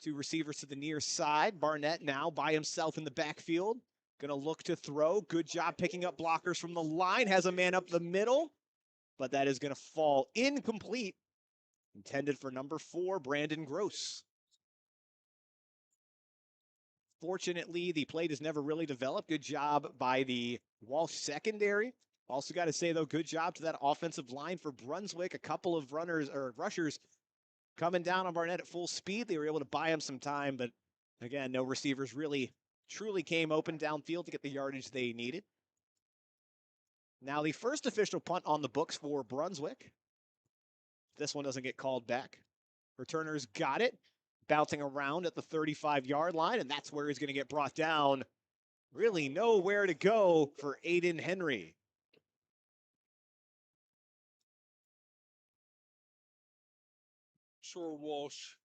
2 receivers to the near side. Barnett now by himself in the backfield. Gonna look to throw. Good job picking up blockers from the line. Has a man up the middle, but that is gonna fall incomplete. Intended for number 4, Brandon Gross. Fortunately, the play has never really developed. Good job by the Walsh secondary. Also got to say, though, good job to that offensive line for Brunswick. A couple of rushers coming down on Barnett at full speed. They were able to buy him some time, but again, no receivers really truly came open downfield to get the yardage they needed. Now the first official punt on the books for Brunswick. This one doesn't get called back. Returners got it. bouncing around at the 35-yard line, and that's where he's going to get brought down. Really nowhere to go for Aiden Henry. Sure, Walsh.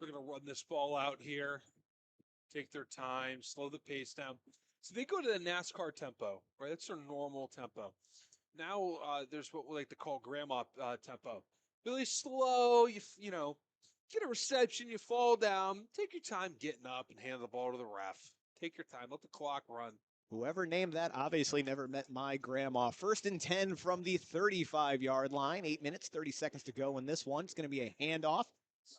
They're going to run this ball out here, take their time, slow the pace down. So they go to the NASCAR tempo, right? That's their normal tempo. Now there's what we like to call grandma tempo. Really slow, you know, get a reception, you fall down, take your time getting up and hand the ball to the ref. Take your time, let the clock run. Whoever named that obviously never met my grandma. 1st and 10 from the 35-yard line. 8 minutes, 30 seconds to go in this one. It's going to be a handoff.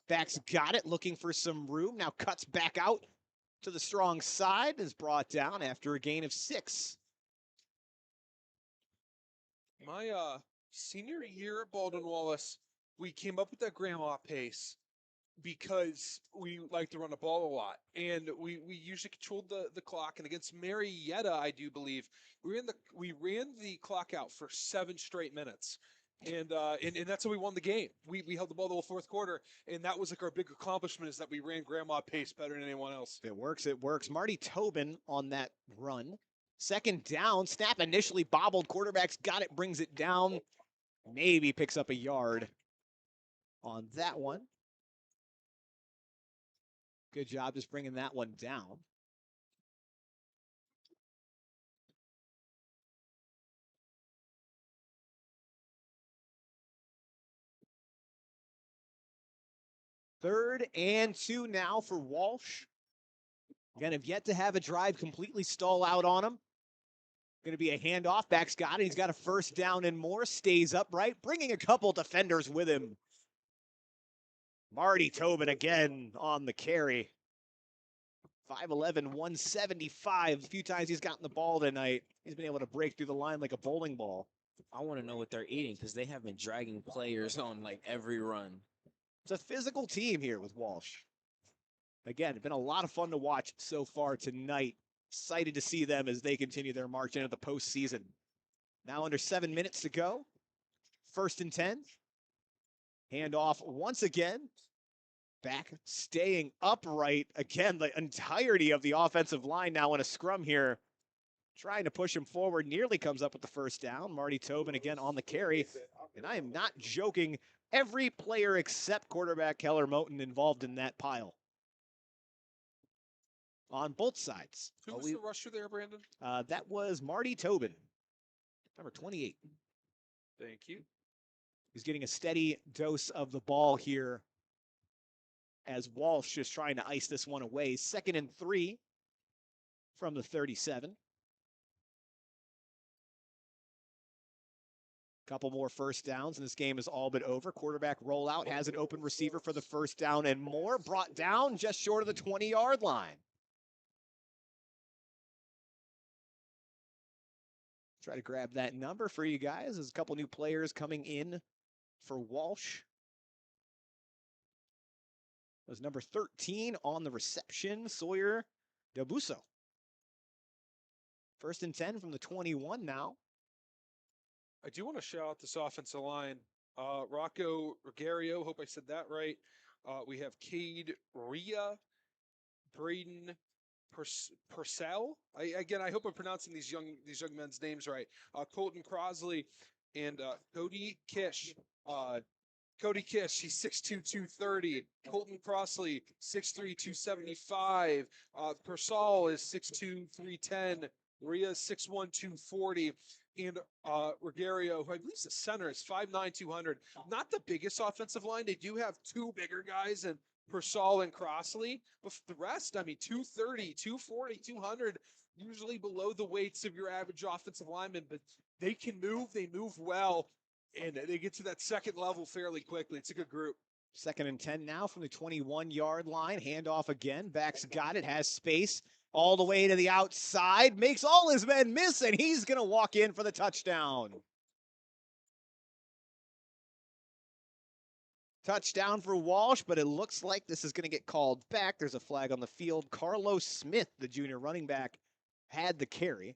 Back's got it, looking for some room. Now cuts back out to the strong side. Is brought down after a gain of 6. My senior year at Baldwin Wallace, we came up with that grandma pace because we like to run the ball a lot, and we usually controlled the clock. And against Marietta, I do believe we ran the clock out for 7 straight minutes, and that's how we won the game. We held the ball the whole 4th quarter, and that was like our big accomplishment, is that we ran grandma pace better than anyone else. It works. It works. Marty Tobin on that run. 2nd down. Snap initially bobbled. Quarterback's got it. Brings it down. Maybe picks up a yard on that one. Good job just bringing that one down. Third and 2 now for Walsh. Again, have yet to have a drive completely stall out on him. Going to be a handoff. Back's got it. He's got a 1st down and more. Stays upright, bringing a couple defenders with him. Marty Tobin again on the carry. 5'11", 175. A few times he's gotten the ball tonight. He's been able to break through the line like a bowling ball. I want to know what they're eating, because they have been dragging players on like every run. It's a physical team here with Walsh. Again, it's been a lot of fun to watch so far tonight. Excited to see them as they continue their march into the postseason. Now under 7 minutes to go. 1st and 10. Handoff once again. Back staying upright. Again, the entirety of the offensive line now in a scrum here. Trying to push him forward. Nearly comes up with the 1st down. Marty Tobin again on the carry. And I am not joking. Every player except quarterback Keller Moten involved in that pile. On both sides. Who was the rusher there, Brandon? That was Marty Tobin, number 28. Thank you. He's getting a steady dose of the ball here as Walsh is trying to ice this one away. 2nd and 3 from the 37. Couple more 1st downs, and this game is all but over. Quarterback rollout, has an open receiver for the 1st down and more. Brought down just short of the 20-yard line. Try to grab that number for you guys. There's a couple new players coming in for Walsh. Was number 13 on the reception, Sawyer Dabuso. 1st and 10 from the 21 now. I do want to shout out this offensive line. Rocco Rogerio, hope I said that right. We have Cade Rhea, Braden Purcell. I hope I'm pronouncing these young men's names right. Colton Crosley and Cody Kish. Cody Kish, he's 6'2", 230. Colton Crossley, 6'3", 275. Purcell is 6'2", 310. Rhea, 6'1", 240. And Rogerio, who I believe is the center, is 5'9", 200. Not the biggest offensive line. They do have 2 bigger guys in Purcell and Crossley. But the rest, 230, 240, 200, usually below the weights of your average offensive lineman. But they can move. They move well. And they get to that 2nd level fairly quickly. It's a good group. 2nd and 10 now from the 21-yard line. Handoff again. Back's got it. Has space all the way to the outside. Makes all his men miss, and he's going to walk in for the touchdown. Touchdown for Walsh, but it looks like this is going to get called back. There's a flag on the field. Carlos Smith, the junior running back, had the carry.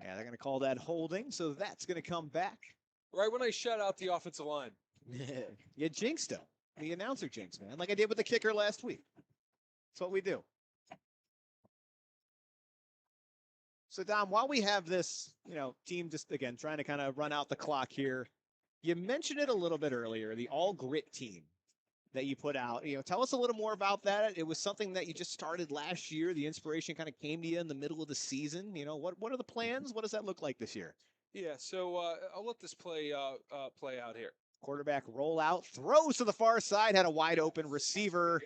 Yeah, they're going to call that holding, so that's going to come back. Right when I shout out the offensive line, You jinxed him. The announcer jinxed, man. Like I did with the kicker last week. That's what we do. So, Dom, while we have this, team just, again, trying to kind of run out the clock here, you mentioned it a little bit earlier, the All Grit team that you put out. Tell us a little more about that. It was something that you just started last year. The inspiration kind of came to you in the middle of the season. What are the plans? What does that look like this year? Yeah, so I'll let this play out here. Quarterback rollout, throws to the far side, had a wide open receiver.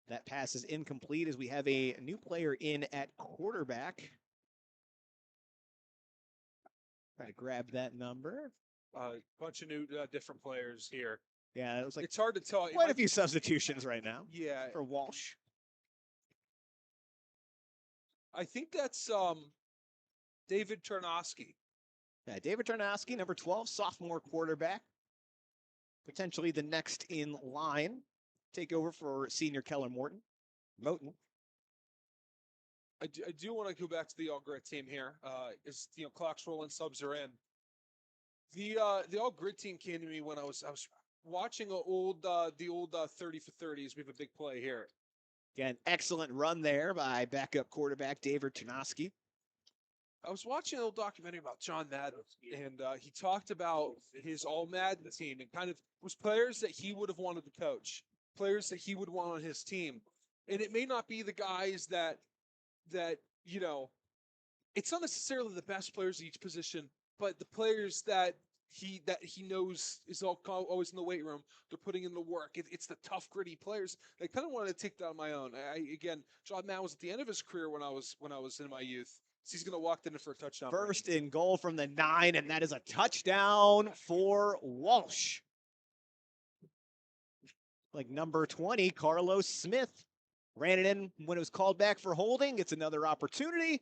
That pass is incomplete as we have a new player in at quarterback. Try to grab that number. Bunch of new different players here. Yeah, it was like It's hard to tell. quite a few substitutions right now. Yeah, For Walsh. I think that's David Tarnowski. Yeah, David Tarnowski, number 12, sophomore quarterback. Potentially the next in line. Take over for senior Keller Moten. I do want to go back to the All Grit team here. As clock's rolling, subs are in. The All Grit team came to me when I was watching the old 30 for 30s. We have a big play here. Again, excellent run there by backup quarterback David Tarnowski. I was watching an old documentary about John Madden, and he talked about his All Madden team and kind of was players that he would have wanted to coach, players that he would want on his team. And it may not be the guys that it's not necessarily the best players at each position, but the players that he knows is always in the weight room. They're putting in the work. It's the tough, gritty players. I kind of wanted to take that on my own. John Madden was at the end of his career when I was in my youth. So he's going to walk in for a touchdown. First and goal from the 9, and that is a touchdown for Walsh. Like number 20, Carlos Smith, ran it in when it was called back for holding. It's another opportunity.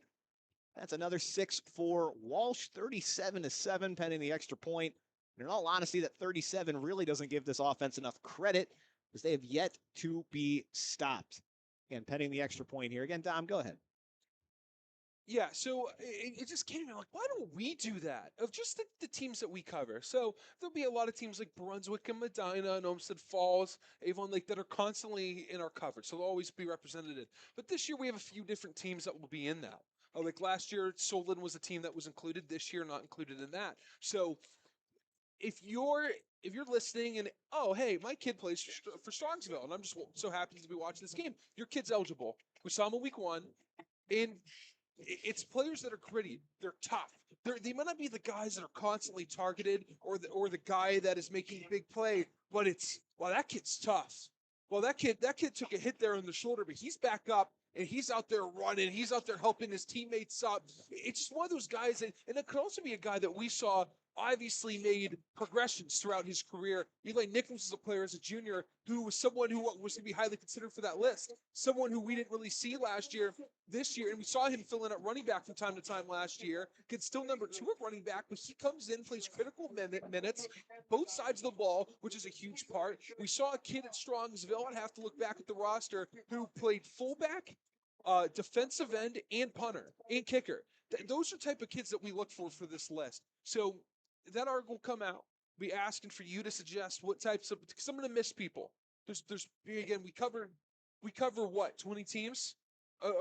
That's another 6 for Walsh, 37-7, pending the extra point. And in all honesty, that 37 really doesn't give this offense enough credit because they have yet to be stopped. Again, pending the extra point here. Again, Dom, go ahead. Yeah, so it just came to me like, why don't we do that? Of just the teams that we cover. So there'll be a lot of teams like Brunswick and Medina and Olmsted Falls, Avon Lake that are constantly in our coverage. So they'll always be represented. But this year we have a few different teams that will be in that. Like last year, Solon was a team that was included. This year, not included in that. So if you're listening and, oh, hey, my kid plays for Strongsville, and I'm just so happy to be watching this game, your kid's eligible. We saw him in week 1, and it's players that are gritty. They're tough. They might not be the guys that are constantly targeted or the guy that is making big play, but that kid's tough. Well, that kid took a hit there in the shoulder, but he's back up and he's out there running. He's out there helping his teammates up. It's just one of those guys, and it could also be a guy that we saw obviously made progressions throughout his career. Eli Nichols is a player as a junior who was someone who was going to be highly considered for that list. Someone who we didn't really see last year, this year, and we saw him filling at running back from time to time last year. Kid's still number 2 at running back, but he comes in, plays critical minutes, both sides of the ball, which is a huge part. We saw a kid at Strongsville, I'd have to look back at the roster, who played fullback, defensive end, and punter, and kicker. Those are the type of kids that we look for this list. So that article will come out. Be asking for you to suggest what types of, because I'm going to miss people. There's again, we cover what, 20 teams,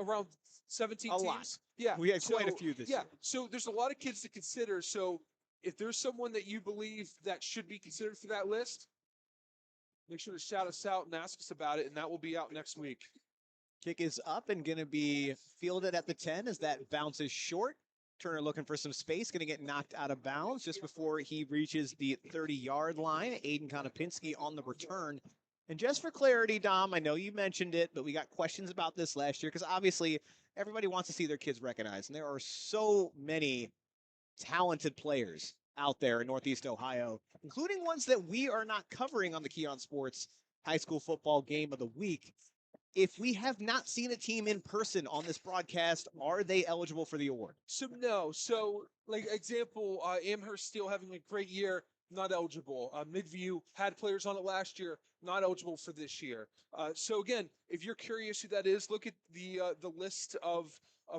around 17 teams. Lot. Yeah, we had quite a few this year. Yeah, so there's a lot of kids to consider. So if there's someone that you believe that should be considered for that list, make sure to shout us out and ask us about it, and that will be out next week. Kick is up and going to be fielded at the 10 as that bounces short. Turner looking for some space, going to get knocked out of bounds just before he reaches the 30-yard line. Aiden Konopinski on the return. And just for clarity, Dom, I know you mentioned it, but we got questions about this last year because obviously everybody wants to see their kids recognized. And there are so many talented players out there in Northeast Ohio, including ones that we are not covering on the Keon Sports High School Football Game of the Week. If we have not seen a team in person on this broadcast, are they eligible for the award? So no. So like example, Amherst Steel having a great year, not eligible. Midview had players on it last year, not eligible for this year. So again, if you're curious who that is, look at the list of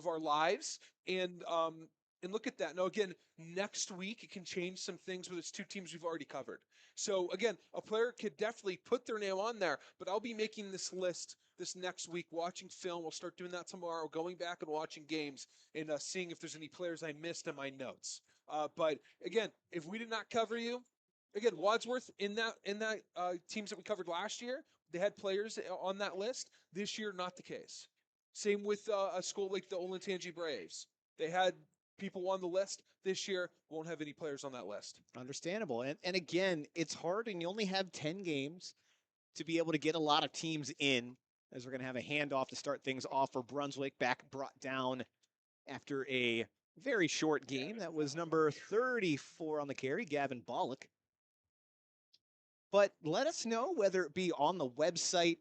our lives, and and look at that. Now, again, next week it can change some things with its two teams we've already covered. So, again, a player could definitely put their name on there, but I'll be making this list this next week, watching film. We'll start doing that tomorrow, going back and watching games and seeing if there's any players I missed in my notes. But, again, if we did not cover you, again, Wadsworth in that teams that we covered last year, they had players on that list. This year, not the case. Same with a school like the Olentangy Braves. They had people on the list. This year, won't have any players on that list. Understandable. And again, it's hard, and you only have 10 games to be able to get a lot of teams in, as we're going to have a handoff to start things off for Brunswick, back brought down after a very short game. That was number 34 on the carry, Gavin Bollock. But let us know, whether it be on the website,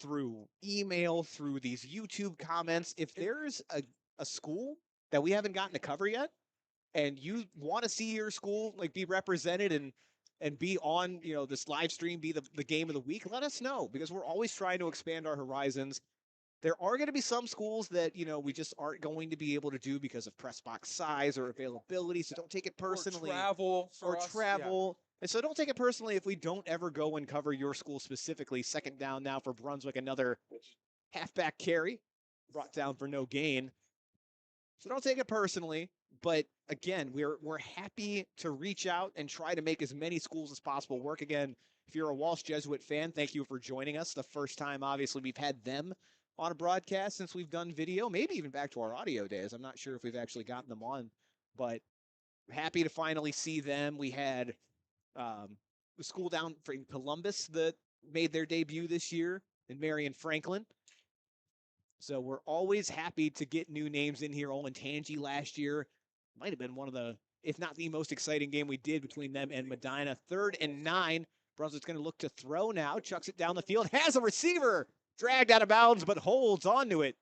through email, through these YouTube comments, if there's a school that we haven't gotten to cover yet, and you want to see your school like be represented and be on, you know, this live stream, be the game of the week, let us know, because we're always trying to expand our horizons. There are going to be some schools that, you know, we just aren't going to be able to do because of press box size or availability, so don't take it personally. Or travel. Yeah. And so don't take it personally if we don't ever go and cover your school specifically. Second down now for Brunswick, another halfback carry, brought down for no gain. So don't take it personally, but again, we're happy to reach out and try to make as many schools as possible work. Again, if you're a Walsh Jesuit fan, thank you for joining us. The first time, obviously, we've had them on a broadcast since we've done video, maybe even back to our audio days. I'm not sure if we've actually gotten them on, but happy to finally see them. We had the school down in Columbus that made their debut this year, in Marion Franklin. So we're always happy to get new names in here. Olentangy last year might have been one of the, if not the most exciting game we did between them and Medina. 3rd and 9. Brunswick's going to look to throw now. Chucks it down the field. Has a receiver. Dragged out of bounds, but holds onto it.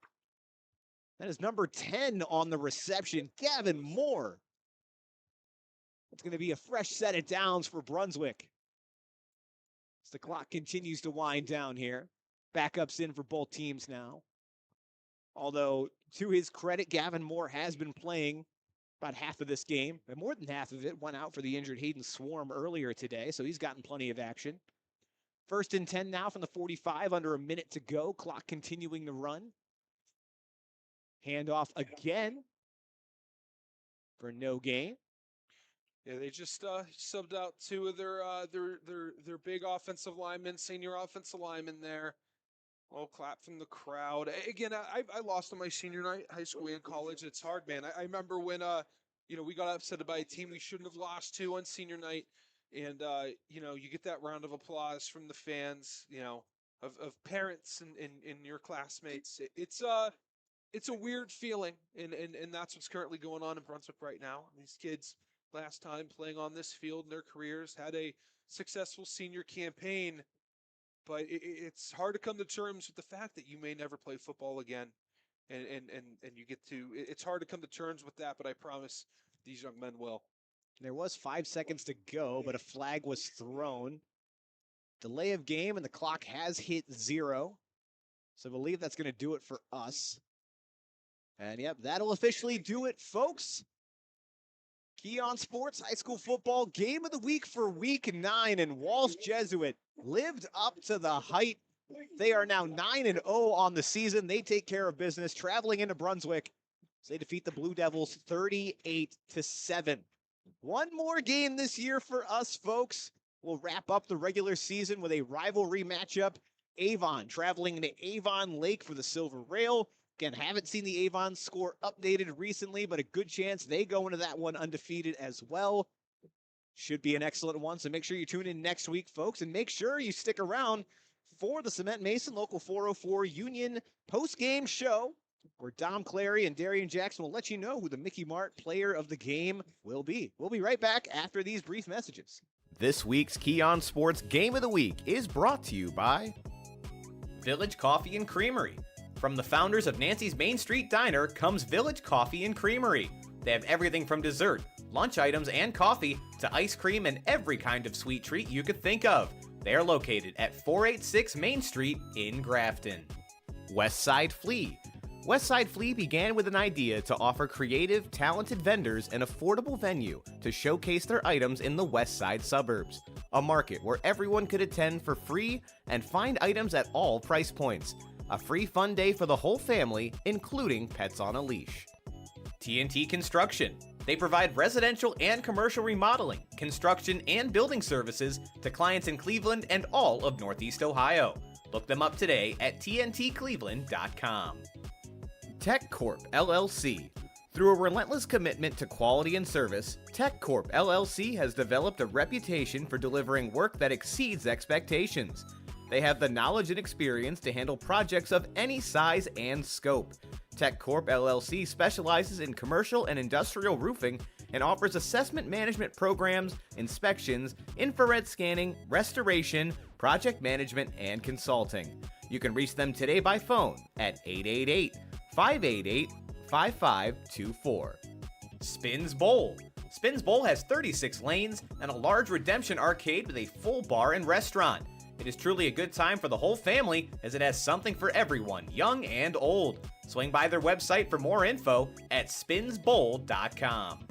That is number 10 on the reception, Gavin Moore. It's going to be a fresh set of downs for Brunswick as the clock continues to wind down here. Backups in for both teams now. Although, to his credit, Gavin Moore has been playing about half of this game, and more than half of it went out for the injured Hayden Swarm earlier today, so he's gotten plenty of action. 1st and 10 now from the 45, under a minute to go. Clock continuing to run. Handoff again for no gain. Yeah, they just subbed out two of their big offensive linemen, senior offensive linemen there. Well, clap from the crowd. Again, I lost on my senior night, high school and college. It's hard, man. I remember when we got upset by a team we shouldn't have lost to on senior night, and you get that round of applause from the fans, of parents and your classmates. It's a weird feeling, and that's what's currently going on in Brunswick right now. These kids, last time playing on this field in their careers, had a successful senior campaign, but it's hard to come to terms with the fact that you may never play football again, and you get to. It's hard to come to terms with that, but I promise these young men will. There was 5 seconds to go, but a flag was thrown. Delay of game, and the clock has hit 0. So I believe that's going to do it for us. And yep, that'll officially do it, folks. Keon Sports High School Football Game of the Week for Week 9, and Walsh Jesuit lived up to the hype. They are now 9-0 on the season. They take care of business, traveling into Brunswick. So they defeat the Blue Devils 38-7. One more game this year for us, folks. We'll wrap up the regular season with a rivalry matchup. Avon traveling to Avon Lake for the Silver Rail. Again, haven't seen the Avon score updated recently, but a good chance they go into that one undefeated as well. Should be an excellent one, so make sure you tune in next week, folks, and make sure you stick around for the Cement Mason Local 404 Union post-game show, where Dom Clary and Darian Jackson will let you know who the Mickey Mart player of the game will be. We'll be right back after these brief messages. This week's Keon Sports Game of the Week is brought to you by Village Coffee and Creamery. From the founders of Nancy's Main Street Diner comes Village Coffee and Creamery. They have everything from dessert, lunch items, and coffee to ice cream and every kind of sweet treat you could think of. They are located at 486 Main Street in Grafton. Westside Flea. Westside Flea began with an idea to offer creative, talented vendors an affordable venue to showcase their items in the Westside suburbs, a market where everyone could attend for free and find items at all price points. A free fun day for the whole family, including pets on a leash. TNT Construction. They provide residential and commercial remodeling, construction, and building services to clients in Cleveland and all of Northeast Ohio. Look them up today at tntcleveland.com. Tech Corp LLC. Through a relentless commitment to quality and service, Tech Corp LLC has developed a reputation for delivering work that exceeds expectations. They have the knowledge and experience to handle projects of any size and scope. Tech Corp LLC specializes in commercial and industrial roofing and offers assessment management programs, inspections, infrared scanning, restoration, project management, and consulting. You can reach them today by phone at 888-588-5524. Spins Bowl. Spins Bowl has 36 lanes and a large redemption arcade with a full bar and restaurant. It is truly a good time for the whole family as it has something for everyone, young and old. Swing by their website for more info at spinsbowl.com.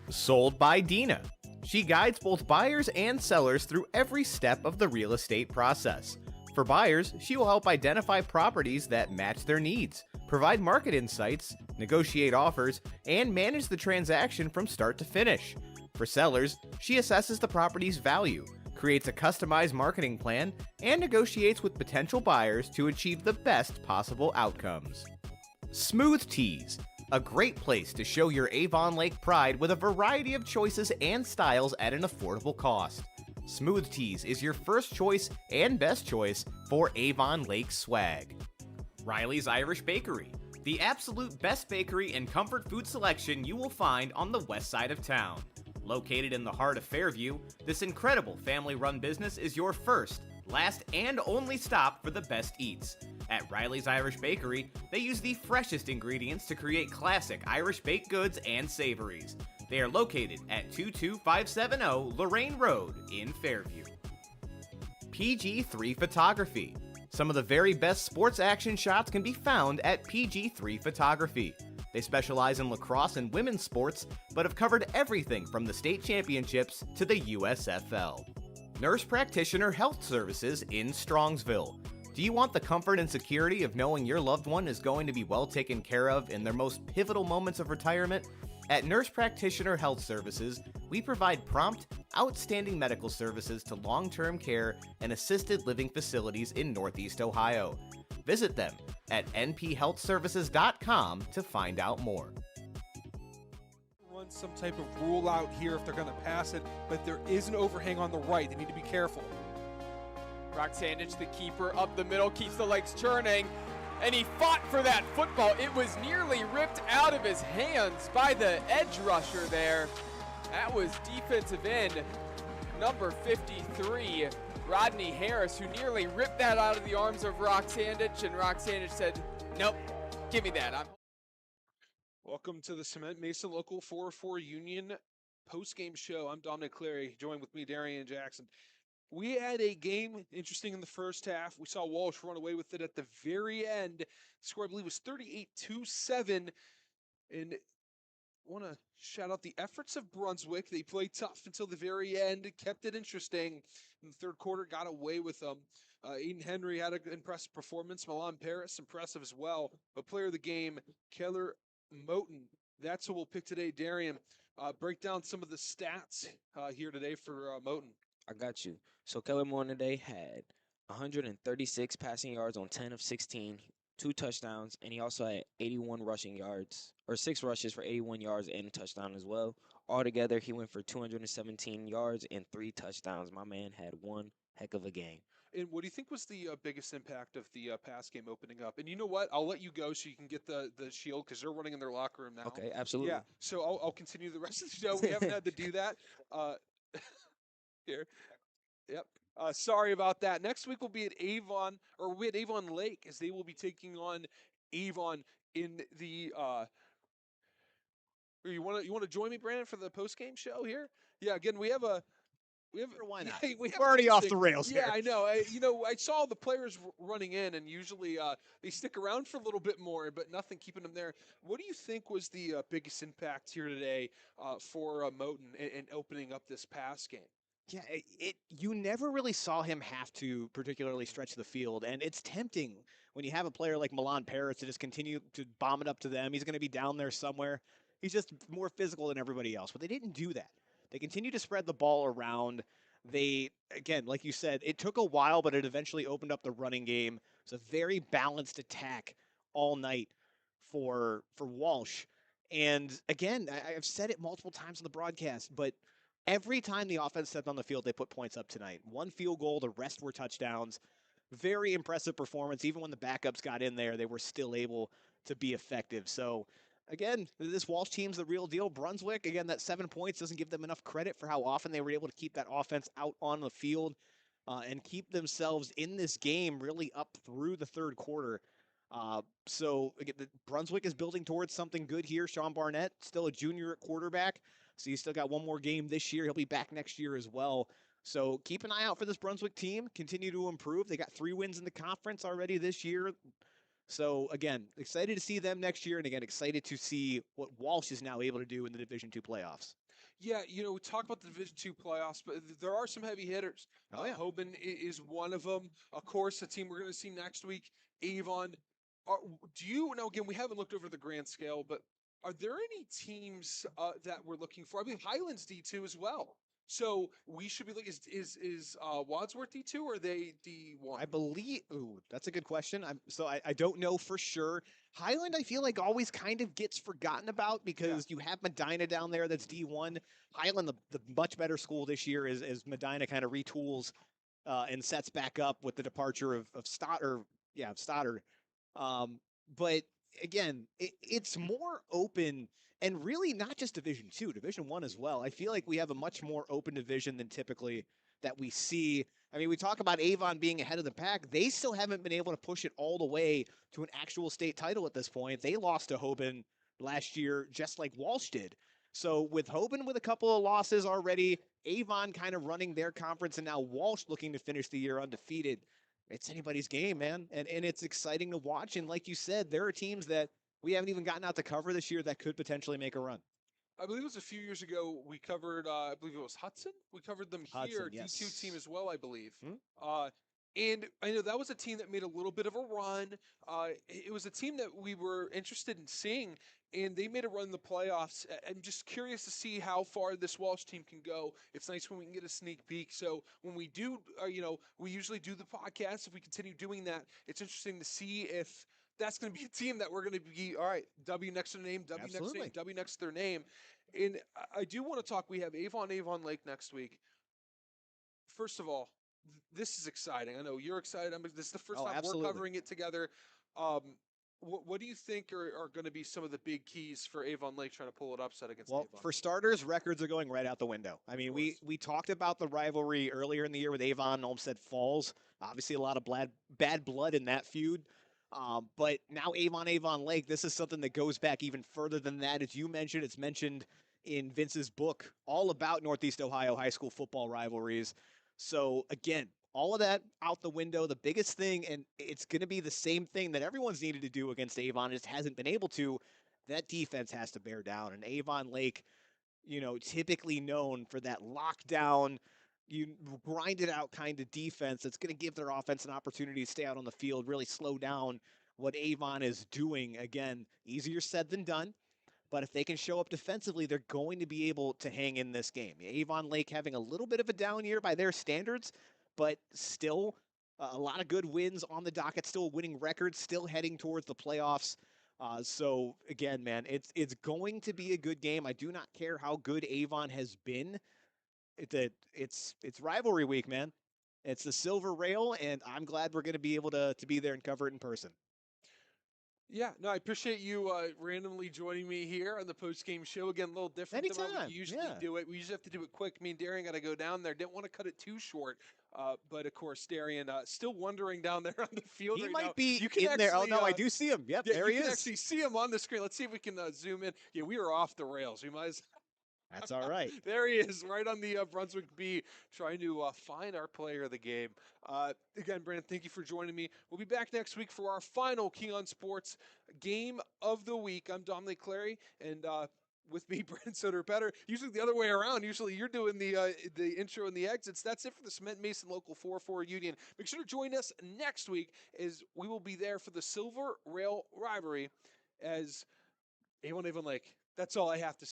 Sold by Dina. She guides both buyers and sellers through every step of the real estate process. For buyers, she will help identify properties that match their needs, provide market insights, negotiate offers, and manage the transaction from start to finish. For sellers, she assesses the property's value, creates a customized marketing plan, and negotiates with potential buyers to achieve the best possible outcomes. Smooth Teas, a great place to show your Avon Lake pride with a variety of choices and styles at an affordable cost. Smooth Teas is your first choice and best choice for Avon Lake swag. Riley's Irish Bakery, the absolute best bakery and comfort food selection you will find on the west side of town. Located in the heart of Fairview, this incredible family-run business is your first, last, and only stop for the best eats. At Riley's Irish Bakery, they use the freshest ingredients to create classic Irish baked goods and savories. They are located at 22570 Lorraine Road in Fairview. PG3 Photography. Some of the very best sports action shots can be found at PG3 Photography. They specialize in lacrosse and women's sports, but have covered everything from the state championships to the USFL. Nurse Practitioner Health Services in Strongsville. Do you want the comfort and security of knowing your loved one is going to be well taken care of in their most pivotal moments of retirement? At Nurse Practitioner Health Services, we provide prompt, outstanding medical services to long-term care and assisted living facilities in Northeast Ohio. Visit them at nphealthservices.com to find out more. Run some type of rule out here if they're going to pass it, but there is an overhang on the right. They need to be careful. Roxandich, the keeper, up the middle, keeps the legs churning, and he fought for that football. It was nearly ripped out of his hands by the edge rusher there. That was defensive end number 53, Rodney Harris, who nearly ripped that out of the arms of Roxandich, and Roxandich said, nope, give me that. Welcome to the Cement Mesa Local 4-4 Union post-game show. I'm Dominic Cleary, joined with me, Darian Jackson. We had a game interesting in the first half. We saw Walsh run away with it at the very end. The score, I believe, was 38-7. And I want to shout out the efforts of Brunswick. They played tough until the very end, kept it interesting. In the third quarter, got away with them. Aiden Henry had an impressive performance. Milan Paris, impressive as well. But player of the game, Keller Moten. That's who we'll pick today. Darian, break down some of the stats here today for Moten. I got you. So Keller Moore today had 136 passing yards on 10 of 16, 2 touchdowns, and he also had 81 rushing yards, or 6 rushes for 81 yards and a touchdown as well. Altogether, he went for 217 yards and 3 touchdowns. My man had one heck of a game. And what do you think was the biggest impact of the pass game opening up? And you know what? I'll let you go so you can get the shield because they're running in their locker room now. Okay, absolutely. Yeah, so I'll continue the rest of the show. We haven't had to do that. Here. Yep. Sorry about that. Next week we'll be at Avon Lake as they will be taking on Avon in the you want to join me, Brandon, for the post game show here? Yeah, again, we have a We have, Sure, why not? Yeah, we have We're already off the interesting- rails Yeah, here. I know. I saw the players running in, and usually they stick around for a little bit more, but nothing keeping them there. What do you think was the biggest impact here today for Moten in opening up this pass game? Yeah, you never really saw him have to particularly stretch the field, and it's tempting when you have a player like Milan Paris to just continue to bomb it up to them. He's going to be down there somewhere. He's just more physical than everybody else, but they didn't do that. They continue to spread the ball around. They, again, like you said, it took a while, but it eventually opened up the running game. It's a very balanced attack all night for Walsh. And again, I've said it multiple times on the broadcast, but every time the offense stepped on the field, they put points up tonight. One field goal, the rest were touchdowns. Very impressive performance. Even when the backups got in there, they were still able to be effective. So, again, this Walsh team's the real deal. Brunswick, again, that 7 points doesn't give them enough credit for how often they were able to keep that offense out on the field and keep themselves in this game really up through the third quarter. So, again, Brunswick is building towards something good here. Sean Barnett, still a junior at quarterback. So he's still got one more game this year. He'll be back next year as well. So keep an eye out for this Brunswick team. Continue to improve. They got 3 wins in the conference already this year. So again, excited to see them next year, and again, excited to see what Walsh is now able to do in the Division II playoffs. Yeah, we talk about the Division II playoffs, but there are some heavy hitters. Oh, yeah. Hoban is one of them. Of course, the team we're going to see next week, Avon. Now again, we haven't looked over the grand scale, but are there any teams that we're looking for? I mean, Highlands D2 as well. So we should be looking. Is Wadsworth D2 or are they D1? I believe. Ooh, that's a good question. I don't know for sure. Highland, I feel like always kind of gets forgotten about because you have Medina down there that's D1. Highland, the much better school this year, as Medina kind of retools and sets back up with the departure of Stoddard. Yeah, Stoddard. But again, it's more open. And really not just Division II, Division I as well. I feel like we have a much more open division than typically that we see. I mean, we talk about Avon being ahead of the pack. They still haven't been able to push it all the way to an actual state title at this point. They lost to Hoban last year, just like Walsh did. So with Hoban with a couple of losses already, Avon kind of running their conference, and now Walsh looking to finish the year undefeated. It's anybody's game, man. And it's exciting to watch. And like you said, there are teams that we haven't even gotten out to cover this year that could potentially make a run. I believe it was a few years ago we covered, I believe it was Hudson. We covered them here, yes. D2 team as well, I believe. Hmm? And I know that was a team that made a little bit of a run. It was a team that we were interested in seeing, and they made a run in the playoffs. I'm just curious to see how far this Walsh team can go. It's nice when we can get a sneak peek. So when we do, we usually do the podcast. If we continue doing that, it's interesting to see if that's going to be a team that we're going to be, all right, W next to their name, W next to their name, W next to their name. And I do want to talk, we have Avon Lake next week. First of all, this is exciting. I know you're excited. This is the first time we're covering it together. What do you think are going to be some of the big keys for Avon Lake trying to pull it upset against Avon? For starters, records are going right out the window. I mean, we talked about the rivalry earlier in the year with Avon and Olmsted Falls. Obviously, a lot of bad blood in that feud. But now Avon Lake, this is something that goes back even further than that. As you mentioned, it's mentioned in Vince's book all about Northeast Ohio high school football rivalries. So again, all of that out the window. The biggest thing, and it's going to be the same thing that everyone's needed to do against Avon, just hasn't been able to. That defense has to bear down. And Avon Lake, typically known for that lockdown, you grind it out kind of defense that's going to give their offense an opportunity to stay out on the field, really slow down what Avon is doing. Again, easier said than done. But if they can show up defensively, they're going to be able to hang in this game. Avon Lake having a little bit of a down year by their standards, but still a lot of good wins on the docket, still winning records, still heading towards the playoffs. So again, man, it's going to be a good game. I do not care how good Avon has been. It's rivalry week, man. It's the Silver Rail, and I'm glad we're going to be able to be there and cover it in person. Yeah, no, I appreciate you randomly joining me here on the post-game show. Again, a little different than how we usually do it. We usually have to do it quick. Me and Darian got to go down there. Didn't want to cut it too short. But, of course, Darian still wondering down there on the field right now. He might be in there. Oh, no, I do see him. Yep, there he is. You can actually see him on the screen. Let's see if we can zoom in. Yeah, we are off the rails. We might as That's all right. There he is, right on the Brunswick B, trying to find our player of the game. Again, Brandon, thank you for joining me. We'll be back next week for our final King on Sports game of the week. I'm Dominic Clary, and with me, Brandon Soder Better. Usually the other way around. Usually you're doing the intro and the exits. That's it for the Cement Mason Local 4-4 Union. Make sure to join us next week, as we will be there for the Silver Rail Rivalry as Avon Lake. That's all I have to say.